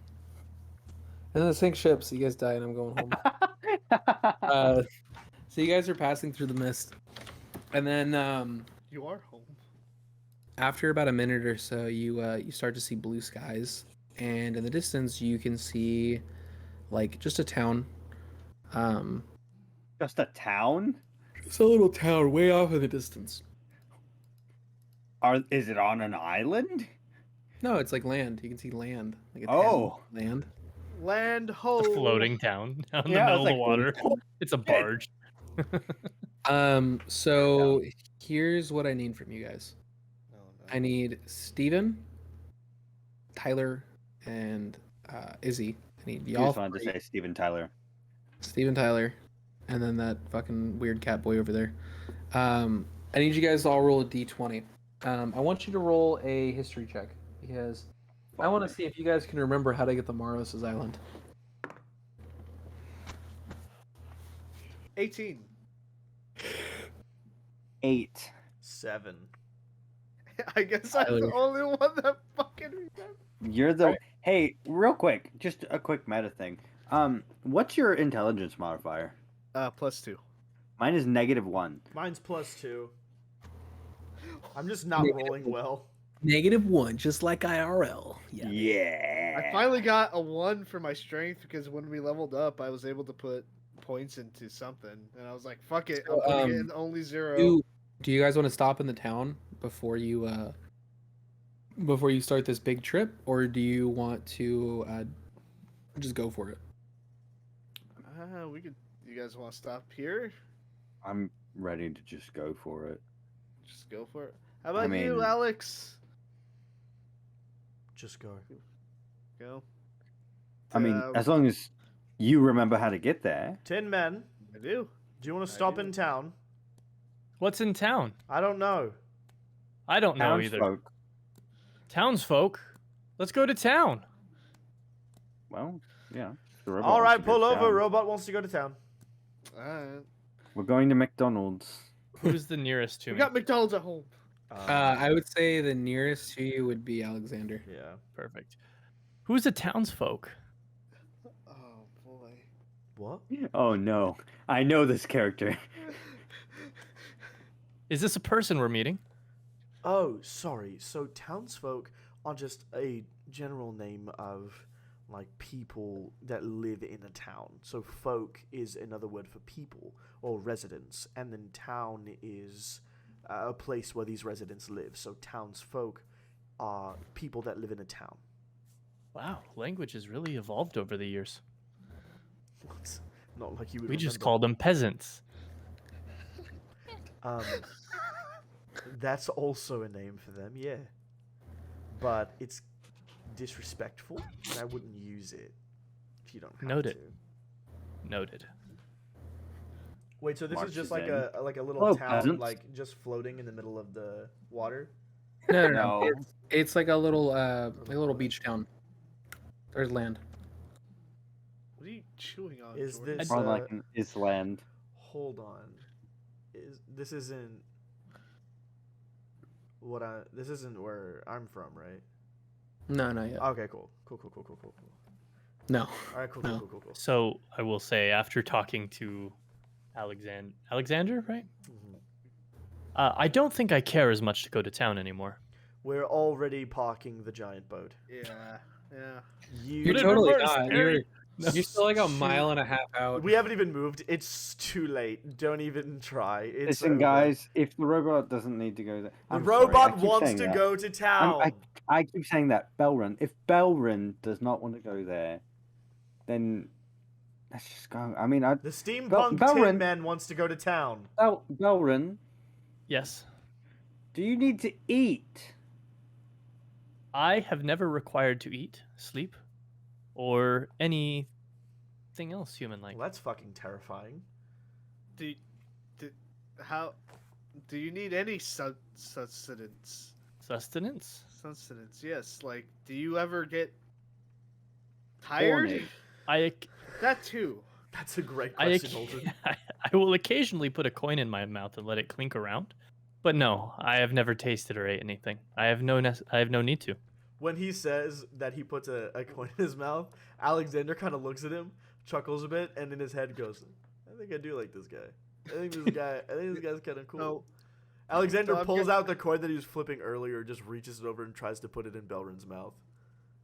[SPEAKER 6] then the sink ships. You guys die, and I'm going home. So you guys are passing through the mist, and then
[SPEAKER 4] You are home.
[SPEAKER 6] after about a minute or so, you start to see blue skies, and in the distance you can see like just a town.
[SPEAKER 2] Just a town?
[SPEAKER 6] It's a little town way off in the distance.
[SPEAKER 2] Is it on an island?
[SPEAKER 6] No, it's like land. You can see land, like a town
[SPEAKER 2] Oh.
[SPEAKER 6] land.
[SPEAKER 4] Land
[SPEAKER 5] It's
[SPEAKER 4] ho.
[SPEAKER 5] a floating town out in the
[SPEAKER 2] Yeah,
[SPEAKER 5] middle
[SPEAKER 2] it's
[SPEAKER 5] of the
[SPEAKER 2] like,
[SPEAKER 5] water. It's a barge.
[SPEAKER 6] So here's what I need from you guys.
[SPEAKER 4] Oh, no.
[SPEAKER 6] I need Steven, Tyler, and Izzy. I need
[SPEAKER 2] You
[SPEAKER 6] y'all
[SPEAKER 2] just wanted to
[SPEAKER 6] three.
[SPEAKER 2] say Steven Tyler.
[SPEAKER 6] Steven Tyler, and then that fucking weird cat boy over there. I need you guys to all roll a d20. I want you to roll a history check because I want to see if you guys can remember how to get to Maros' island.
[SPEAKER 4] 18.
[SPEAKER 2] 8.
[SPEAKER 3] 7.
[SPEAKER 4] I guess I'm the
[SPEAKER 6] Tyler.
[SPEAKER 4] only one that fucking remembers.
[SPEAKER 2] You're the
[SPEAKER 6] Right.
[SPEAKER 2] Hey, real quick, just a quick meta thing. What's your intelligence modifier?
[SPEAKER 4] +2.
[SPEAKER 2] Mine is -1.
[SPEAKER 3] Mine's +2. I'm just not rolling well.
[SPEAKER 1] -1, just like IRL. Yeah.
[SPEAKER 2] Yeah.
[SPEAKER 4] I finally got a 1 for my strength because when we leveled up, I was able to put points into something, and I was like, "Fuck it, I'm putting it in only 0."
[SPEAKER 6] Do you guys want to stop in the town before you start this big trip, or do you want to just go for it?
[SPEAKER 4] We could. You guys want to stop here?
[SPEAKER 2] I'm ready to just go for it.
[SPEAKER 4] Just go for it. How about
[SPEAKER 2] mean-
[SPEAKER 4] you, Alex?
[SPEAKER 3] Just go.
[SPEAKER 4] Go.
[SPEAKER 2] I mean, as long as you remember how to get there.
[SPEAKER 3] 10 men.
[SPEAKER 4] I do.
[SPEAKER 3] Do you want to
[SPEAKER 4] I
[SPEAKER 3] stop
[SPEAKER 4] do.
[SPEAKER 3] in town?
[SPEAKER 5] What's in town?
[SPEAKER 3] I don't know.
[SPEAKER 5] I don't know either.
[SPEAKER 2] Townsfolk.
[SPEAKER 5] Townsfolk. Let's go to town.
[SPEAKER 2] Well, yeah. the robot
[SPEAKER 3] All
[SPEAKER 2] wants
[SPEAKER 3] right,
[SPEAKER 2] to go
[SPEAKER 3] pull
[SPEAKER 2] to
[SPEAKER 3] over.
[SPEAKER 2] town.
[SPEAKER 3] Robot wants to go to town.
[SPEAKER 4] Alright.
[SPEAKER 2] We're going to McDonald's.
[SPEAKER 5] Who's the nearest to
[SPEAKER 4] We
[SPEAKER 5] me?
[SPEAKER 4] got McDonald's at home.
[SPEAKER 6] I would say the nearest to you would be Alexander.
[SPEAKER 3] Yeah.
[SPEAKER 5] Perfect. Who's the townsfolk?
[SPEAKER 4] Oh boy.
[SPEAKER 3] What?
[SPEAKER 2] Oh no, I know this character.
[SPEAKER 5] Is this a person we're meeting?
[SPEAKER 3] Oh, sorry. So townsfolk are just a general name of like people that live in a town. So folk is another word for people or residents, and then town is a place where these residents live. So townsfolk are people that live in a town.
[SPEAKER 5] Wow, language has really evolved over the years.
[SPEAKER 3] What? Not like you would
[SPEAKER 5] We just
[SPEAKER 3] remember.
[SPEAKER 5] called them peasants.
[SPEAKER 3] That's also a name for them, yeah. But it's disrespectful, and I wouldn't use it if you don't have
[SPEAKER 5] Noted.
[SPEAKER 3] to.
[SPEAKER 5] Noted.
[SPEAKER 3] Wait, so this is just
[SPEAKER 2] Marches
[SPEAKER 3] like
[SPEAKER 2] in.
[SPEAKER 3] a little
[SPEAKER 2] Hello,
[SPEAKER 3] town,
[SPEAKER 2] peasants.
[SPEAKER 3] like just floating in the middle of the water?
[SPEAKER 1] No.
[SPEAKER 2] No.
[SPEAKER 1] It's like a little beach town. There's land.
[SPEAKER 4] What are you chewing on,
[SPEAKER 3] Is
[SPEAKER 4] Jordan?
[SPEAKER 3] this
[SPEAKER 2] More like an island.
[SPEAKER 3] Hold on. This isn't this isn't where I'm from, right?
[SPEAKER 1] No, not yet.
[SPEAKER 3] Okay, cool. Cool.
[SPEAKER 1] No.
[SPEAKER 3] All right, cool.
[SPEAKER 1] No.
[SPEAKER 3] Cool.
[SPEAKER 5] So I will say, after talking to Alexander, right?
[SPEAKER 3] Mhm.
[SPEAKER 5] I don't think I care as much to go to town anymore.
[SPEAKER 3] We're already parking the giant boat.
[SPEAKER 4] Yeah.
[SPEAKER 1] You're
[SPEAKER 5] But it
[SPEAKER 1] totally
[SPEAKER 5] reverse,
[SPEAKER 1] not.
[SPEAKER 5] Harry.
[SPEAKER 1] You're still like a
[SPEAKER 3] Shoot.
[SPEAKER 1] mile and a half out.
[SPEAKER 3] We haven't even moved. It's too late. Don't even try. It's
[SPEAKER 2] Listen,
[SPEAKER 3] over.
[SPEAKER 2] guys, if the robot doesn't need to go there,
[SPEAKER 3] The
[SPEAKER 2] I'm sorry, I
[SPEAKER 3] robot
[SPEAKER 2] keep
[SPEAKER 3] wants
[SPEAKER 2] saying
[SPEAKER 3] to
[SPEAKER 2] that.
[SPEAKER 3] go to town.
[SPEAKER 2] I keep saying that. Belrun. If Belrun does not want to go there, then let's just go. I mean,
[SPEAKER 3] The steampunk Tin
[SPEAKER 2] Belrun-
[SPEAKER 3] Man wants to go to town.
[SPEAKER 2] Belrun,
[SPEAKER 5] Yes.
[SPEAKER 2] do you need to eat?
[SPEAKER 5] I have never required to eat, sleep, or anything else human-like.
[SPEAKER 3] Well, that's fucking terrifying.
[SPEAKER 4] How do you need any sustenance?
[SPEAKER 5] Sustenance?
[SPEAKER 4] Sustenance, yes. Like, do you ever get tired?
[SPEAKER 2] Horny.
[SPEAKER 5] I
[SPEAKER 4] That too.
[SPEAKER 3] That's a great
[SPEAKER 5] I,
[SPEAKER 3] question, Holden.
[SPEAKER 5] I will occasionally put a coin in my mouth and let it clink around, but no, I have never tasted or ate anything. I have no need to.
[SPEAKER 3] When he says that he puts a coin in his mouth, Alexander kind of looks at him, chuckles a bit, and in his head goes, "I think I do like this guy. I think this guy's kind of cool."
[SPEAKER 4] No.
[SPEAKER 3] Alexander
[SPEAKER 4] So I'm
[SPEAKER 3] pulls
[SPEAKER 4] getting-
[SPEAKER 3] out the coin that he was flipping earlier, just reaches it over and tries to put it in Belrin's mouth.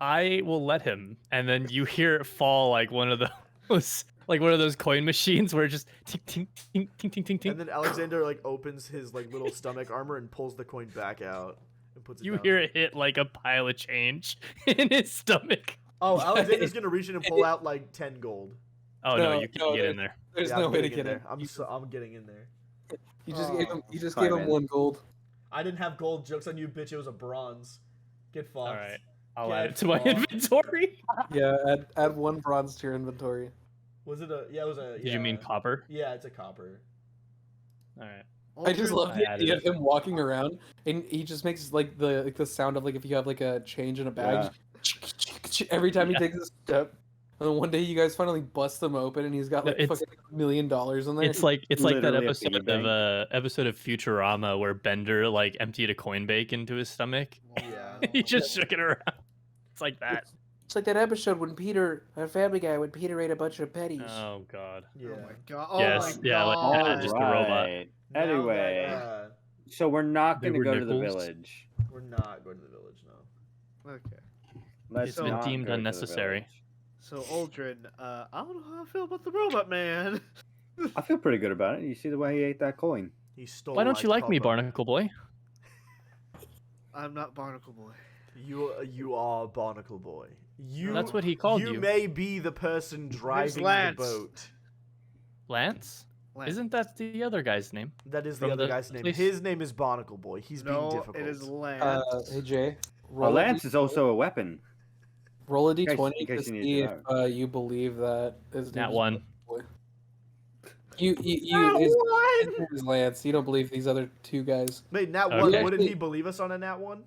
[SPEAKER 5] I will let him, and then you hear it fall like one of those coin machines where it just tink tink tink tink tink tink tink.
[SPEAKER 3] And then Alexander like opens his like little stomach armor and pulls the coin back out and puts it
[SPEAKER 5] You
[SPEAKER 3] down.
[SPEAKER 5] hear it hit like a pile of change in his stomach.
[SPEAKER 3] Oh, Alexander's gonna reach in and pull out like 10 gold.
[SPEAKER 5] Oh no, you can't get in there.
[SPEAKER 1] There's
[SPEAKER 3] Yeah,
[SPEAKER 1] no
[SPEAKER 3] I'm
[SPEAKER 1] way to
[SPEAKER 3] getting in
[SPEAKER 1] get
[SPEAKER 3] there.
[SPEAKER 1] in.
[SPEAKER 3] I'm getting in there.
[SPEAKER 1] You just
[SPEAKER 2] It's
[SPEAKER 1] gave
[SPEAKER 2] fine,
[SPEAKER 1] him
[SPEAKER 2] man.
[SPEAKER 1] 1 gold.
[SPEAKER 3] I didn't have gold. Jokes on you, bitch. It was a bronze. Get fucked.
[SPEAKER 5] All right, I'll
[SPEAKER 3] Get
[SPEAKER 5] add it to my
[SPEAKER 3] fucked.
[SPEAKER 5] inventory.
[SPEAKER 1] Yeah, add 1 bronze to your inventory.
[SPEAKER 3] Was it a? Yeah, it was a.
[SPEAKER 5] Did you mean
[SPEAKER 3] yeah.
[SPEAKER 5] copper?
[SPEAKER 3] Yeah, it's a copper.
[SPEAKER 5] All right.
[SPEAKER 1] I just love
[SPEAKER 5] I
[SPEAKER 1] the
[SPEAKER 5] added
[SPEAKER 1] idea of
[SPEAKER 5] it.
[SPEAKER 1] him walking around, and he just makes like the sound of like if you have like a change in a bag, every time he
[SPEAKER 5] Yeah.
[SPEAKER 1] takes a step. And then one day you guys finally bust them open, and he's got
[SPEAKER 5] No,
[SPEAKER 1] like
[SPEAKER 5] it's-
[SPEAKER 1] fucking $1 million in there.
[SPEAKER 5] It's like that
[SPEAKER 2] Literally a piggy
[SPEAKER 5] episode of Futurama where Bender like emptied a coin bake into his stomach.
[SPEAKER 3] Yeah.
[SPEAKER 5] He just shook it around. It's like that.
[SPEAKER 1] It's like that episode when Family Guy, when Peter ate a bunch of pennies.
[SPEAKER 5] Oh god.
[SPEAKER 3] Yeah.
[SPEAKER 4] Oh my god. Oh
[SPEAKER 5] Yes,
[SPEAKER 4] my
[SPEAKER 5] yeah, like
[SPEAKER 4] god.
[SPEAKER 5] that, just a robot.
[SPEAKER 2] Alright.
[SPEAKER 3] Now
[SPEAKER 2] Anyway,
[SPEAKER 3] that,
[SPEAKER 2] so we're not
[SPEAKER 5] They
[SPEAKER 2] going to
[SPEAKER 5] were
[SPEAKER 2] go to the
[SPEAKER 5] nickels.
[SPEAKER 2] village.
[SPEAKER 3] we're not going to the village now.
[SPEAKER 4] Okay.
[SPEAKER 2] Let's
[SPEAKER 5] It's been
[SPEAKER 2] not
[SPEAKER 5] deemed
[SPEAKER 2] go to the
[SPEAKER 5] unnecessary.
[SPEAKER 2] village.
[SPEAKER 4] So Aldrin, I don't know how I feel about the robot man.
[SPEAKER 2] I feel pretty good about it. You see the way he ate that coin?
[SPEAKER 3] He stole.
[SPEAKER 5] Why don't you like me,
[SPEAKER 3] copper.
[SPEAKER 5] Barnacle Boy?
[SPEAKER 4] I'm not Barnacle Boy.
[SPEAKER 3] You are Barnacle Boy. You.
[SPEAKER 5] That's what he called you.
[SPEAKER 3] You may be the person driving the
[SPEAKER 4] Lance.
[SPEAKER 3] boat.
[SPEAKER 5] Lance?
[SPEAKER 4] Lance.
[SPEAKER 5] Isn't that the other guy's name?
[SPEAKER 3] That is the
[SPEAKER 5] From
[SPEAKER 3] other
[SPEAKER 5] the
[SPEAKER 3] guy's name.
[SPEAKER 5] place-
[SPEAKER 3] His name is Barnacle Boy. He's being
[SPEAKER 4] No,
[SPEAKER 3] difficult.
[SPEAKER 4] it is Lance.
[SPEAKER 1] Hey Jay,
[SPEAKER 2] Well,
[SPEAKER 1] roll
[SPEAKER 2] lance is also a weapon.
[SPEAKER 1] roll a
[SPEAKER 2] in case-
[SPEAKER 1] d20
[SPEAKER 2] in
[SPEAKER 1] to
[SPEAKER 2] case you need
[SPEAKER 1] see
[SPEAKER 2] to
[SPEAKER 1] if you believe that his name
[SPEAKER 5] Nat
[SPEAKER 1] is
[SPEAKER 5] 1.
[SPEAKER 1] Boy. You his name is Lance. You don't believe these other 2 guys.
[SPEAKER 3] Wait, Nat
[SPEAKER 5] Okay.
[SPEAKER 3] 1.
[SPEAKER 1] You
[SPEAKER 3] Wouldn't he
[SPEAKER 1] actually-
[SPEAKER 3] believe us on a Nat 1?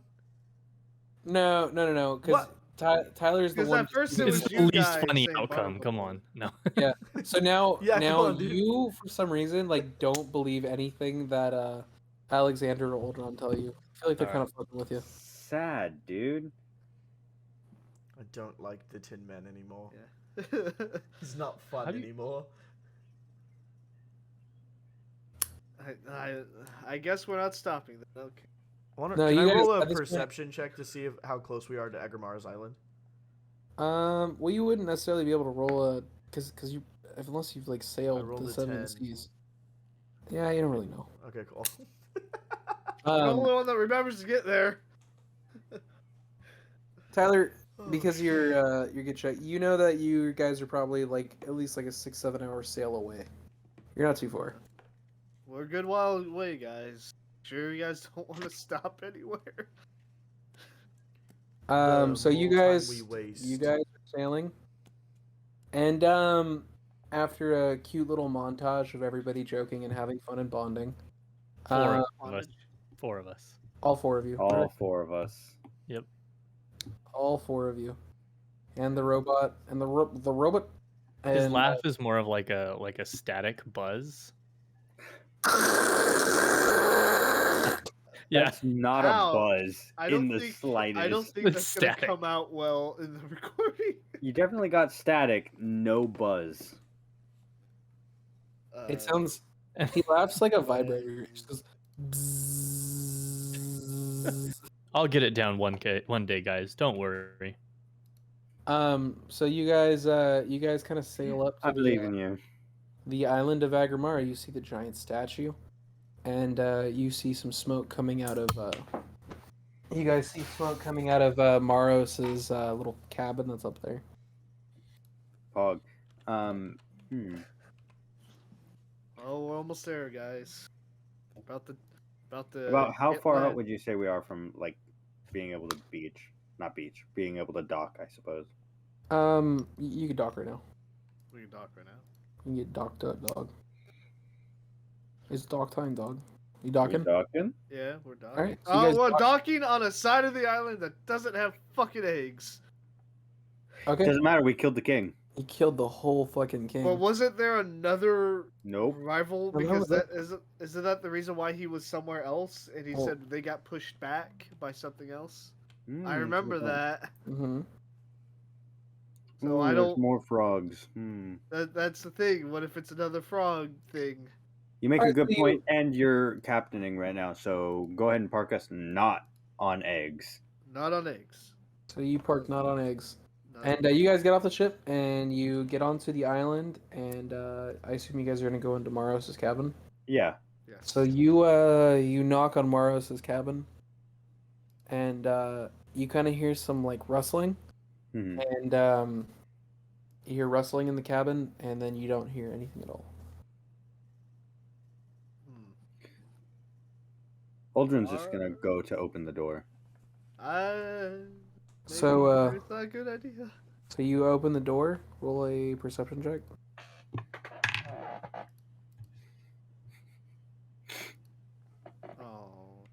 [SPEAKER 1] No, because
[SPEAKER 3] What?
[SPEAKER 1] Tyler's the
[SPEAKER 4] Because
[SPEAKER 1] one.
[SPEAKER 4] at first it
[SPEAKER 5] It's
[SPEAKER 4] was
[SPEAKER 5] the
[SPEAKER 4] you
[SPEAKER 5] least
[SPEAKER 4] guys
[SPEAKER 5] funny
[SPEAKER 4] saying
[SPEAKER 5] outcome.
[SPEAKER 4] Barnacle
[SPEAKER 5] Come
[SPEAKER 4] Boy.
[SPEAKER 5] on. No.
[SPEAKER 1] So now,
[SPEAKER 3] Yeah, come on, dude.
[SPEAKER 1] you for some reason like don't believe anything that Alexander or Oldron tell you. I feel like they're kind of fucking with you.
[SPEAKER 2] Sad, dude.
[SPEAKER 3] I don't like the Tin Man anymore.
[SPEAKER 4] Yeah.
[SPEAKER 3] He's not fun
[SPEAKER 5] How do you-
[SPEAKER 3] anymore.
[SPEAKER 4] I guess we're not stopping. Okay.
[SPEAKER 3] Can
[SPEAKER 1] No, you
[SPEAKER 3] I
[SPEAKER 1] guys-
[SPEAKER 3] roll a
[SPEAKER 1] at this point-
[SPEAKER 3] perception check to see how close we are to Agramara's island?
[SPEAKER 1] Well, you wouldn't necessarily be able to roll a because you unless you've like sailed
[SPEAKER 3] rolled
[SPEAKER 1] the
[SPEAKER 3] a
[SPEAKER 1] 7
[SPEAKER 3] 10.
[SPEAKER 1] seas. Yeah, you don't really know.
[SPEAKER 3] Okay, cool.
[SPEAKER 4] I'm the
[SPEAKER 1] Um,
[SPEAKER 4] only one that remembers to get there.
[SPEAKER 1] Tyler,
[SPEAKER 3] Oh,
[SPEAKER 1] because you're good shot, you know that you guys are probably like at least like a 6-7 hour sail away. You're not too far.
[SPEAKER 4] We're a good while away, guys. Sure, you guys don't want to stop anywhere.
[SPEAKER 1] So you
[SPEAKER 3] more time
[SPEAKER 1] guys,
[SPEAKER 3] we waste.
[SPEAKER 1] you guys are sailing, and after a cute little montage of everybody joking and having fun and bonding,
[SPEAKER 5] Four of
[SPEAKER 4] On
[SPEAKER 5] us.
[SPEAKER 4] the-
[SPEAKER 5] 4 of us.
[SPEAKER 1] all four of you,
[SPEAKER 2] All 4 of us.
[SPEAKER 5] Yep.
[SPEAKER 1] all four of you, and the robot, and the robot,
[SPEAKER 5] His
[SPEAKER 1] and
[SPEAKER 5] laugh is more of like a static buzz. Yeah.
[SPEAKER 2] That's not
[SPEAKER 4] Ow.
[SPEAKER 2] a buzz
[SPEAKER 4] I
[SPEAKER 2] in
[SPEAKER 4] don't
[SPEAKER 2] the
[SPEAKER 4] think
[SPEAKER 2] slightest.
[SPEAKER 4] I don't think
[SPEAKER 5] It's
[SPEAKER 4] that's gonna
[SPEAKER 5] static.
[SPEAKER 4] come out well in the recording.
[SPEAKER 2] You definitely got static, no buzz.
[SPEAKER 1] it sounds. He laughs like a vibrator. He just goes, bzzz.
[SPEAKER 5] I'll get it down one day, guys. Don't worry.
[SPEAKER 1] So you guys kind of sail up to
[SPEAKER 2] I believe in you.
[SPEAKER 1] the island of Agramara. You see the giant statue, and you see some smoke coming out of. You guys see smoke coming out of Maros's little cabin that's up there.
[SPEAKER 2] Pog.
[SPEAKER 4] Oh, we're almost there, guys. About the
[SPEAKER 2] About how
[SPEAKER 4] get
[SPEAKER 2] far out
[SPEAKER 4] land.
[SPEAKER 2] would you say we are from like being able to being able to dock, I suppose.
[SPEAKER 1] You can dock right now.
[SPEAKER 4] We can dock right now.
[SPEAKER 1] You can get docked up, dog. It's dock time, dog. You
[SPEAKER 2] We
[SPEAKER 1] docking?
[SPEAKER 2] docking?
[SPEAKER 4] Yeah, we're docking.
[SPEAKER 1] Alright, so you
[SPEAKER 4] Oh,
[SPEAKER 1] guys
[SPEAKER 4] we're
[SPEAKER 1] dock-
[SPEAKER 4] docking on a side of the island that doesn't have fucking eggs.
[SPEAKER 1] Okay.
[SPEAKER 2] Doesn't matter. We killed the king.
[SPEAKER 1] He killed the whole fucking king.
[SPEAKER 4] But wasn't there another
[SPEAKER 2] Nope.
[SPEAKER 4] rival?
[SPEAKER 1] No,
[SPEAKER 4] Because
[SPEAKER 1] no.
[SPEAKER 4] that isn't that the reason why he was somewhere else, and he
[SPEAKER 1] Well-
[SPEAKER 4] said they got pushed back by something else.
[SPEAKER 2] Hmm,
[SPEAKER 4] I remember that.
[SPEAKER 1] Mm-hmm.
[SPEAKER 4] So I
[SPEAKER 2] there's
[SPEAKER 4] don't.
[SPEAKER 2] more frogs.
[SPEAKER 4] That's the thing. What if it's another frog thing?
[SPEAKER 2] You make a
[SPEAKER 1] Alright,
[SPEAKER 2] good
[SPEAKER 1] so you-
[SPEAKER 2] point, and you're captaining right now. So go ahead and park us not on eggs.
[SPEAKER 4] Not on eggs.
[SPEAKER 1] So you parked not on eggs.
[SPEAKER 4] Not
[SPEAKER 1] And you guys get off the ship and you get onto the island, and I assume you guys are gonna go into Maros's cabin.
[SPEAKER 2] Yeah.
[SPEAKER 4] yes.
[SPEAKER 1] So you knock on Maros's cabin, and you kind of hear some like rustling,
[SPEAKER 2] Mhm.
[SPEAKER 1] and you hear rustling in the cabin, and then you don't hear anything at all.
[SPEAKER 2] Aldrin's just gonna go to open the door.
[SPEAKER 1] So,
[SPEAKER 4] it's not a good idea.
[SPEAKER 1] So you open the door. Roll a perception check.
[SPEAKER 4] Oh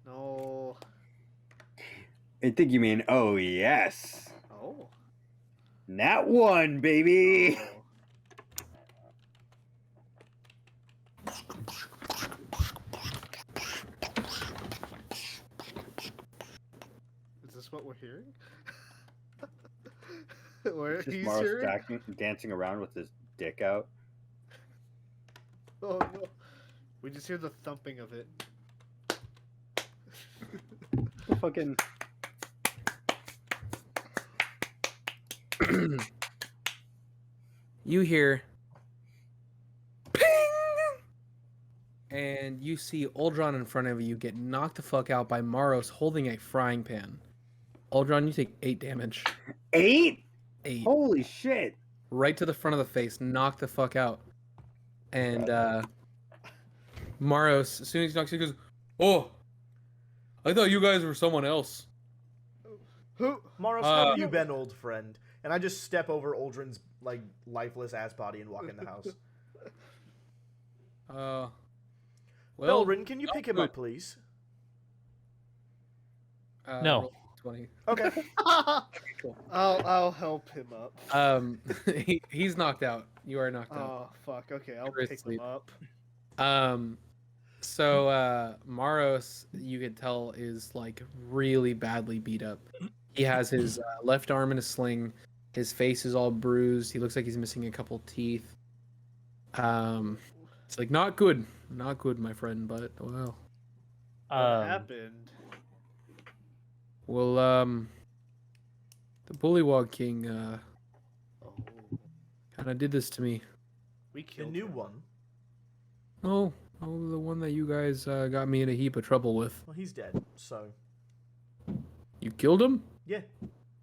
[SPEAKER 4] no.
[SPEAKER 2] I think you mean, oh yes,
[SPEAKER 4] Oh.
[SPEAKER 2] nat 1, baby.
[SPEAKER 4] Oh. Is this what we're hearing? Where
[SPEAKER 2] It's just
[SPEAKER 4] he's
[SPEAKER 2] Morris
[SPEAKER 4] hearing?
[SPEAKER 2] dancing around with his dick out.
[SPEAKER 4] Oh no. We just hear the thumping of it.
[SPEAKER 2] Fucking.
[SPEAKER 1] You hear ping, and you see Uldron in front of you get knocked the fuck out by Maros holding a frying pan. Uldron, you take 8 damage.
[SPEAKER 2] 8?
[SPEAKER 1] 8.
[SPEAKER 2] Holy shit.
[SPEAKER 1] Right to the front of the face, knocked the fuck out. And Maros, as soon as he knocks, he goes, "Oh, I thought you guys were someone else."
[SPEAKER 4] Who?
[SPEAKER 3] Maros, how have you been, old friend? And I just step over Uldrin's like lifeless ass body and walk in the house.
[SPEAKER 1] Well,
[SPEAKER 3] Belrin, can you pick him up, please?
[SPEAKER 5] No.
[SPEAKER 1] roll 20.
[SPEAKER 3] Okay.
[SPEAKER 1] Cool.
[SPEAKER 4] I'll help him up.
[SPEAKER 1] He's knocked out. You are knocked out.
[SPEAKER 4] Oh fuck. Okay, I'll
[SPEAKER 1] You're
[SPEAKER 4] pick
[SPEAKER 1] asleep.
[SPEAKER 4] him up.
[SPEAKER 1] So Maros, you could tell, is like really badly beat up. He has his left arm in a sling. His face is all bruised. He looks like he's missing a couple teeth. It's like not good, my friend. But well,
[SPEAKER 4] What happened?
[SPEAKER 1] well, the Bullywog King
[SPEAKER 4] Oh,
[SPEAKER 1] kind of did this to me.
[SPEAKER 4] we
[SPEAKER 3] The
[SPEAKER 4] killed
[SPEAKER 3] new
[SPEAKER 4] him.
[SPEAKER 3] one.
[SPEAKER 1] Oh, the one that you guys got me in a heap of trouble with.
[SPEAKER 3] Well, he's dead. So
[SPEAKER 1] You killed him?
[SPEAKER 3] yeah,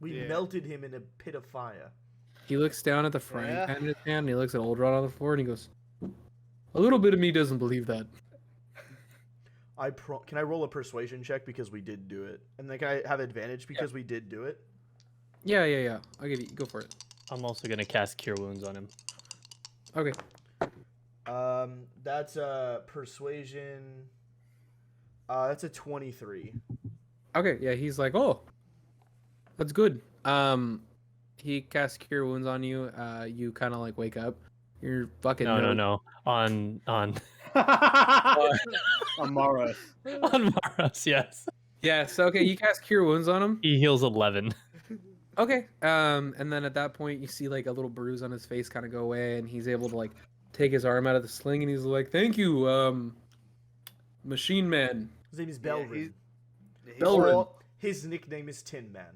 [SPEAKER 3] we
[SPEAKER 4] Yeah.
[SPEAKER 3] melted him in a pit of fire.
[SPEAKER 1] He looks down at the frying
[SPEAKER 4] Yeah.
[SPEAKER 1] pan in his hand, and he looks at Uldron on the floor, and he goes, "A little bit of me doesn't believe that."
[SPEAKER 3] Can I roll a persuasion check because we did do it, and then can I have advantage because we did do it?
[SPEAKER 6] Yeah. I'll give you. Go for it.
[SPEAKER 5] I'm also gonna cast Cure Wounds on him.
[SPEAKER 6] Okay.
[SPEAKER 3] That's a persuasion. That's a 23.
[SPEAKER 6] Okay. Yeah. He's like, oh, that's good. He casts Cure Wounds on you. You kind of like wake up. You're fucking
[SPEAKER 5] No. On
[SPEAKER 4] Amara.
[SPEAKER 5] on Maros, yes.
[SPEAKER 6] Yeah. So okay, you cast Cure Wounds on him.
[SPEAKER 5] He heals 11.
[SPEAKER 6] Okay. And then at that point, you see like a little bruise on his face kind of go away, and he's able to like take his arm out of the sling, and he's like, "Thank you, Machine Man."
[SPEAKER 3] His name is
[SPEAKER 4] Yeah,
[SPEAKER 3] Belrin.
[SPEAKER 6] Belrin.
[SPEAKER 3] Or his nickname is Tin Man.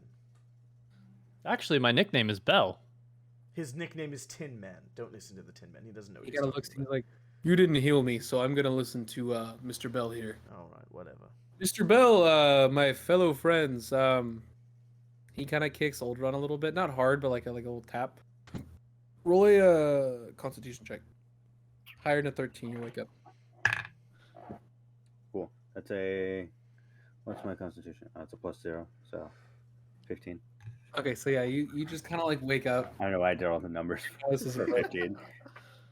[SPEAKER 5] Actually, my nickname is Bell.
[SPEAKER 3] His nickname is Tin Man. Don't listen to the Tin Man. He doesn't know what
[SPEAKER 6] He
[SPEAKER 3] he's
[SPEAKER 6] kind of
[SPEAKER 3] talking
[SPEAKER 6] looks. He's
[SPEAKER 3] about.
[SPEAKER 6] like, "You didn't heal me, so I'm gonna listen to Mr. Bell here."
[SPEAKER 3] All right, whatever.
[SPEAKER 6] Mr. Bell, my fellow friends, he kind of kicks Oldron a little bit, not hard, but like a little tap. Roll a Constitution check. Higher than a 13, you wake up.
[SPEAKER 2] Cool. That's a. What's my constitution? It's a +0, so 15.
[SPEAKER 6] Okay, so yeah, you just kind of like wake up.
[SPEAKER 2] I don't know why I did all the numbers
[SPEAKER 6] This is
[SPEAKER 2] for 15.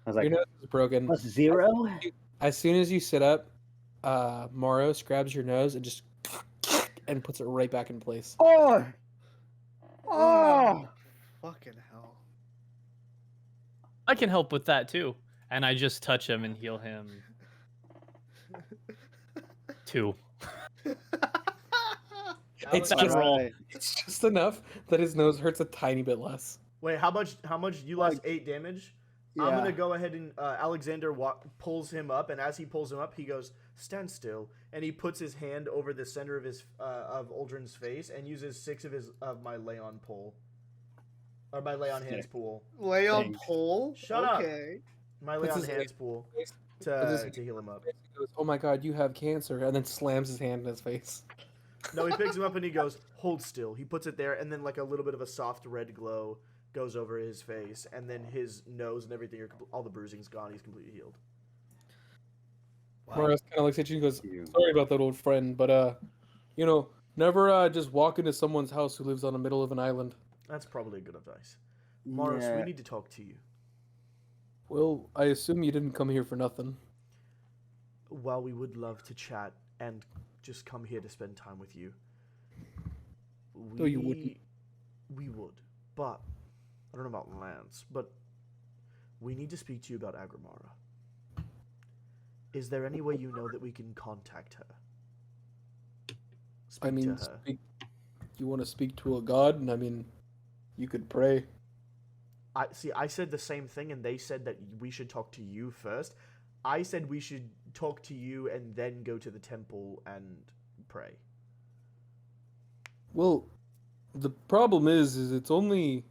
[SPEAKER 2] I was
[SPEAKER 6] Your
[SPEAKER 2] like,
[SPEAKER 6] nose is broken.
[SPEAKER 2] +0?
[SPEAKER 6] As soon as you sit up, Moros grabs your nose and just and puts it right back in place.
[SPEAKER 2] Oh!
[SPEAKER 4] Oh! Fucking hell.
[SPEAKER 5] I can help with that too. And I just touch him and heal him 2.
[SPEAKER 6] It's
[SPEAKER 5] That's
[SPEAKER 6] just
[SPEAKER 5] roll.
[SPEAKER 6] it's just enough that his nose hurts a tiny bit less.
[SPEAKER 3] Wait, how much? You lost 8 damage. I'm
[SPEAKER 4] Yeah.
[SPEAKER 3] gonna go ahead and Alexander pulls him up, and as he pulls him up, he goes, "Stand still," and he puts his hand over the center of his of Uldren's face and uses 6 of my lay on pull, or my lay on hands
[SPEAKER 2] Sick.
[SPEAKER 3] pool,
[SPEAKER 4] Lay on
[SPEAKER 2] Thanks.
[SPEAKER 4] pole?
[SPEAKER 3] Shut up.
[SPEAKER 4] Okay.
[SPEAKER 3] my lay
[SPEAKER 6] Puts
[SPEAKER 3] on
[SPEAKER 6] his
[SPEAKER 3] hands pool
[SPEAKER 6] Puts
[SPEAKER 3] to
[SPEAKER 6] his-
[SPEAKER 3] heal him up.
[SPEAKER 6] He goes, "Oh my god, you have cancer," and then slams his hand in his face.
[SPEAKER 3] No, he picks him up and he goes, "Hold still." He puts it there, and then like a little bit of a soft red glow goes over his face, and then his nose and everything, all the bruising's gone. He's completely healed.
[SPEAKER 6] Moros kind of looks at you and goes,
[SPEAKER 2] You.
[SPEAKER 6] "Sorry about that, old friend, but never just walk into someone's house who lives on the middle of an island."
[SPEAKER 3] That's probably good advice. Morris, we need to talk to you.
[SPEAKER 6] Well, I assume you didn't come here for nothing.
[SPEAKER 3] While we would love to chat and just come here to spend time with you,
[SPEAKER 6] No, you wouldn't.
[SPEAKER 3] We would, but I don't know about Lance, but we need to speak to you about Agramara. Is there any way you know that we can contact her? Speak
[SPEAKER 6] I mean,
[SPEAKER 3] to her.
[SPEAKER 6] you want to speak to a god, and I mean, you could pray.
[SPEAKER 3] I said the same thing, and they said that we should talk to you first. I said we should talk to you and then go to the temple and pray.
[SPEAKER 6] Well, the problem is it's only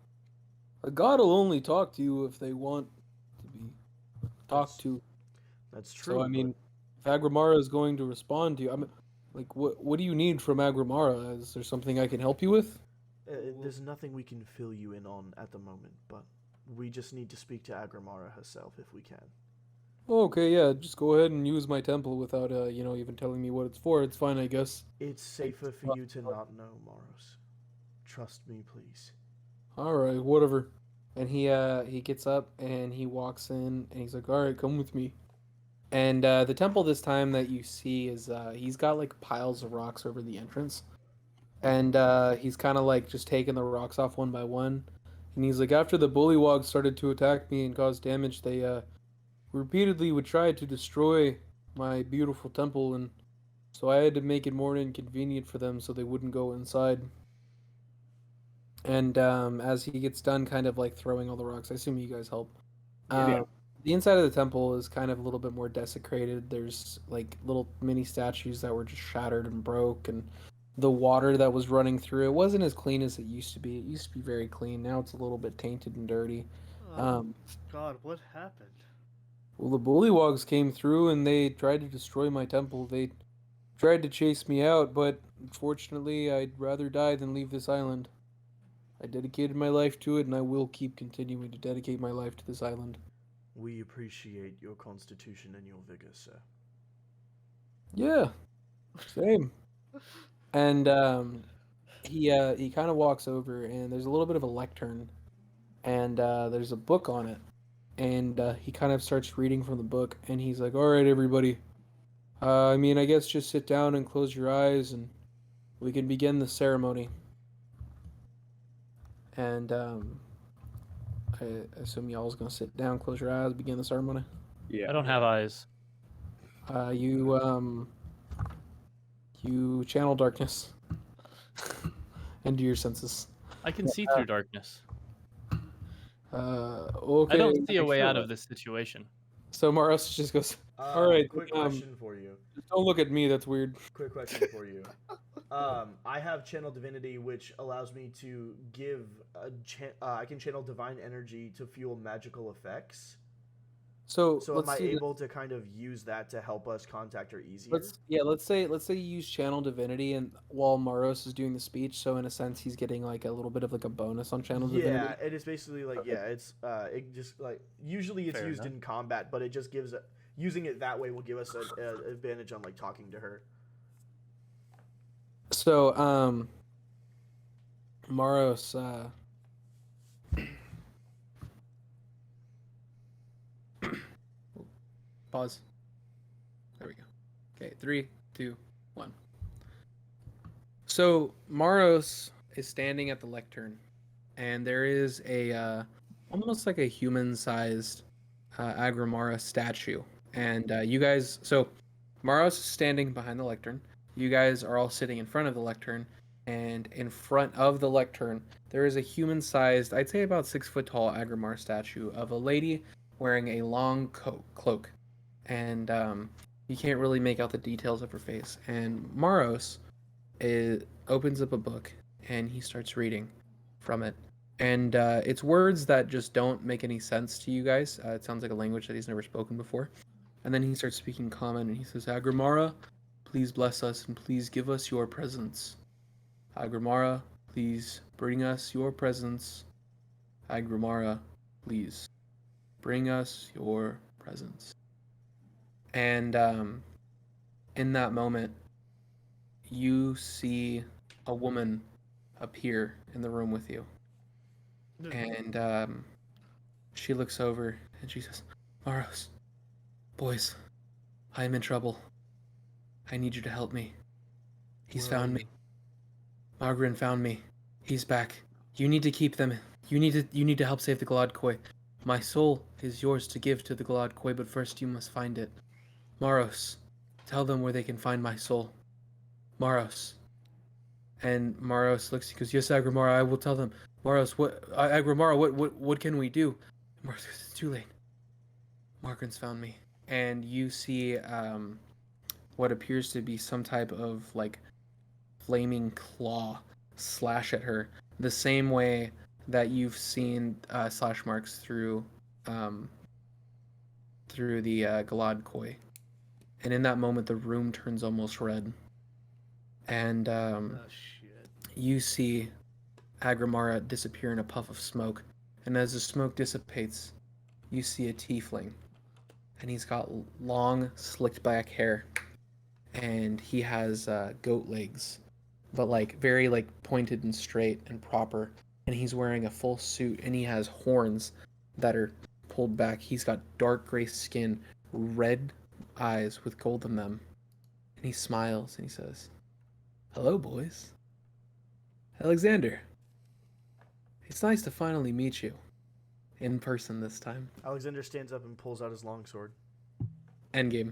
[SPEAKER 6] a god will only talk to you if they want to be talked to.
[SPEAKER 3] That's true.
[SPEAKER 6] So I mean, if Agramara is going to respond to you, I mean, like, what do you need from Agramara? Is there something I can help you with?
[SPEAKER 3] There's nothing we can fill you in on at the moment, but we just need to speak to Agramara herself if we can.
[SPEAKER 6] Oh, okay, yeah, just go ahead and use my temple without even telling me what it's for. It's fine, I guess.
[SPEAKER 3] It's safer for you to not know, Moros. Trust me, please.
[SPEAKER 6] All right, whatever. And he gets up and he walks in and he's like, "All right, come with me." And the temple this time that you see is he's got like piles of rocks over the entrance, and he's kind of like just taking the rocks off one by one. And he's like, "After the bullywogs started to attack me and cause damage, they repeatedly would try to destroy my beautiful temple, and so I had to make it more inconvenient for them so they wouldn't go inside." And as he gets done kind of like throwing all the rocks, I assume you guys help.
[SPEAKER 2] Yeah.
[SPEAKER 6] The inside of the temple is kind of a little bit more desecrated. There's like little mini statues that were just shattered and broke, and the water that was running through it wasn't as clean as it used to be. It used to be very clean. Now it's a little bit tainted and dirty.
[SPEAKER 4] Oh, God, what happened?
[SPEAKER 6] Well, the bullywogs came through and they tried to destroy my temple. They tried to chase me out, but unfortunately, I'd rather die than leave this island. I dedicated my life to it, and I will keep continuing to dedicate my life to this island.
[SPEAKER 3] We appreciate your constitution and your vigor, sir.
[SPEAKER 6] Yeah, Same. And he kind of walks over, and there's a little bit of a lectern, and there's a book on it, and he kind of starts reading from the book, and he's like, "All right, everybody. I mean, I guess just sit down and close your eyes, and we can begin the ceremony." And I assume y'all's gonna sit down, close your eyes, begin the ceremony.
[SPEAKER 2] Yeah.
[SPEAKER 5] I don't have eyes.
[SPEAKER 6] You channel darkness into your senses.
[SPEAKER 5] I can see through darkness.
[SPEAKER 6] Okay.
[SPEAKER 5] I don't see a
[SPEAKER 2] Make
[SPEAKER 5] way
[SPEAKER 2] sure
[SPEAKER 5] out
[SPEAKER 2] that-
[SPEAKER 5] of this situation.
[SPEAKER 6] So Maros just goes, "All right,
[SPEAKER 3] Quick question for you.
[SPEAKER 6] just don't look at me. That's weird."
[SPEAKER 3] Quick question for you. I have channel divinity, which allows me to give I can channel divine energy to fuel magical effects.
[SPEAKER 6] So
[SPEAKER 3] So
[SPEAKER 6] let's
[SPEAKER 3] am I
[SPEAKER 6] see.
[SPEAKER 3] able to kind of use that to help us contact her easier?
[SPEAKER 6] Let's say you use channel divinity, and while Maros is doing the speech, so in a sense he's getting like a little bit of like a bonus on channel
[SPEAKER 3] Yeah,
[SPEAKER 6] divinity.
[SPEAKER 3] it is basically like it's it just like usually it's
[SPEAKER 5] Fair
[SPEAKER 3] used
[SPEAKER 5] enough.
[SPEAKER 3] in combat, but it just gives using it that way will give us an advantage on like talking to her.
[SPEAKER 6] So Maros pause. There we go. Okay, 3, 2, 1. So Maros is standing at the lectern, and there is a almost like a human-sized Agrimara statue. And you guys, so Maros is standing behind the lectern. You guys are all sitting in front of the lectern, and in front of the lectern, there is a human-sized, I'd say about 6 foot tall Agrimar statue of a lady wearing a long cloak, and you can't really make out the details of her face. And Maros opens up a book, and he starts reading from it. And it's words that just don't make any sense to you guys. It sounds like a language that he's never spoken before. And then he starts speaking common, and he says, "Agrimara, please bless us, and please give us your presence. Agrimara, please bring us your presence. Agrimara, please bring us your presence." And in that moment, you see a woman appear in the room with you. And she looks over and she says, "Maros, boys, I am in trouble. I need you to help me. He's
[SPEAKER 3] Where are
[SPEAKER 6] found
[SPEAKER 3] you?
[SPEAKER 6] me. Margarin found me. He's back. You need to keep them. You need to help save the Glad Koi. My soul is yours to give to the Glad Koi, but first you must find it. Maros, tell them where they can find my soul. Maros." And Maros looks. He goes, "Yes, Agrimara, I will tell them." Maros, Agrimara, what can we do? Maros goes, "It's too late. Margaret's found me." And you see what appears to be some type of like flaming claw slash at her, the same way that you've seen slash marks through the Galad Koi. And in that moment, the room turns almost red. And
[SPEAKER 4] Oh shit.
[SPEAKER 6] you see Agrimara disappear in a puff of smoke. And as the smoke dissipates, you see a tiefling. And he's got long, slicked back hair. And he has goat legs, but like very like pointed and straight and proper. And he's wearing a full suit, and he has horns that are pulled back. He's got dark gray skin, red eyes with gold in them. And he smiles and he says, "Hello, boys. Alexander. It's nice to finally meet you. In person this time."
[SPEAKER 3] Alexander stands up and pulls out his longsword.
[SPEAKER 6] Endgame.